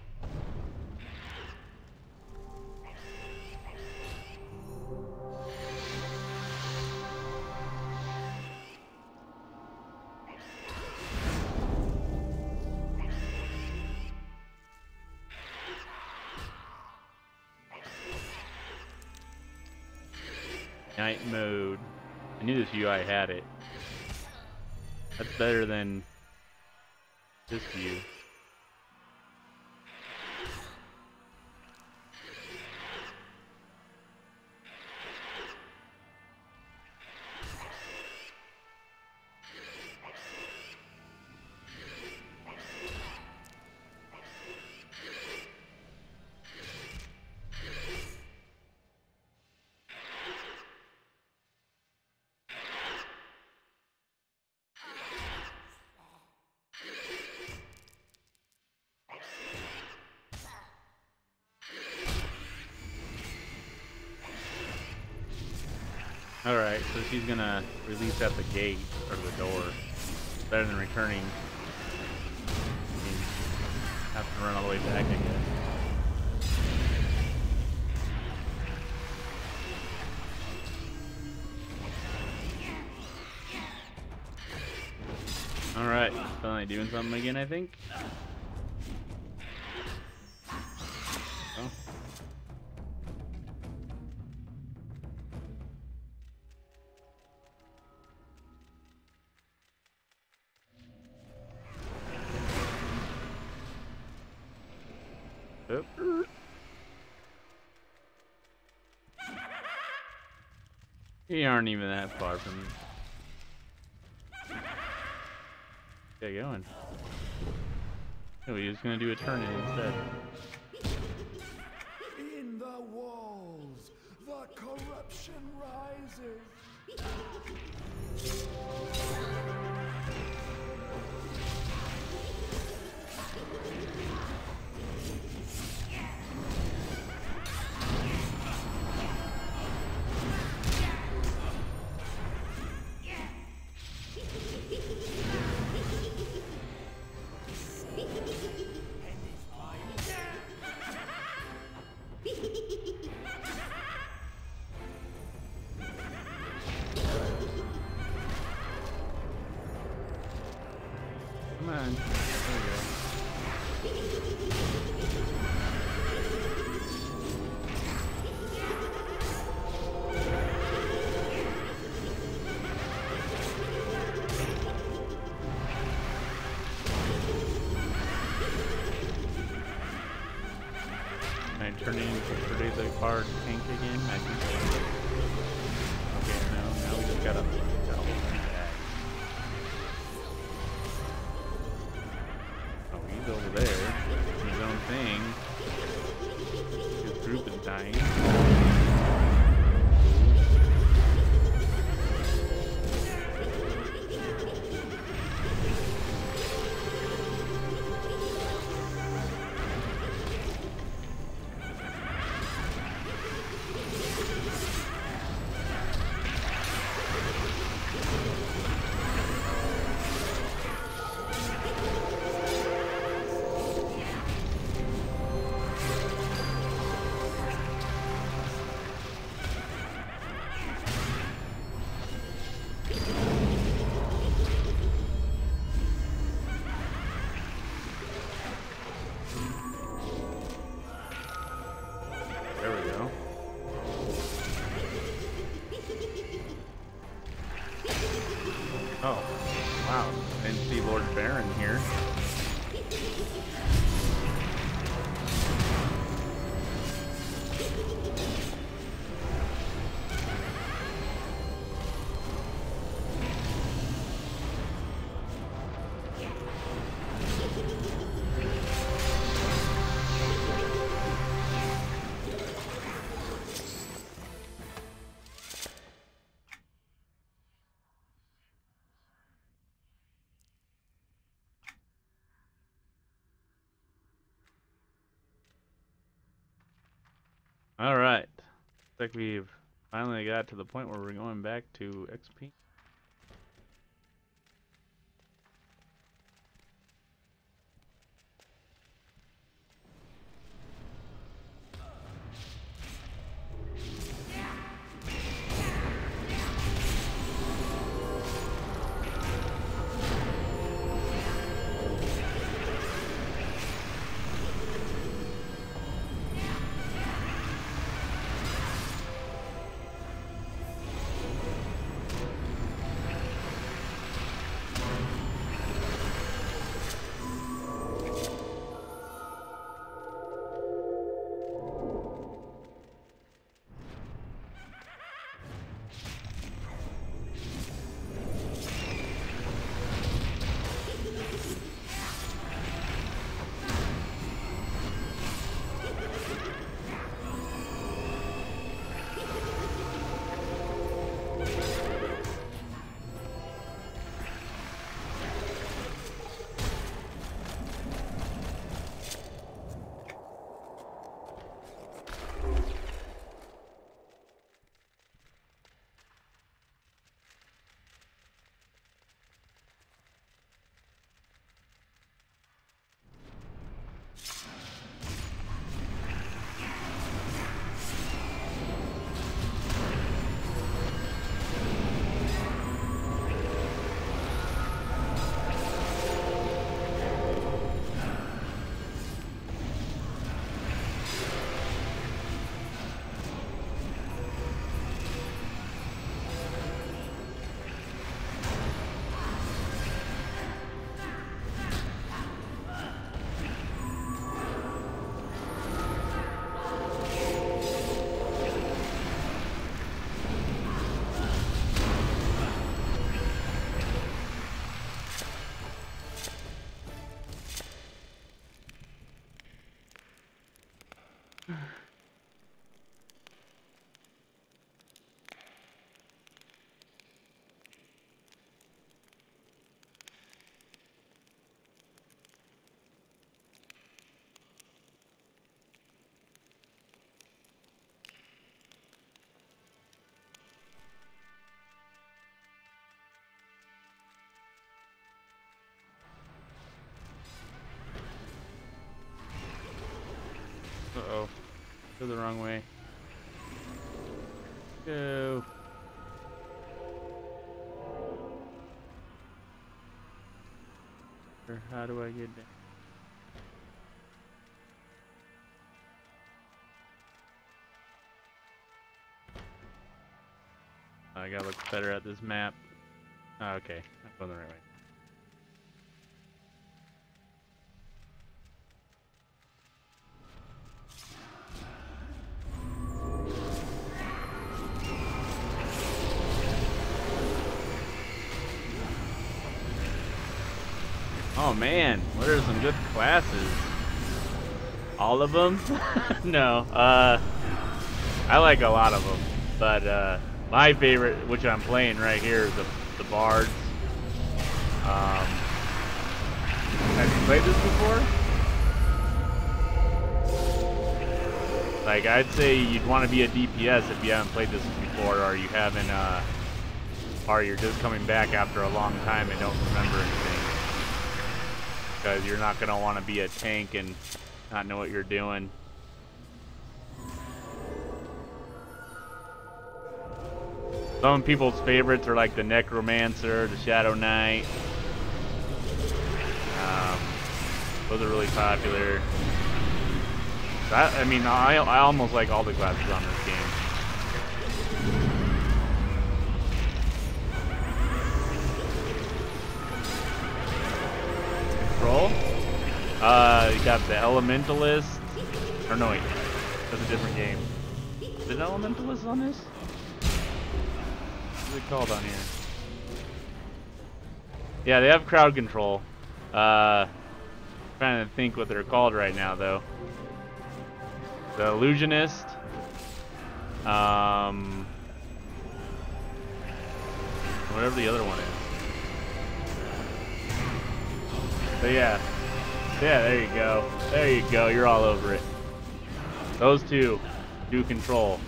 Speaker 1: Night mode. I knew this UI had it. That's better than this view. Alright, so she's gonna release at the gate, or the door. Better than returning. You have to run all the way back, I guess. Alright, finally doing something again, I think. Oh. Oop. You aren't even that far from me. Get going. Oh, we're just gonna do a turn in instead.
Speaker 3: In the walls, the corruption rises.
Speaker 1: Come on. There we go. Can I turn into pretty the card tank again? I think I will. Okay, now we just gotta double that. Oh, he's over there. Doing his own thing. His group is dying. There we go. Oh, wow. Didn't see Lord Baron here. Alright. Looks like we've finally got to the point where we're going back to XP. Uh-oh. Go the wrong way. Go. Or how do I get down? I gotta look better at this map. Oh, okay, I'm going the right way. Oh man, what are some good classes? All of them? No, I like a lot of them, but my favorite, which I'm playing right here, is the bards. Have you played this before? Like, I'd say you'd want to be a DPS if you haven't played this before, or you haven't, or you're just coming back after a long time and don't remember anything. Because you're not going to want to be a tank and not know what you're doing. Some people's favorites are like the Necromancer, the Shadow Knight. Those are really popular. I mean, I almost like all the classes on this game. Control? You got the Elementalist. Or no, wait. That's a different game. Is it Elementalist on this? What's it called on here? Yeah, they have crowd control. Trying to think what they're called right now, though. The Illusionist. Whatever the other one is. But yeah, there you go. There you go. You're all over it. Those two do control.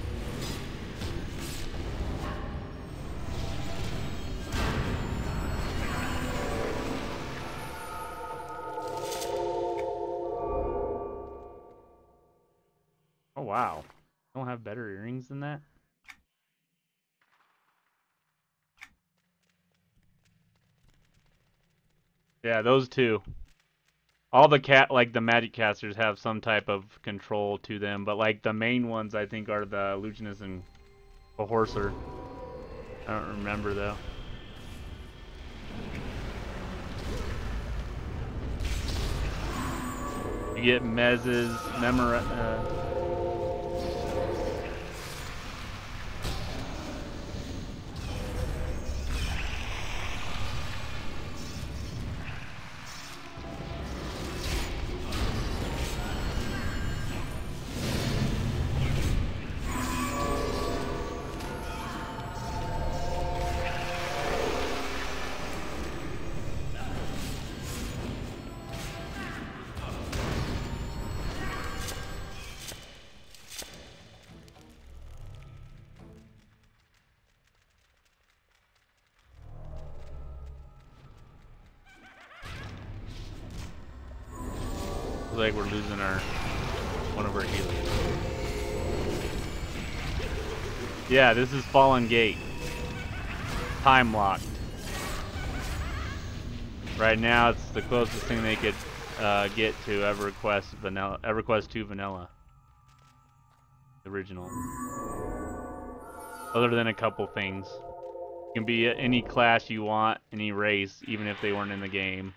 Speaker 1: Oh wow. Don't have better earrings than that? Yeah, those two. All the like the magic casters have some type of control to them, but like the main ones I think are the Illusionist and the Horser. I don't remember though. You get Mez's like we're losing one of our healers. Yeah, this is Fallen Gate. Time locked. Right now, it's the closest thing they could get to Everquest 2 Vanilla. Original. Other than a couple things. You can be any class you want, any race, even if they weren't in the game.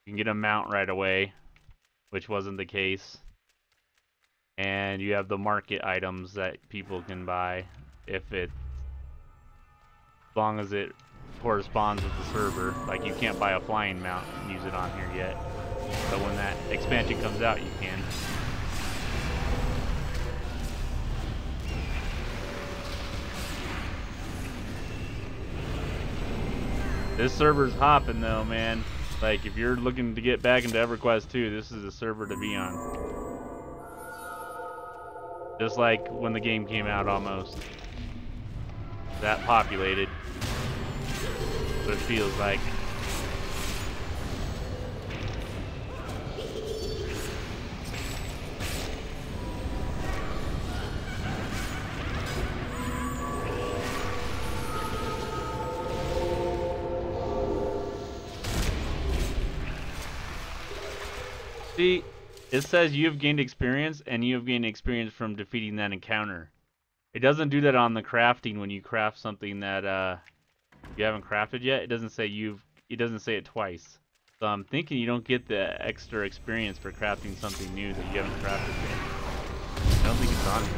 Speaker 1: You can get a mount right away, which wasn't the case. And you have the market items that people can buy as long as it corresponds with the server. Like, you can't buy a flying mount and use it on here yet, but when that expansion comes out, you can. This server's hopping though, man. Like, if you're looking to get back into EverQuest 2, this is a server to be on. Just like when the game came out, almost. That populated. What it feels like. See, it says you have gained experience, and you have gained experience from defeating that encounter. It doesn't do that on the crafting when you craft something that you haven't crafted yet. It doesn't say it doesn't say it twice. So I'm thinking you don't get the extra experience for crafting something new that you haven't crafted yet. I don't think it's on here.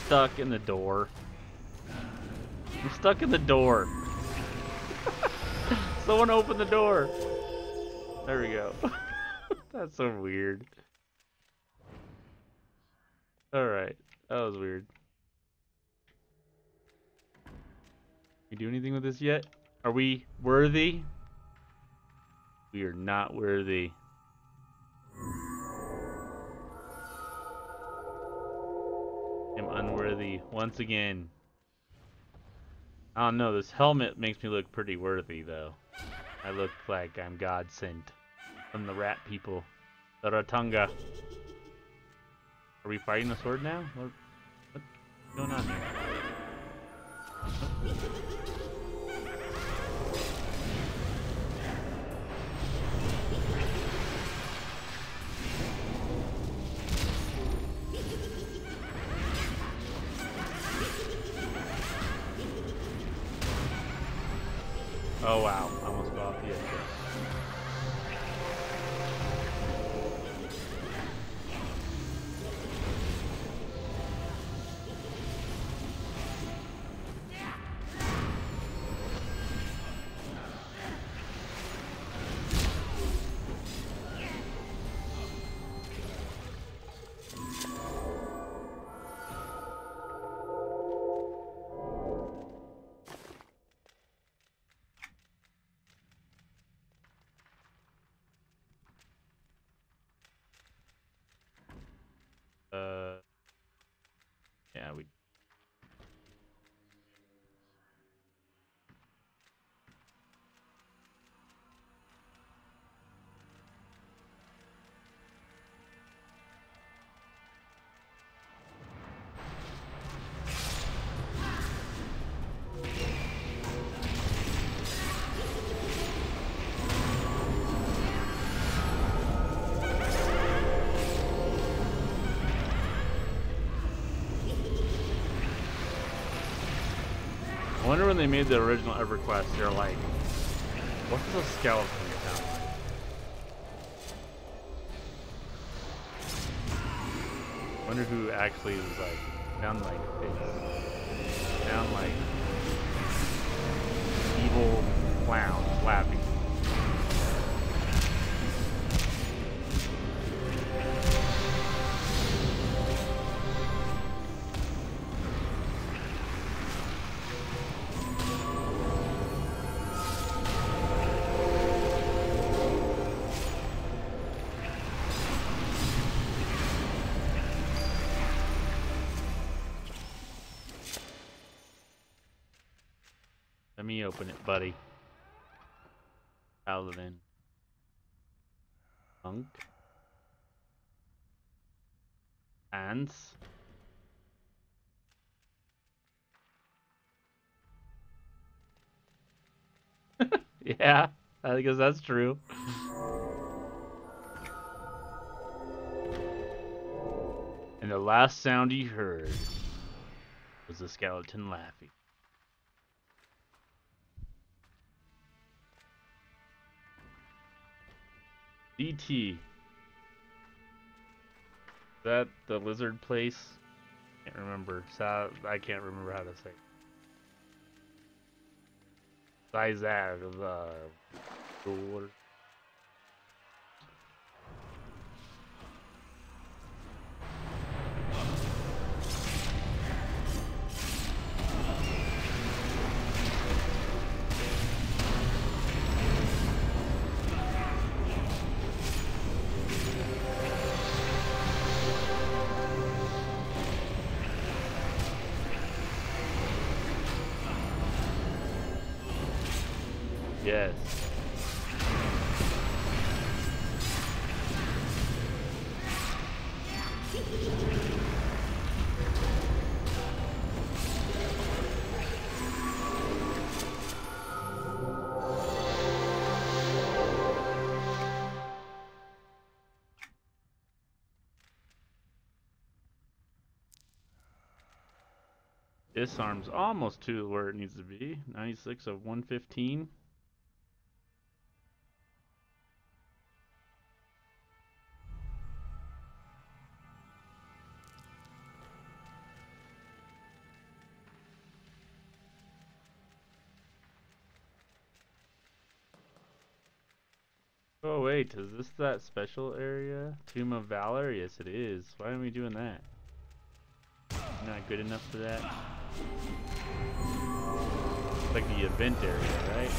Speaker 1: Stuck in the door. I'm stuck in the door. Someone open the door. There we go. That's so weird. Alright. That was weird. We do anything with this yet? Are we worthy? We are not worthy. I'm unworthy once again. I don't know, this helmet makes me look pretty worthy though. I look like I'm God sent from the rat people. The Ratunga. Are we fighting the sword now? What's going on here? Oh wow, almost got off the edge there. Yeah, we. I wonder when they made the original EverQuest, they're like, what does a skeleton sound like? I wonder who actually was like, sound like pigs. Sound like evil clowns laughing. me open it, buddy. Paladin. Monk. Ants. Yeah, I guess that's true. And the last sound he heard was the skeleton laughing. DT. Is that the lizard place? Can't remember. I can't remember how to say it. Sizag of the water. Yes. Disarm's almost to where it needs to be. 96 of 115. Oh wait, is this that special area? Tomb of Valor? Yes it is. Why aren't we doing that? Not good enough for that? It's like the event area, right?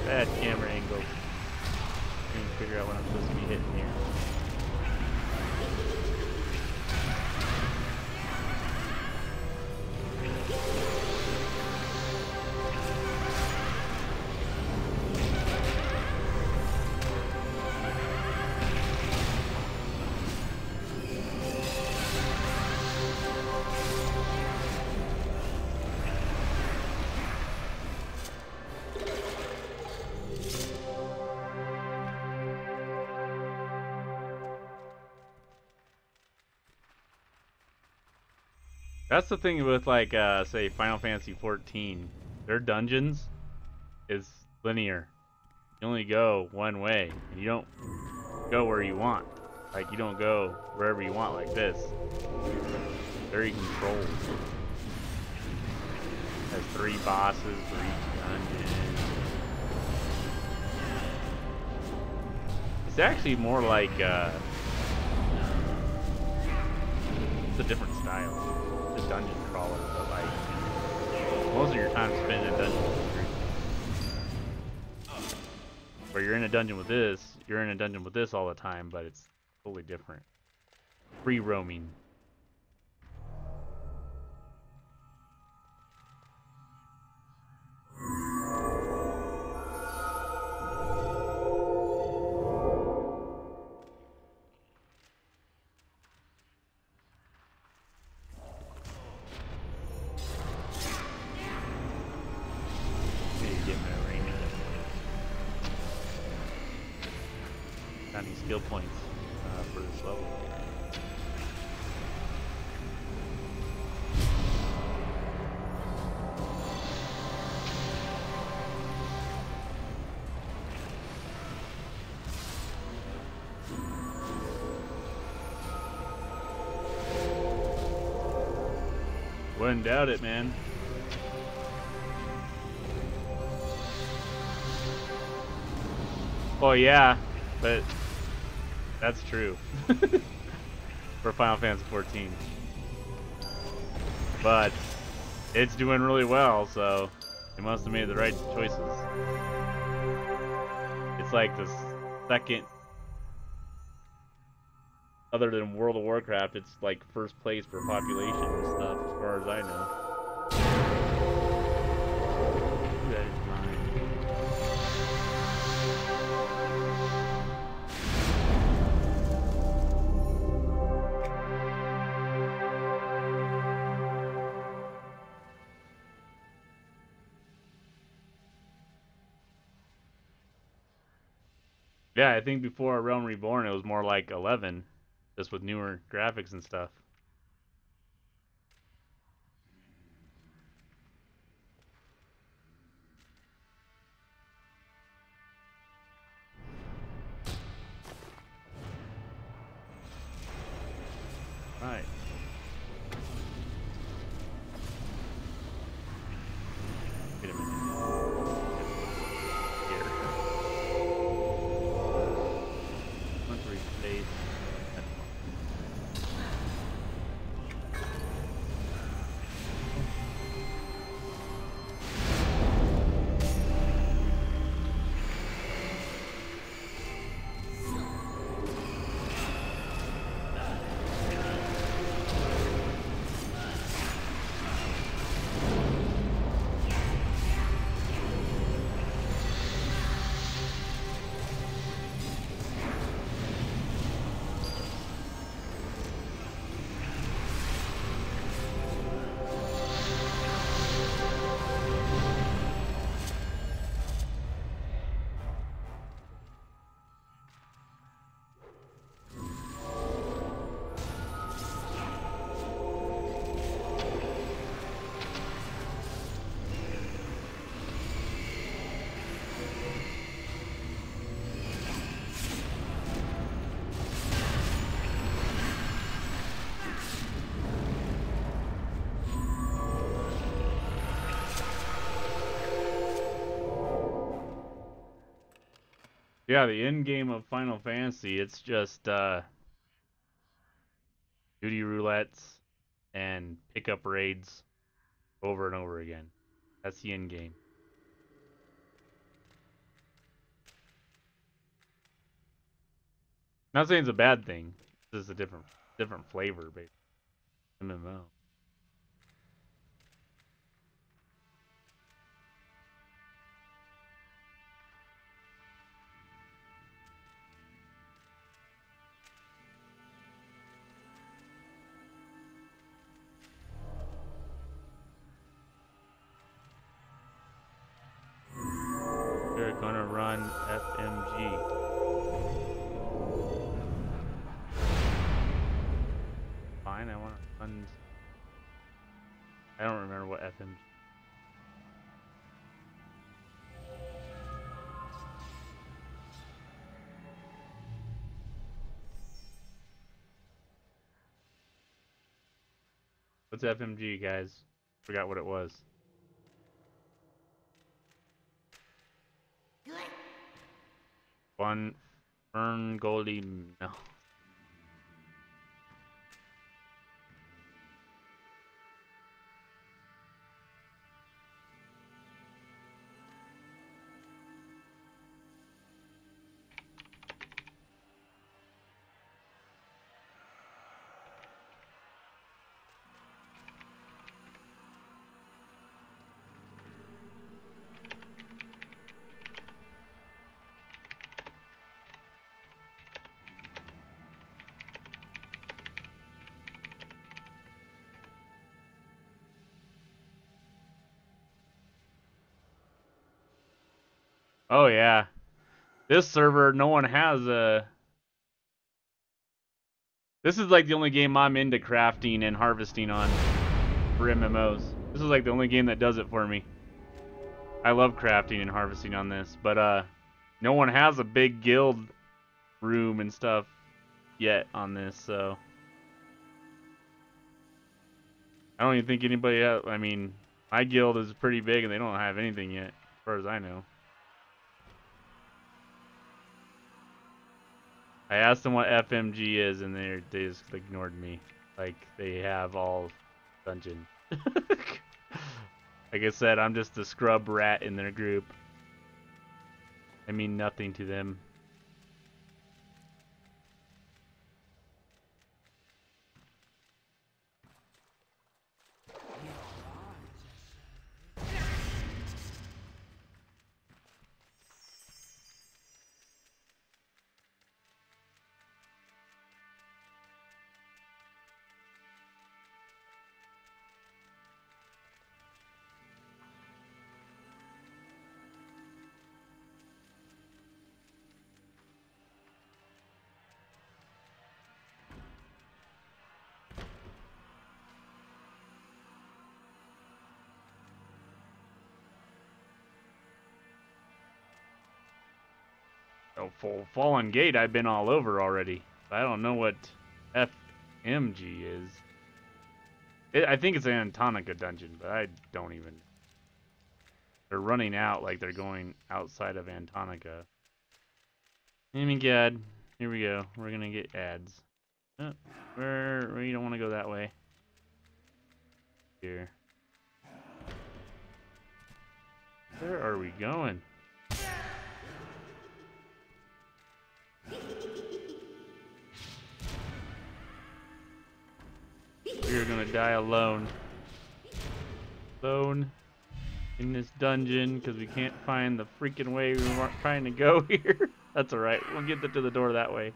Speaker 1: Bad camera angle. Trying to figure out what I'm supposed to be hitting here. That's the thing with like say Final Fantasy 14. Their dungeons is linear. You only go one way. You don't go where you want. Like you don't go wherever you want like this. Very controlled. Has 3 bosses for each dungeon. It's actually more like it's a different style. Dungeon crawler, but like most of your time spent in a dungeon. Where you're in a dungeon with this, you're in a dungeon with this all the time, but it's totally different. Free roaming. Skill points for this level. Wouldn't doubt it, man. Oh yeah, but that's true. for Final Fantasy 14. But it's doing really well, so they must have made the right choices. It's like the second, other than World of Warcraft, it's like first place for population and stuff, as far as I know. That is mine. Yeah, I think before Realm Reborn, it was more like 11, just with newer graphics and stuff. Right. Wait a minute. Here. Country state. Yeah, the end game of Final Fantasy, it's just duty roulettes and pickup raids over and over again. That's the end game. Not saying it's a bad thing. It's just a different flavor, basically. MMO. They're gonna run FMG. Fine, I want to run. I don't remember what FMG. What's FMG, guys? Forgot what it was. Fun, Fern Goldie. No. Oh yeah, this server, no one has a. This is like the only game I'm into crafting and harvesting on for MMOs. This is like the only game that does it for me. I love crafting and harvesting on this, but no one has a big guild room and stuff yet on this, so I don't even think anybody else. I mean, my guild is pretty big and they don't have anything yet, as far as I know. I asked them what FMG is, and they just ignored me. Like they have all dungeon. Like I said, I'm just a scrub rat in their group. I mean nothing to them. Oh, Fallen Gate I've been all over already. I don't know what FMG is. I think it's an Antonica dungeon, but I don't even. They're running out like they're going outside of Antonica. Oh my god. Here we go. We're gonna get ads. Oh, we don't want to go that way. Here. Where are we going? We're gonna die alone. Alone in this dungeon because we can't find the freaking way we weren't trying to go here. That's alright. We'll get to the door that way.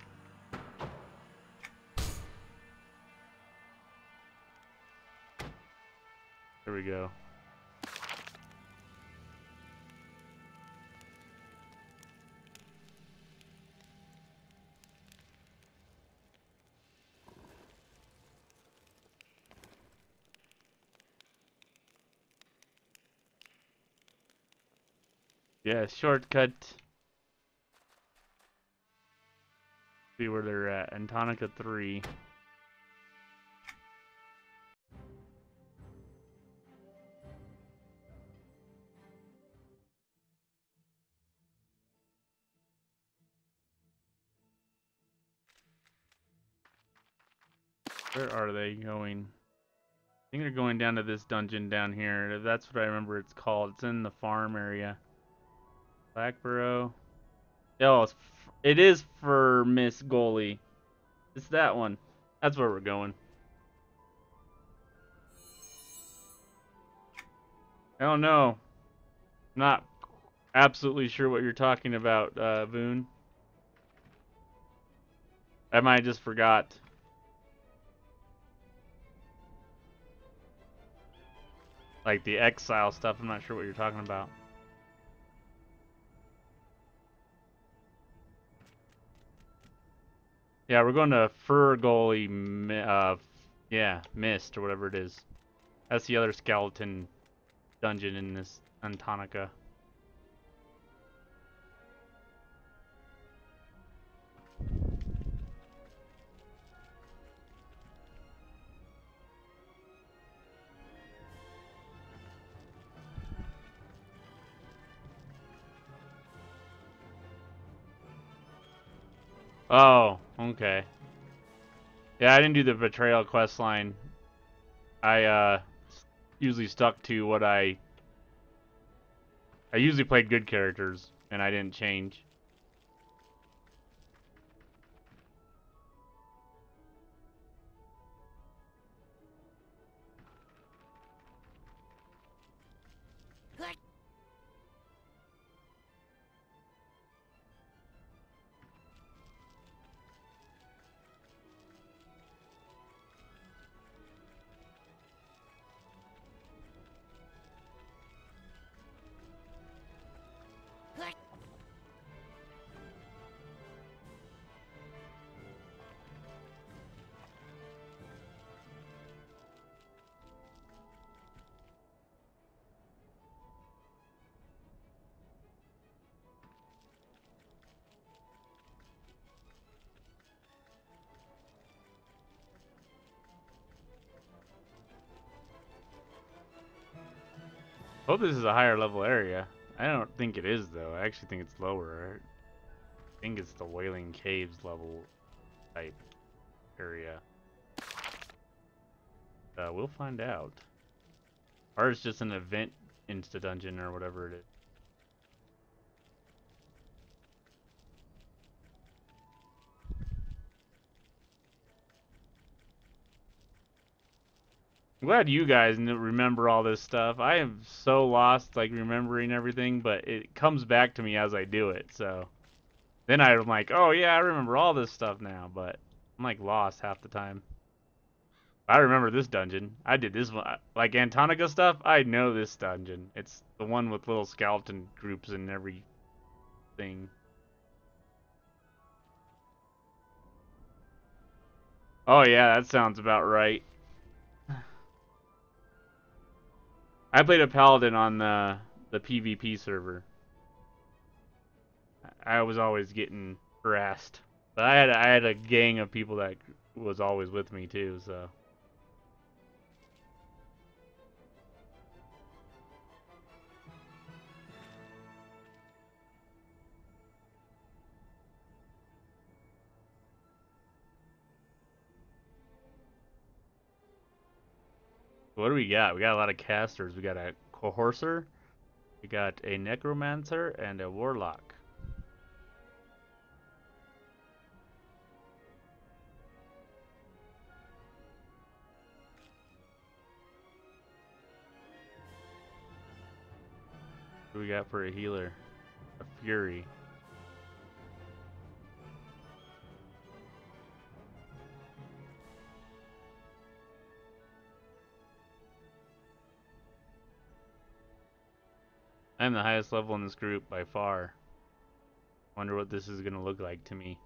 Speaker 1: There we go. Yeah, shortcut. See where they're at. Antonica 3. Where are they going? I think they're going down to this dungeon down here. That's what I remember it's called. It's in the farm area. Blackborough. Oh, it is for Miss Goalie. It's that one. That's where we're going. I don't know. Not absolutely sure what you're talking about, Voon. I might have just forgot. Like the exile stuff, I'm not sure what you're talking about. Yeah, we're going to Thur Goalie, yeah, Mist or whatever it is. That's the other skeleton dungeon in this Antonica. Oh, okay. Yeah, I didn't do the betrayal quest line. I usually stuck to what I usually played good characters and I didn't change. Hope this is a higher level area. I don't think it is though. I actually think it's lower. think it's the Wailing Caves level type area. We'll find out. Or it's just an event insta dungeon or whatever it is. I'm glad you guys remember all this stuff. I am so lost, like, remembering everything, but it comes back to me as I do it, so. Then I'm like, oh yeah, I remember all this stuff now, but I'm like lost half the time. I remember this dungeon. I did this one. Like Antonica stuff, I know this dungeon. It's the one with little skeleton groups and everything. Oh yeah, that sounds about right. I played a paladin on the PvP server. I was always getting harassed, but I had a gang of people that was always with me too. So what do we got? We got a lot of casters. We got a cohorser, we got a necromancer, and a warlock. What do we got for a healer? A fury. I'm the highest level in this group by far. Wonder what this is gonna look like to me.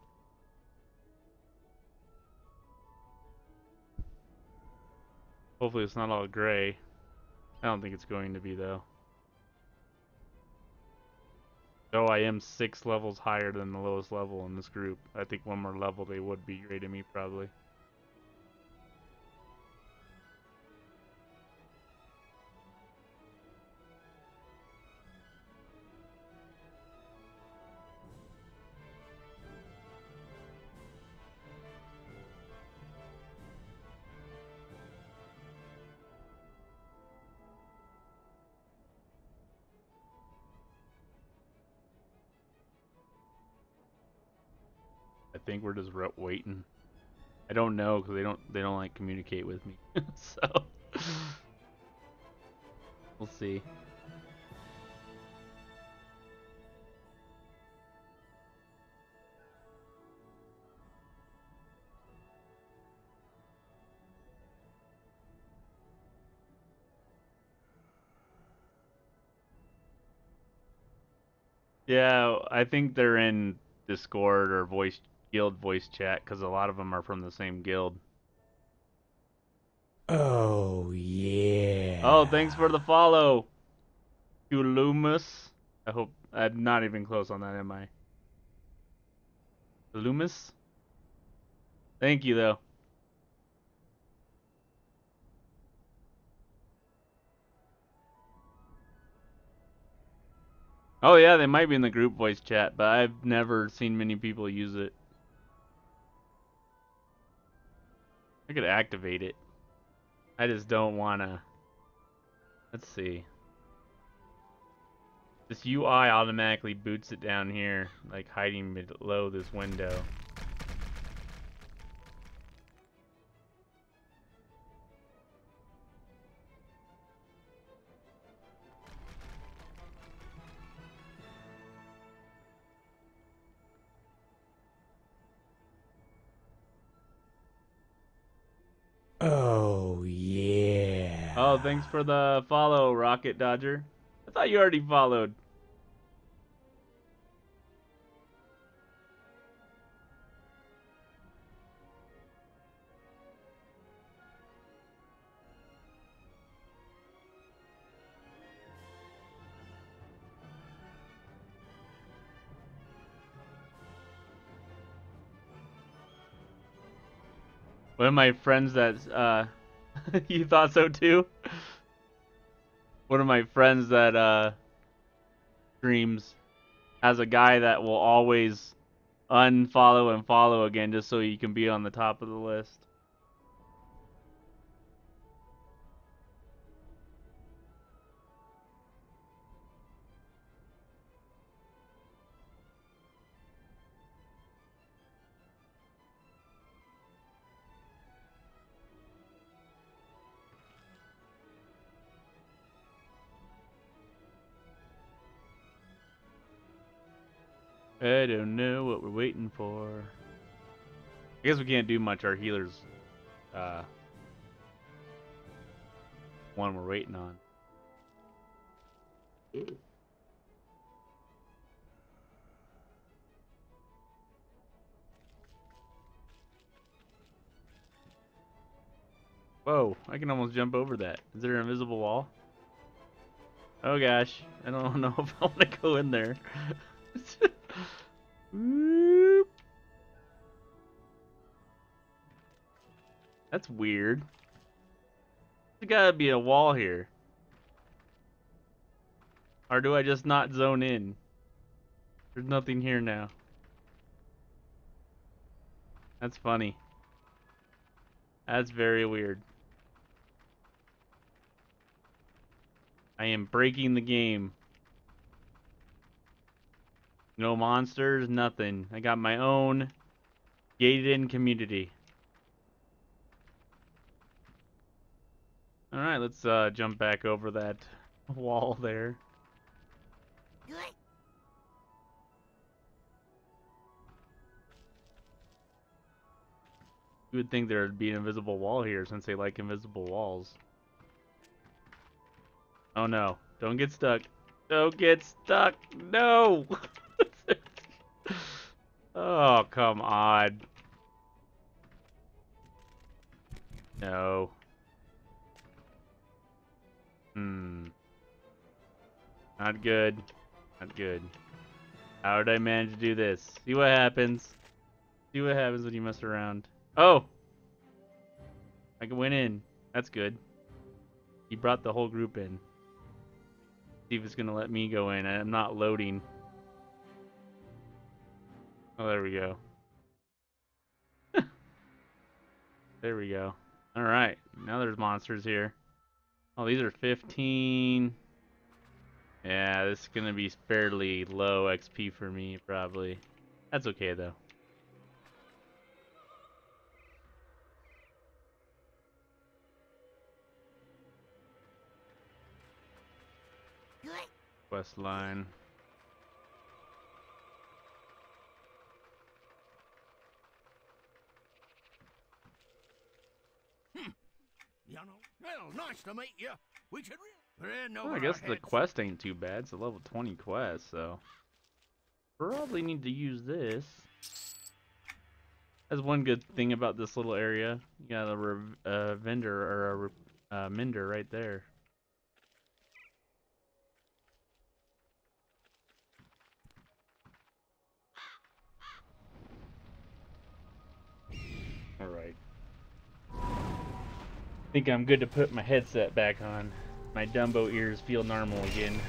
Speaker 1: Hopefully it's not all gray. I don't think it's going to be though. Though I am 6 levels higher than the lowest level in this group. I think one more level they would be grading me probably. I think we're just waiting. I don't know because they don't like communicate with me. So we'll see. Yeah, I think they're in Discord or guild voice chat because a lot of them are from the same guild.
Speaker 3: Oh, yeah.
Speaker 1: Oh, thanks for the follow, Ulumus. I hope I'm not even close on that, am I? Ulumus? Thank you though. Oh yeah, they might be in the group voice chat, but I've never seen many people use it. I could activate it. I just don't wanna. Let's see. This UI automatically boots it down here, like hiding below this window.
Speaker 3: Oh, yeah.
Speaker 1: Oh, thanks for the follow, Rocket Dodger. I thought you already followed. One of my friends that you thought so too? One of my friends that streams has a guy that will always unfollow and follow again just so you can be on the top of the list. I don't know what we're waiting for. I guess we can't do much. Our healer's one we're waiting on. Whoa, I can almost jump over that. Is there an invisible wall? Oh gosh, I don't know if I want to go in there. Whoop. That's weird. There's gotta be a wall here. Or do I just not zone in? There's nothing here now. That's funny. That's very weird. I am breaking the game. No monsters, nothing. I got my own gated-in community. Alright, let's jump back over that wall there. You would think there would be an invisible wall here since they like invisible walls. Oh no, don't get stuck. Don't get stuck. No! Oh, come on. No. Not good. Not good. How did I manage to do this? See what happens. See what happens when you mess around. Oh! I went in. That's good. He brought the whole group in. See if it's gonna let me go in. I'm not loading. Oh, there we go. There we go. Alright, now there's monsters here. Oh, these are 15. Yeah, this is gonna be fairly low XP for me, probably. That's okay, though. Quest line.
Speaker 4: You know, well, nice to meet you. We should
Speaker 1: Well, I guess the quest ain't too bad. It's a level 20 quest, so probably need to use this. That's one good thing about this little area. You got a vendor or a mender right there. All right. I think I'm good to put my headset back on. My Dumbo ears feel normal again.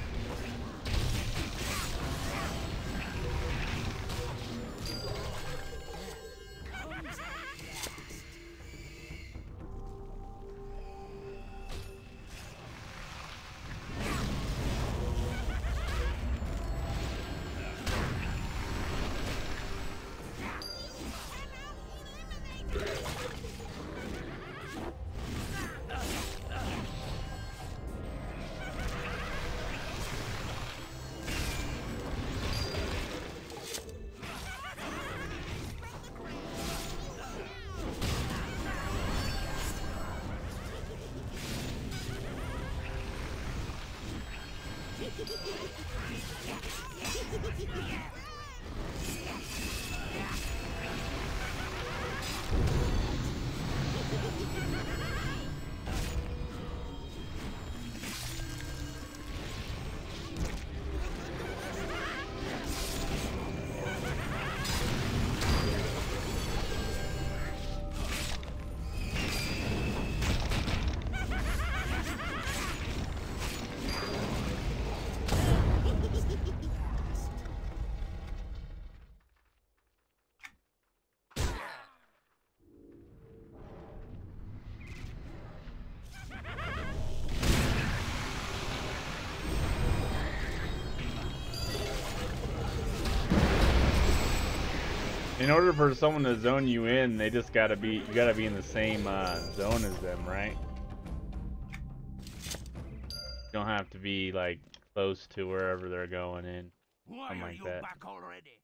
Speaker 1: In order for someone to zone you in, they just gotta be, you gotta be in the same zone as them, right? You don't have to be like close to wherever they're going in.
Speaker 4: Why
Speaker 1: Something
Speaker 4: are
Speaker 1: like
Speaker 4: you
Speaker 1: that.
Speaker 4: back already?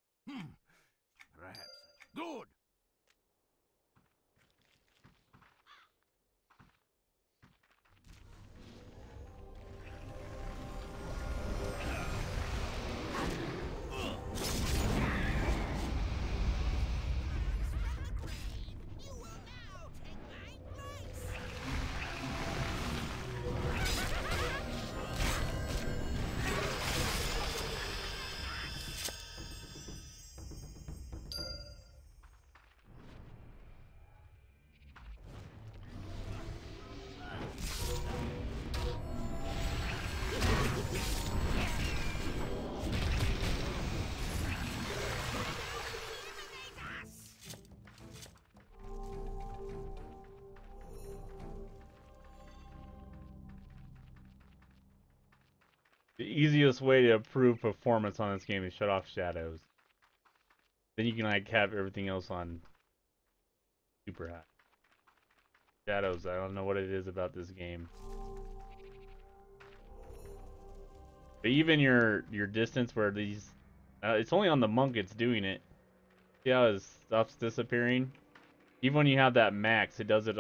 Speaker 4: Perhaps. Good.
Speaker 1: The easiest way to improve performance on this game is shut off shadows. Then you can like have everything else on super high. Shadows, I don't know what it is about this game. But even your distance where these, it's only on the monk it's doing it. See how his stuff's disappearing? Even when you have that max, it does it.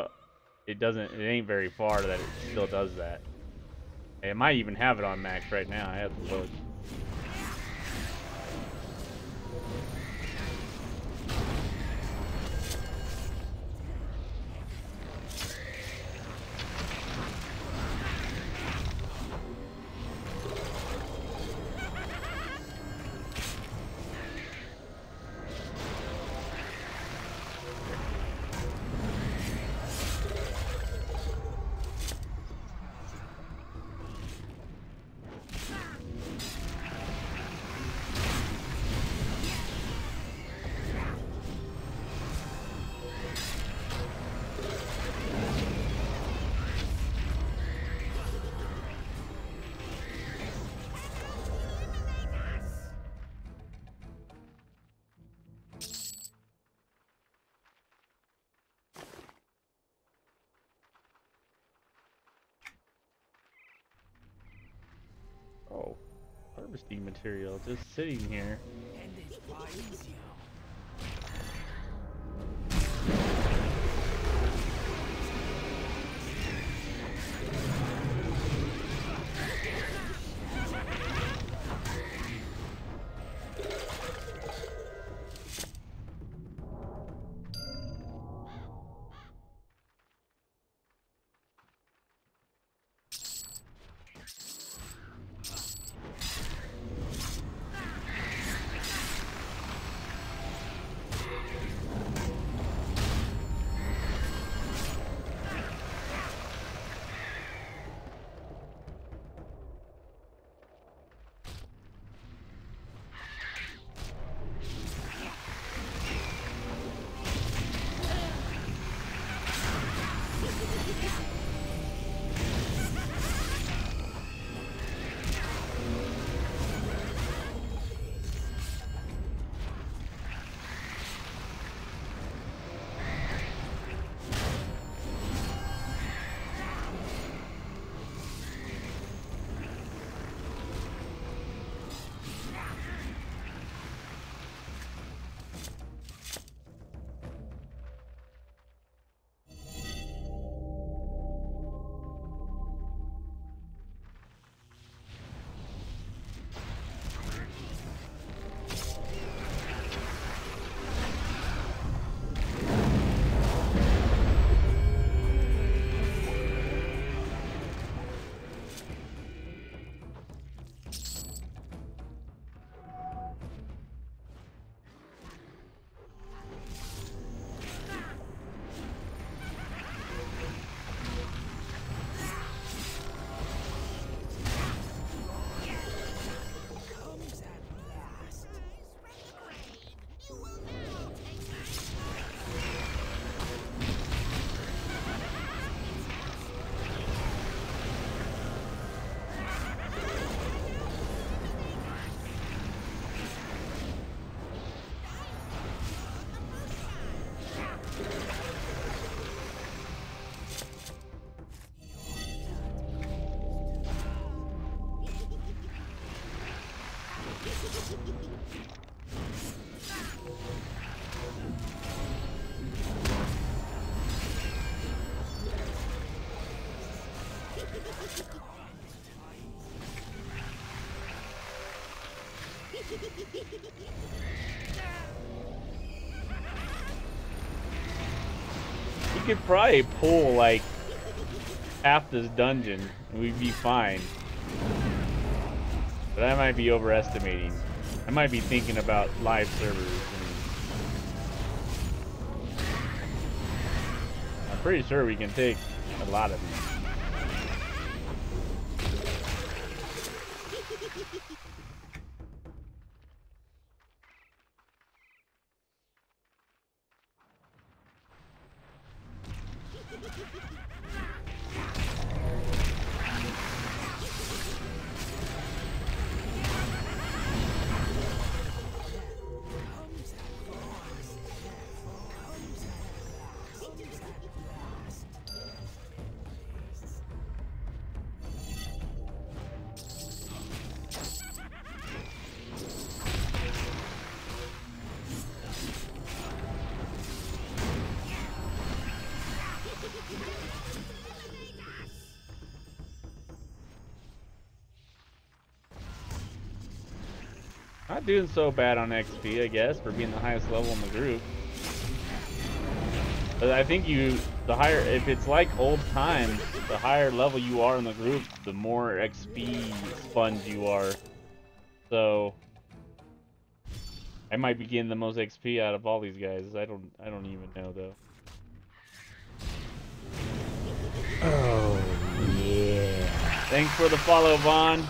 Speaker 1: It doesn't. It ain't very far that it still does that. It might even have it on max right now. I have to look. Oh, harvesting material just sitting here. You could probably pull like half this dungeon and we'd be fine. But I might be overestimating. I might be thinking about live servers. I'm pretty sure we can take a lot of these. Not doing so bad on XP, I guess, for being the highest level in the group. But I think the higher, if it's like old times, the higher level you are in the group, the more XP sponge you are. So I might be getting the most XP out of all these guys. I don't even know though. Oh yeah. Thanks for the follow, Vaughn.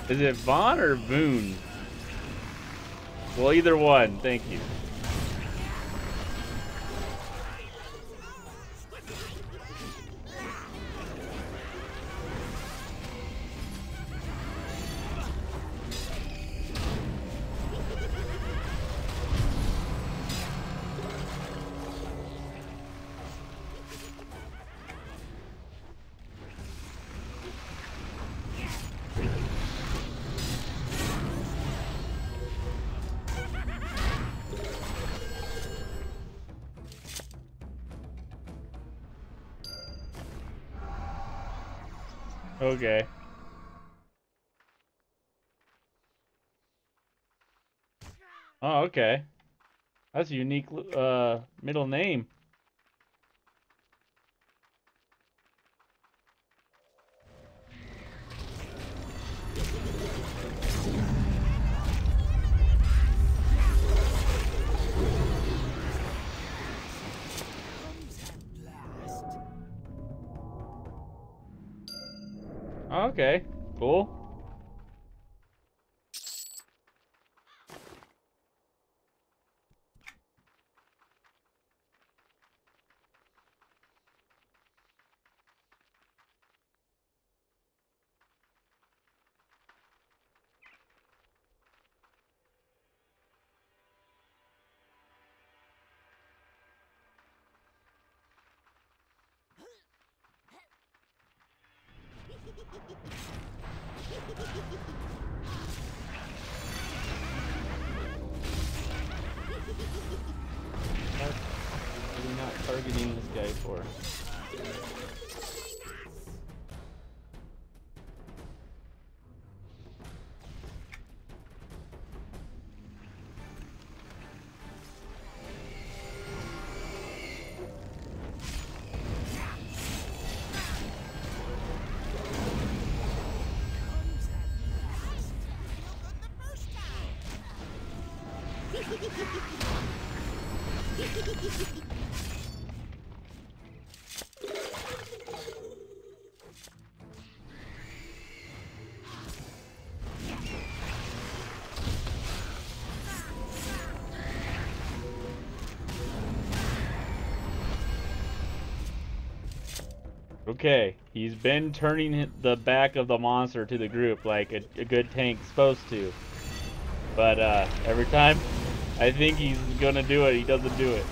Speaker 1: Is it Vaughn or Boone? Well, either one. Thank you. Okay. Oh, okay. That's a unique middle name. Oh, okay. Cool. What are we not targeting this guy for? Okay, he's been turning the back of the monster to the group like a good tank's supposed to. But every time I think he's gonna do it, he doesn't do it.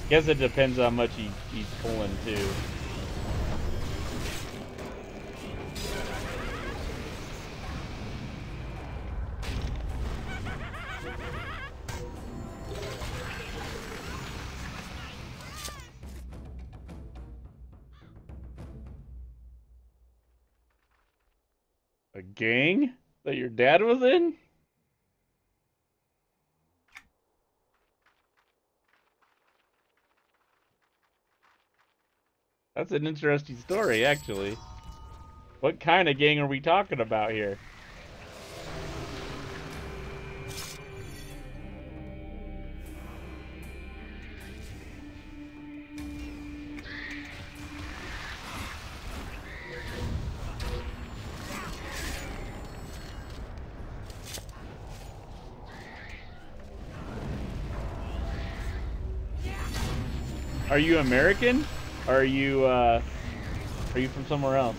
Speaker 1: Guess it depends how much he's pulling too. A gang that your dad was in? That's an interesting story, actually. What kind of gang are we talking about here? Are you American? Or are you from somewhere else?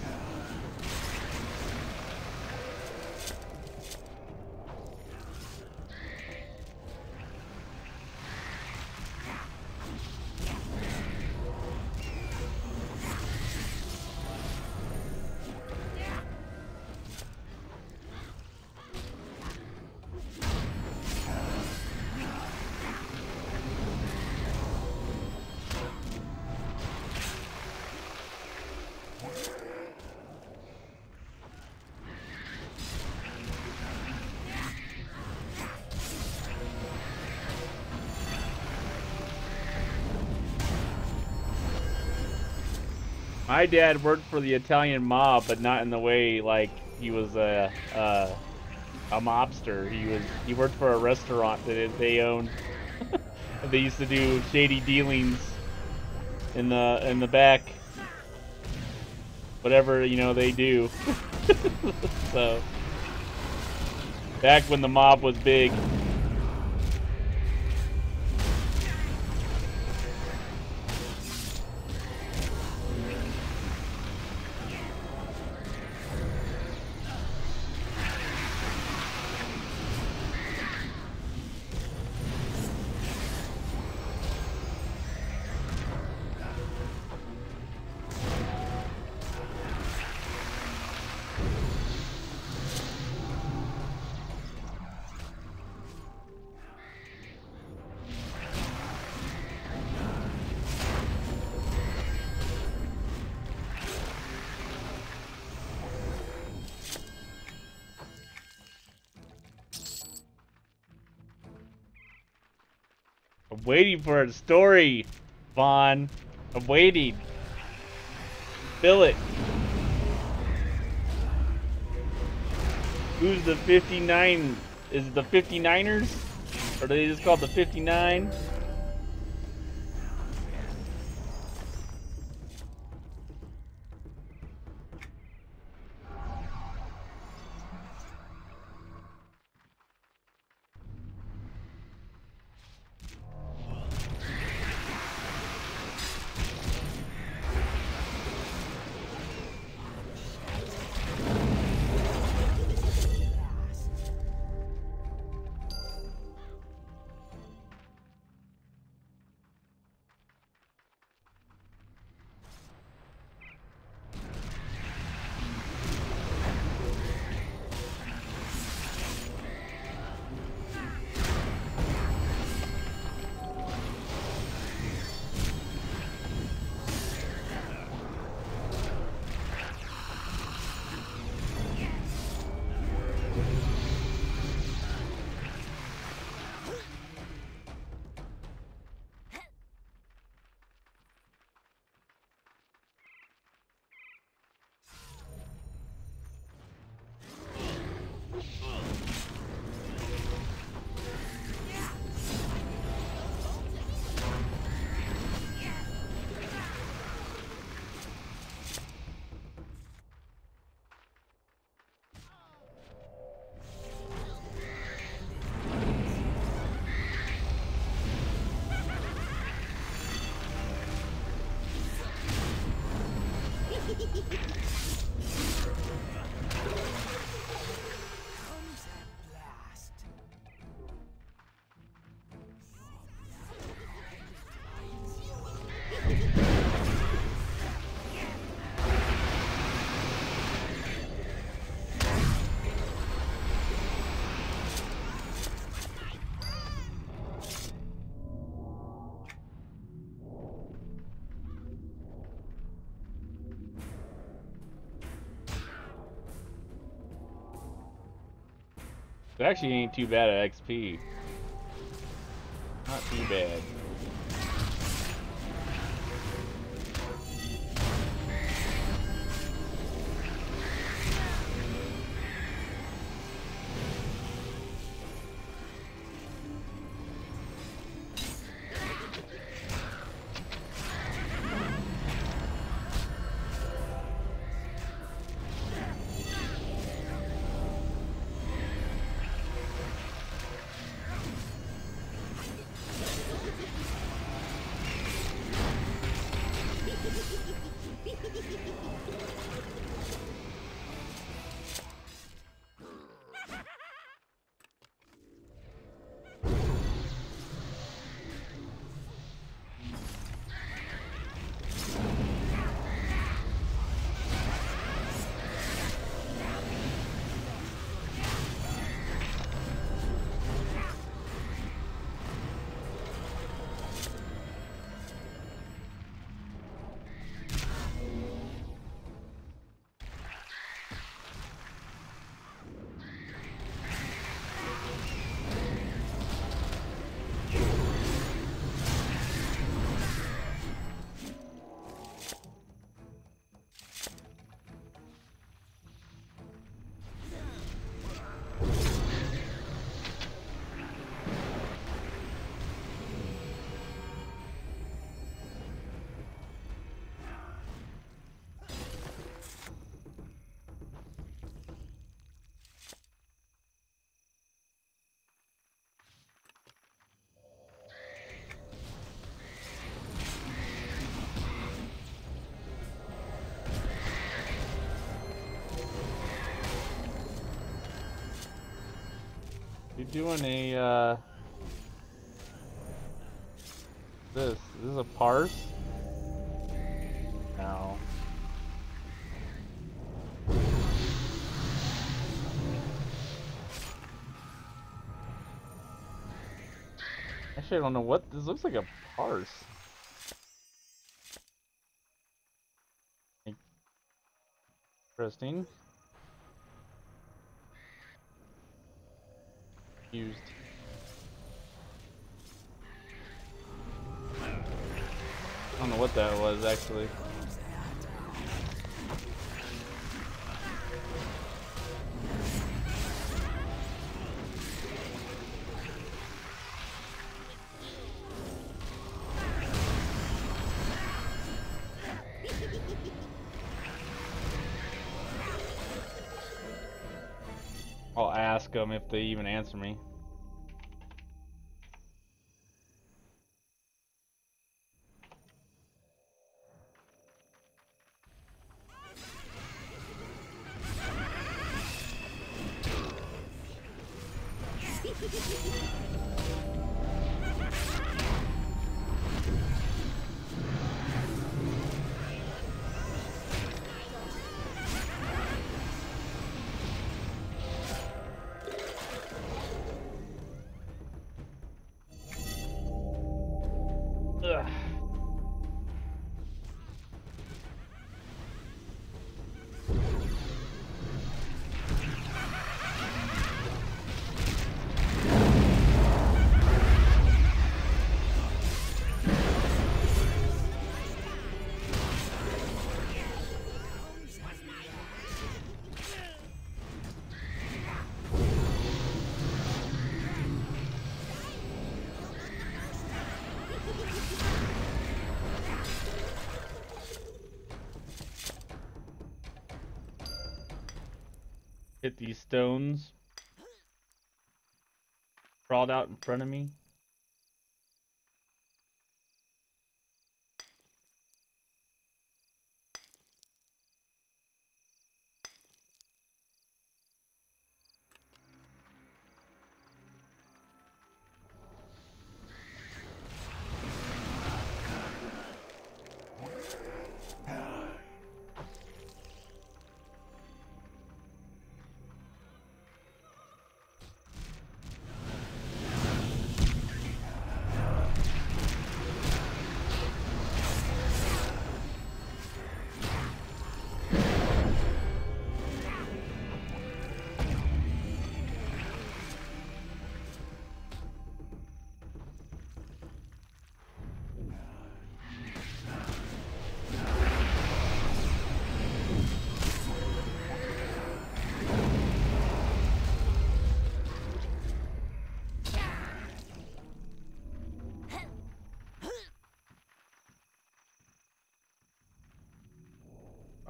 Speaker 1: My dad worked for the Italian mob, but not in the way like he was a mobster. He worked for a restaurant that they owned. They used to do shady dealings in the back. Whatever, you know, they do. So back when the mob was big. I'm waiting for a story, Vaughn. I'm waiting. Fill it. Who's the 59? Is it the 59ers? Or are they just called the 59? It actually ain't too bad at XP. Not too bad. You doing a this is a parse? No. Actually, I don't know what this looks like. A parse. Interesting. Used. I don't know what that was actually. I'll ask them if they even answer me. Ugh. Hit these stones. Crawled out in front of me.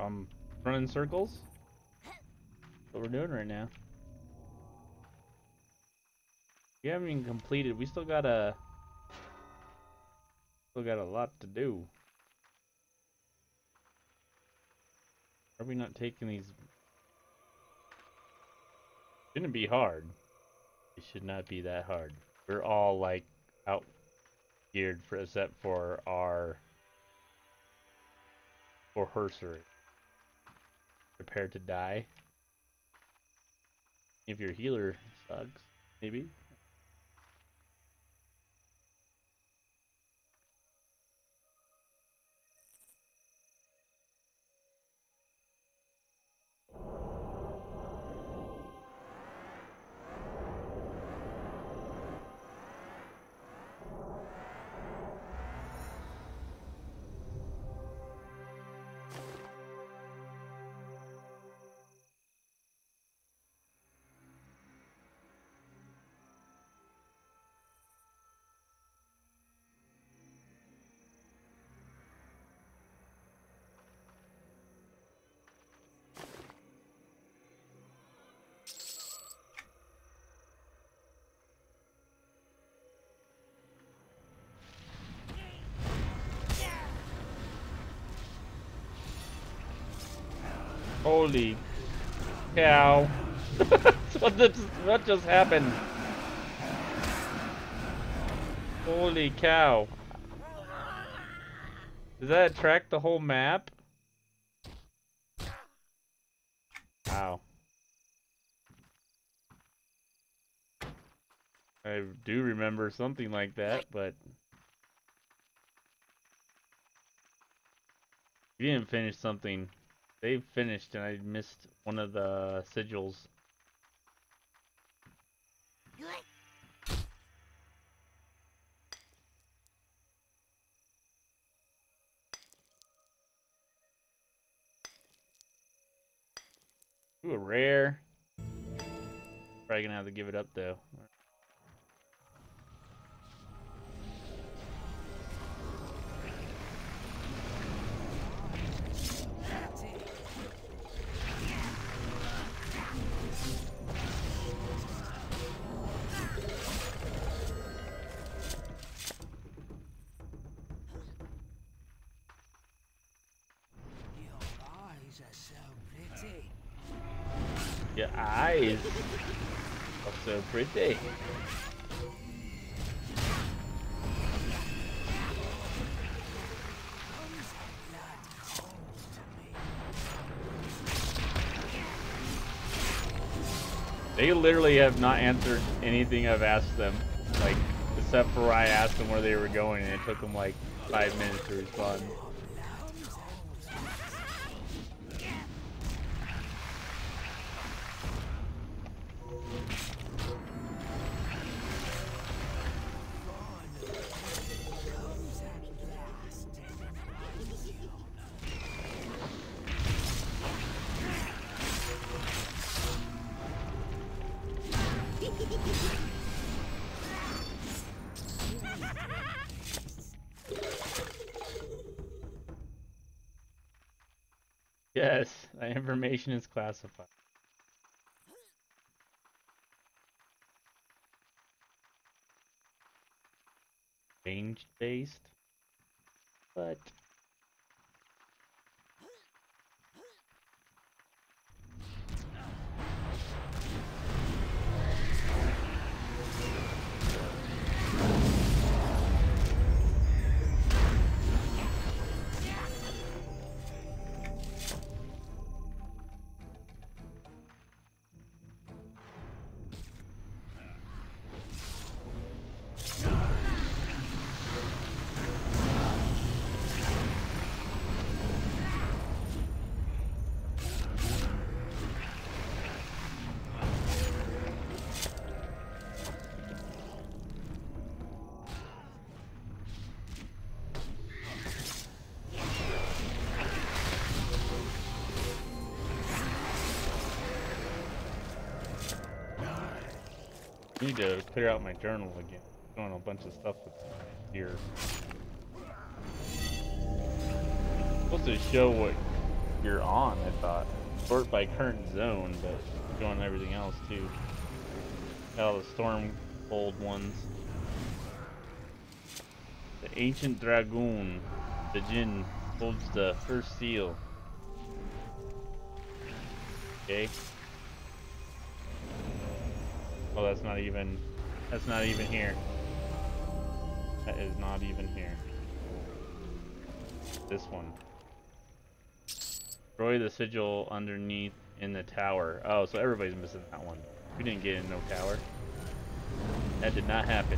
Speaker 1: I'm running circles. That's what we're doing right now. We haven't even completed. We still got a lot to do. Are we not taking these? Shouldn't be hard. It should not be that hard. We're all like out geared for except for our herser. Prepared to die. If your healer sucks, maybe. Holy cow. What just happened? Holy cow. Does that track the whole map? Wow. I do remember something like that, but we didn't finish something. They finished and I missed one of the sigils. Ooh, a rare. Probably gonna have to give it up though. Your eyes are so pretty. They literally have not answered anything I've asked them, like, except for I asked them where they were going and it took them like 5 minutes to respond. Yes, that information is classified. Range based, but I need to clear out my journal again. I'm doing a bunch of stuff with here. I'm supposed to show what you're on, I thought. Sort by current zone, but going everything else too. All the storm cold ones. The ancient dragoon, the Jinn, holds the first seal. Okay. Oh, that's not even here. That is not even here. This one. Destroy the sigil underneath in the tower. Oh, so everybody's missing that one. We didn't get in no tower. That did not happen.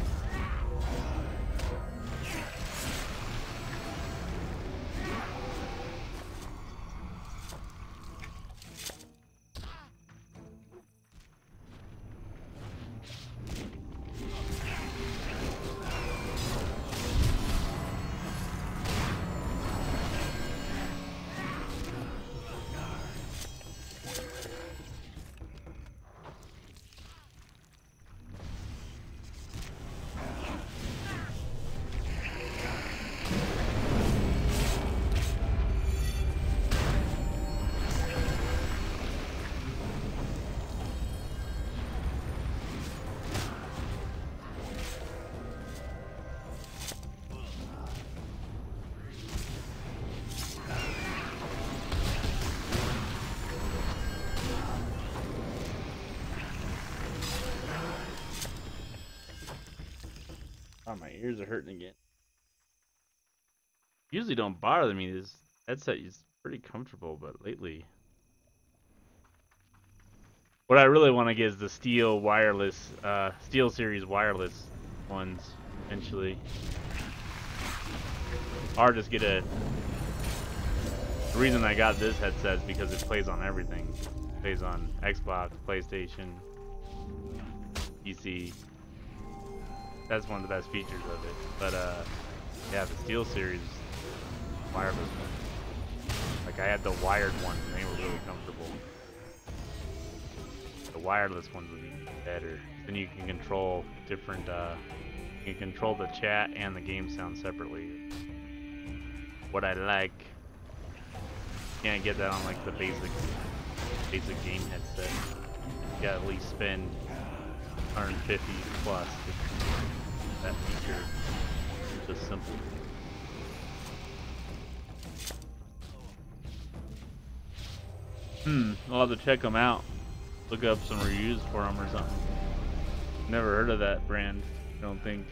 Speaker 1: Oh, my ears are hurting again. Usually don't bother me. This headset is pretty comfortable, but lately. What I really want to get is the Steel wireless, Steel series wireless ones, eventually. Or just get a... The reason I got this headset is because it plays on everything. It plays on Xbox, PlayStation, PC. That's one of the best features of it. But, yeah, the Steel series wireless ones. Like, I had the wired ones and they were really comfortable. The wireless ones would be better. Then you can control different, you can control the chat and the game sound separately. What I like. Can't get that on like the basic game headset. You gotta at least spend 150 plus to that feature. Just simple. I'll have to check them out. Look up some reviews for them or something. Never heard of that brand, I don't think.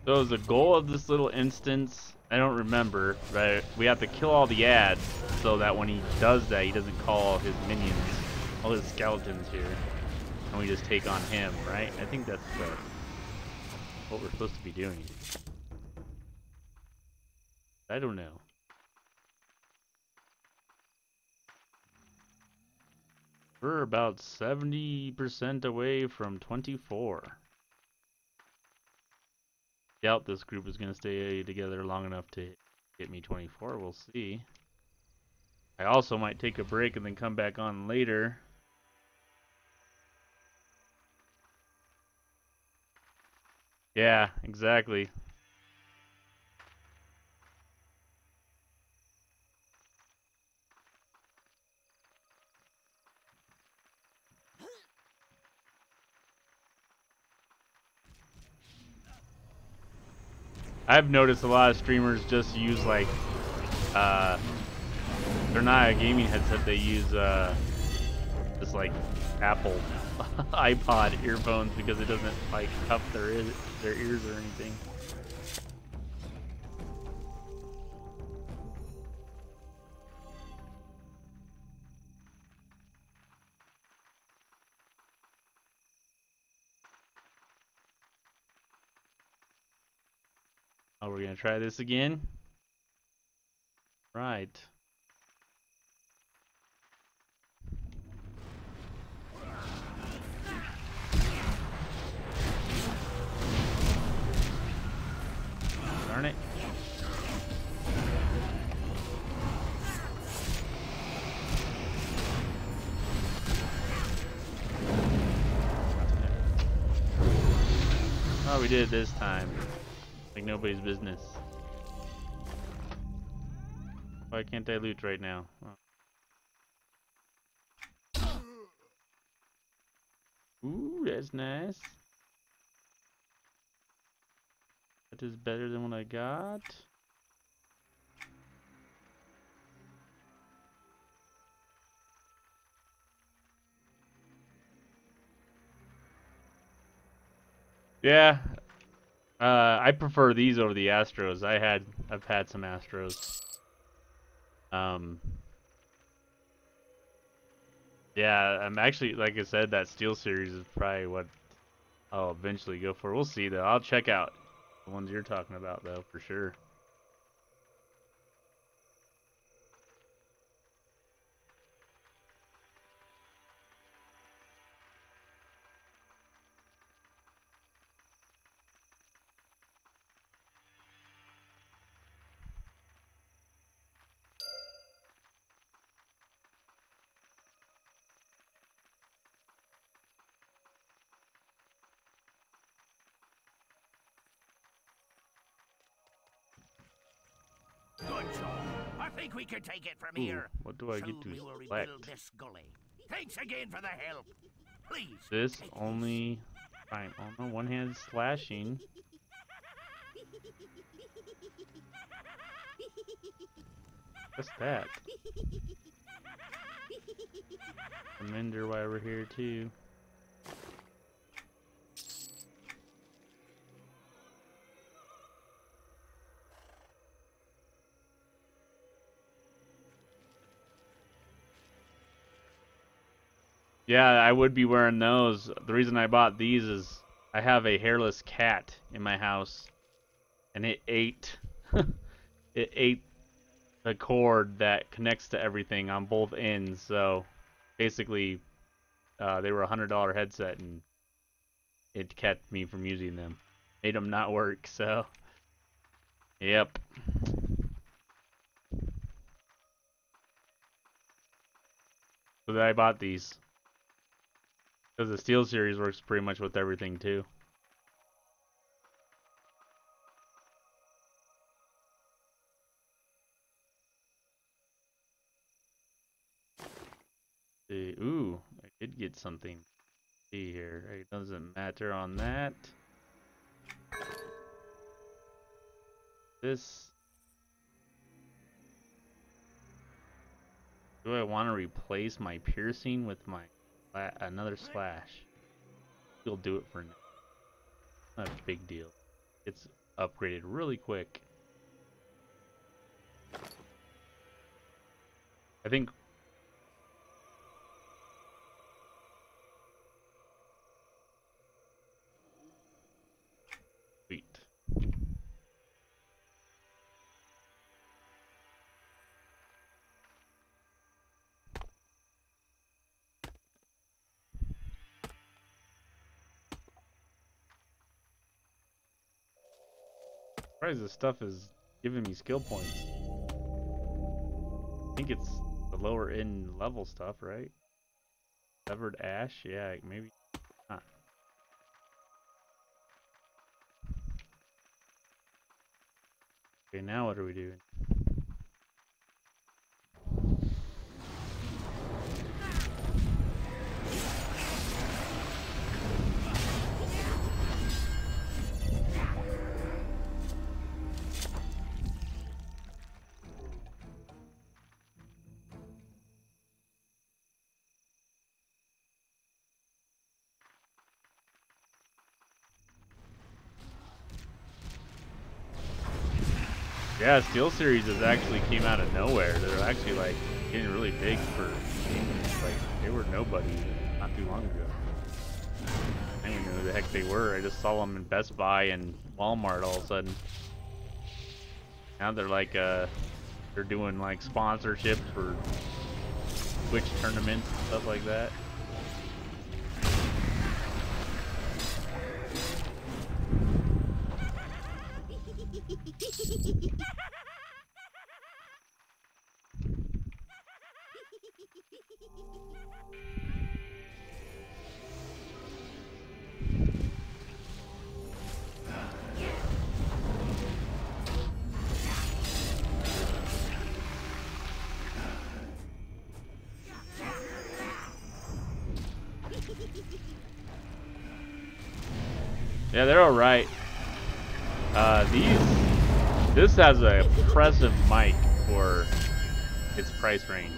Speaker 1: So the goal of this little instance, I don't remember, right? We have to kill all the ads so that when he does that, he doesn't call all his minions, all his skeletons here, and we just take on him, right? I think that's what we're supposed to be doing. I don't know. We're about 70% away from 24. Doubt this group is going to stay together long enough to get me 24. We'll see. I also might take a break and then come back on later. Yeah, exactly. I've noticed a lot of streamers just use like, they're not a gaming headset, they use just like Apple iPod earphones because it doesn't like cup their ears or anything. Oh, we're gonna try this again? Right. Darn it. Oh, we did it this time. Like nobody's business. Why can't I loot right now? Oh. Ooh, that's nice. That is better than what I got. Yeah, I prefer these over the Astros. I've had some Astros. Yeah, I'm actually, like I said, that Steel series is probably what I'll eventually go for. We'll see though. I'll check out the ones you're talking about though, for sure.
Speaker 4: Good job. I think we can take it from
Speaker 1: Ooh,
Speaker 4: here.
Speaker 1: what do I get
Speaker 4: Soon
Speaker 1: to
Speaker 4: we will
Speaker 1: select?
Speaker 4: rebuild this gully. Thanks again for the help. Please.
Speaker 1: This
Speaker 4: take
Speaker 1: only, fine, oh no, one-handed slashing. What's that? A mender while we're here too. Yeah, I would be wearing those. The reason I bought these is I have a hairless cat in my house, and it ate it ate the cord that connects to everything on both ends. So basically, they were $100 headset, and it kept me from using them. Made them not work. So, yep. So then I bought these because the Steel series works pretty much with everything too. Ooh, I did get something. See here, it doesn't matter on that. This. Do I want to replace my piercing with my another slash? You'll do it for now. Not a big deal. It's upgraded really quick. I think. Sweet. Surprised this stuff is giving me skill points. I think it's the lower end level stuff, right? Severed ash? Yeah, maybe not. Okay, now what are we doing? Yeah, Steel Series has actually came out of nowhere. They're actually like getting really big for like they were nobody not too long ago. I didn't even know who the heck they were. I just saw them in Best Buy and Walmart all of a sudden. Now they're like they're doing like sponsorships for Twitch tournaments and stuff like that. Yeah, they're alright. This has an impressive mic for its price range.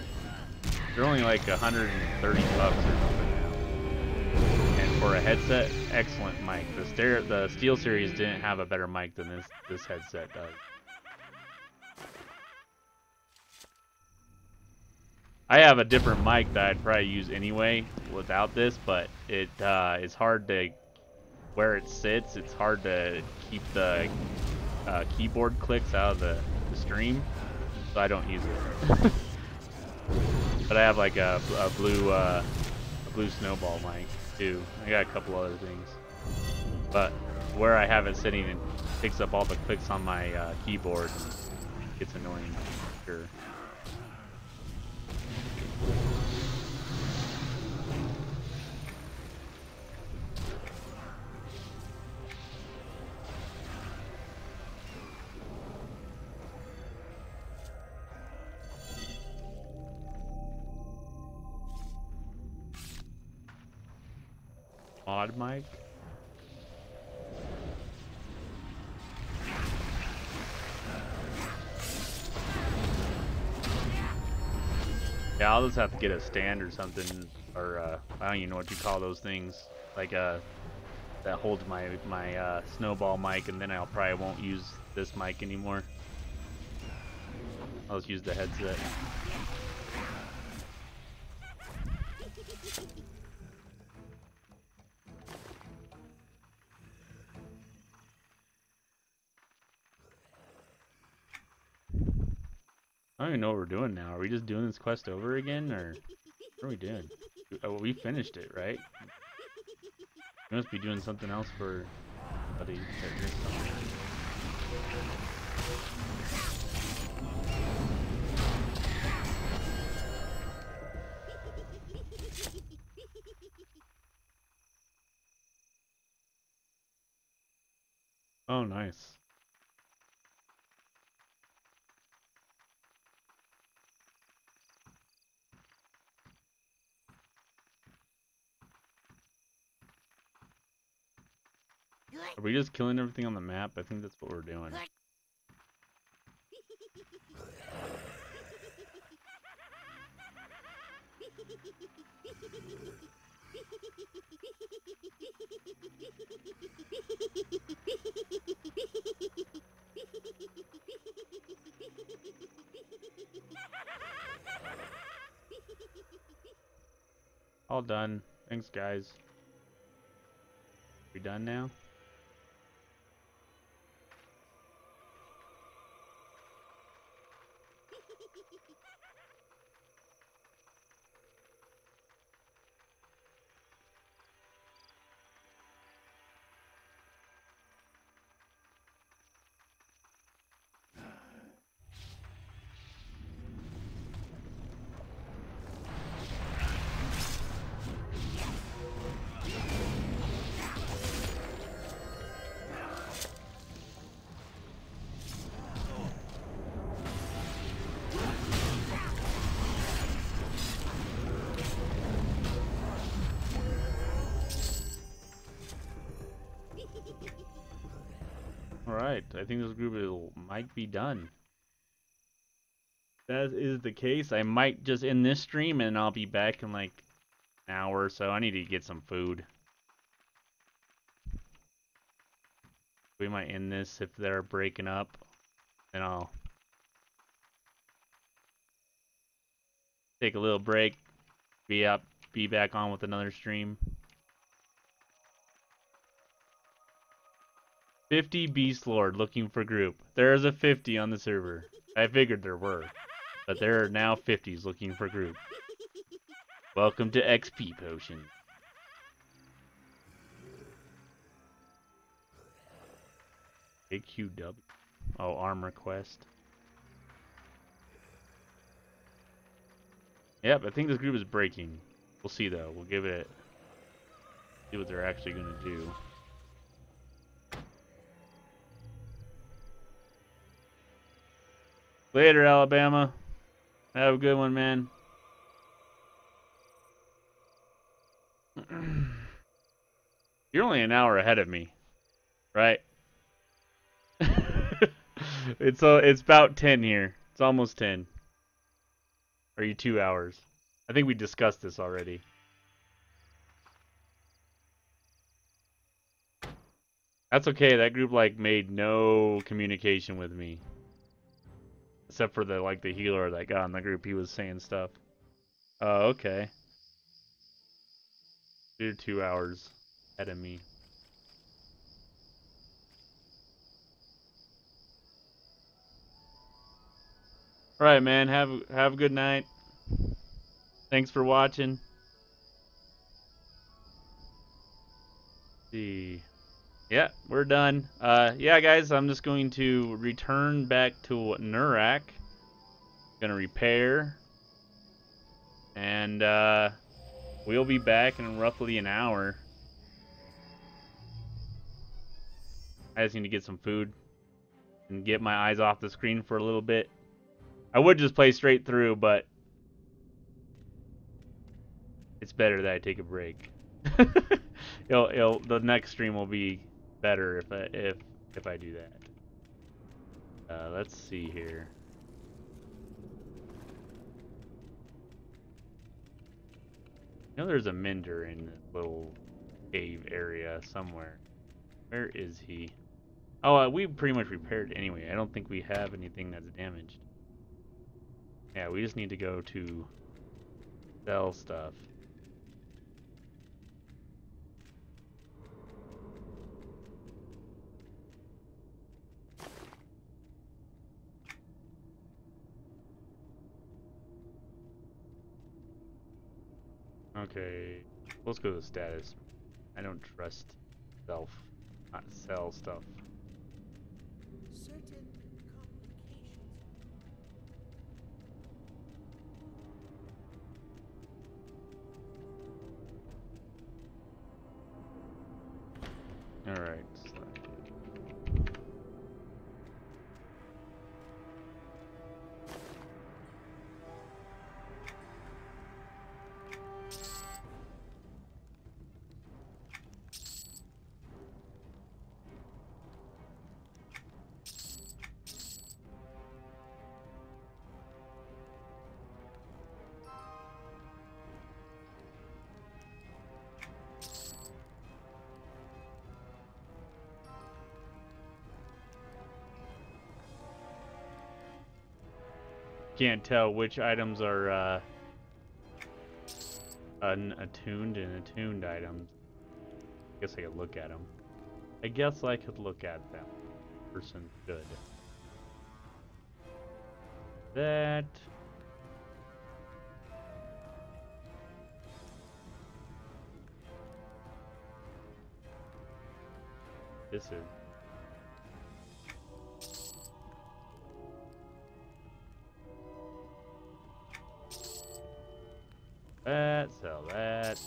Speaker 1: They're only like 130 bucks or something now. And for a headset, excellent mic. The Steel Series didn't have a better mic than this headset does. I have a different mic that I'd probably use anyway without this, but it's hard to where it sits. It's hard to keep the keyboard clicks out of the stream, so I don't use it. But I have like a blue snowball mic too. I got a couple other things, but where I have it sitting, it picks up all the clicks on my keyboard. And gets annoying, for sure. Mod mic? Yeah, I'll just have to get a stand or something, or I don't even know what you call those things, like that holds my snowball mic, and then I probably won't use this mic anymore. I'll just use the headset. I don't even know what we're doing now. Are we just doing this quest over again, or what are we doing? Oh, we finished it, right? We must be doing something else for somebody. Oh, nice. Are we just killing everything on the map? I think that's what we're doing. All done. Thanks, guys. We done now? Alright, I think this group might be done. If that is the case, I might just end this stream and I'll be back in like an hour or so. I need to get some food. We might end this if they're breaking up. Then I'll take a little break, be back on with another stream. 50 Beast Lord looking for group. There is a 50 on the server. I figured there were. But there are now 50s looking for group. Welcome to XP Potion. EQ2. Oh, armor quest. Yep, I think this group is breaking. We'll see though. We'll give it. See what they're actually gonna do. Later, Alabama. Have a good one, man. You're only an hour ahead of me, right? It's about 10 here. It's almost 10. Are you 2 hours? I think we discussed this already. That's okay. That group like made no communication with me, except for the healer that got in the group. He was saying stuff. Oh, okay. You're 2 hours ahead of me. All right, man. Have a good night. Thanks for watching. See. Yeah, we're done. Yeah, guys, I'm just going to return back to Nurak. Gonna repair. And, we'll be back in roughly an hour. I just need to get some food and get my eyes off the screen for a little bit. I would just play straight through, but it's better that I take a break. The next stream will be better if I do that. Let's see here. I know there's a mender in this little cave area somewhere. Where is he? Oh, we pretty much repaired anyway. I don't think we have anything that's damaged. Yeah, we just need to go to sell stuff. Okay, let's go to status. I don't trust self, not sell stuff.
Speaker 4: Certain complications.
Speaker 1: All right. Can't tell which items are unattuned and attuned items. I guess I could look at them. I guess I could look at them. Person should. That. This is. That, sell that.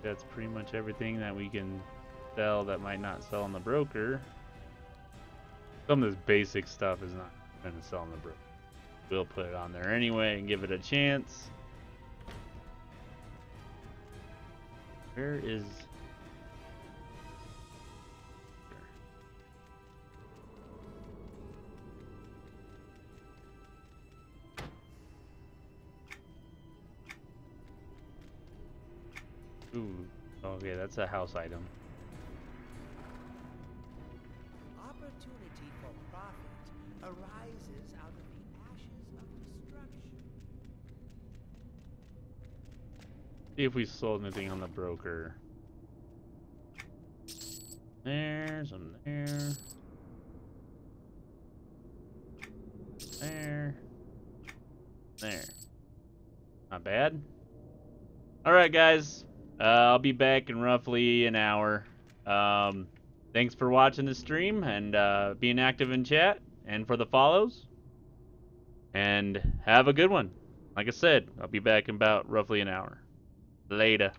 Speaker 1: That's pretty much everything that we can sell that might not sell on the broker. Some of this basic stuff is not going to sell on the broker. We'll put it on there anyway and give it a chance. Where is... Ooh, okay, that's a house item. See if we sold anything on the broker. There's some there. There. There. Not bad. Alright, guys. I'll be back in roughly an hour. Thanks for watching the stream and being active in chat and for the follows. And have a good one. Like I said, I'll be back in about roughly an hour. Later.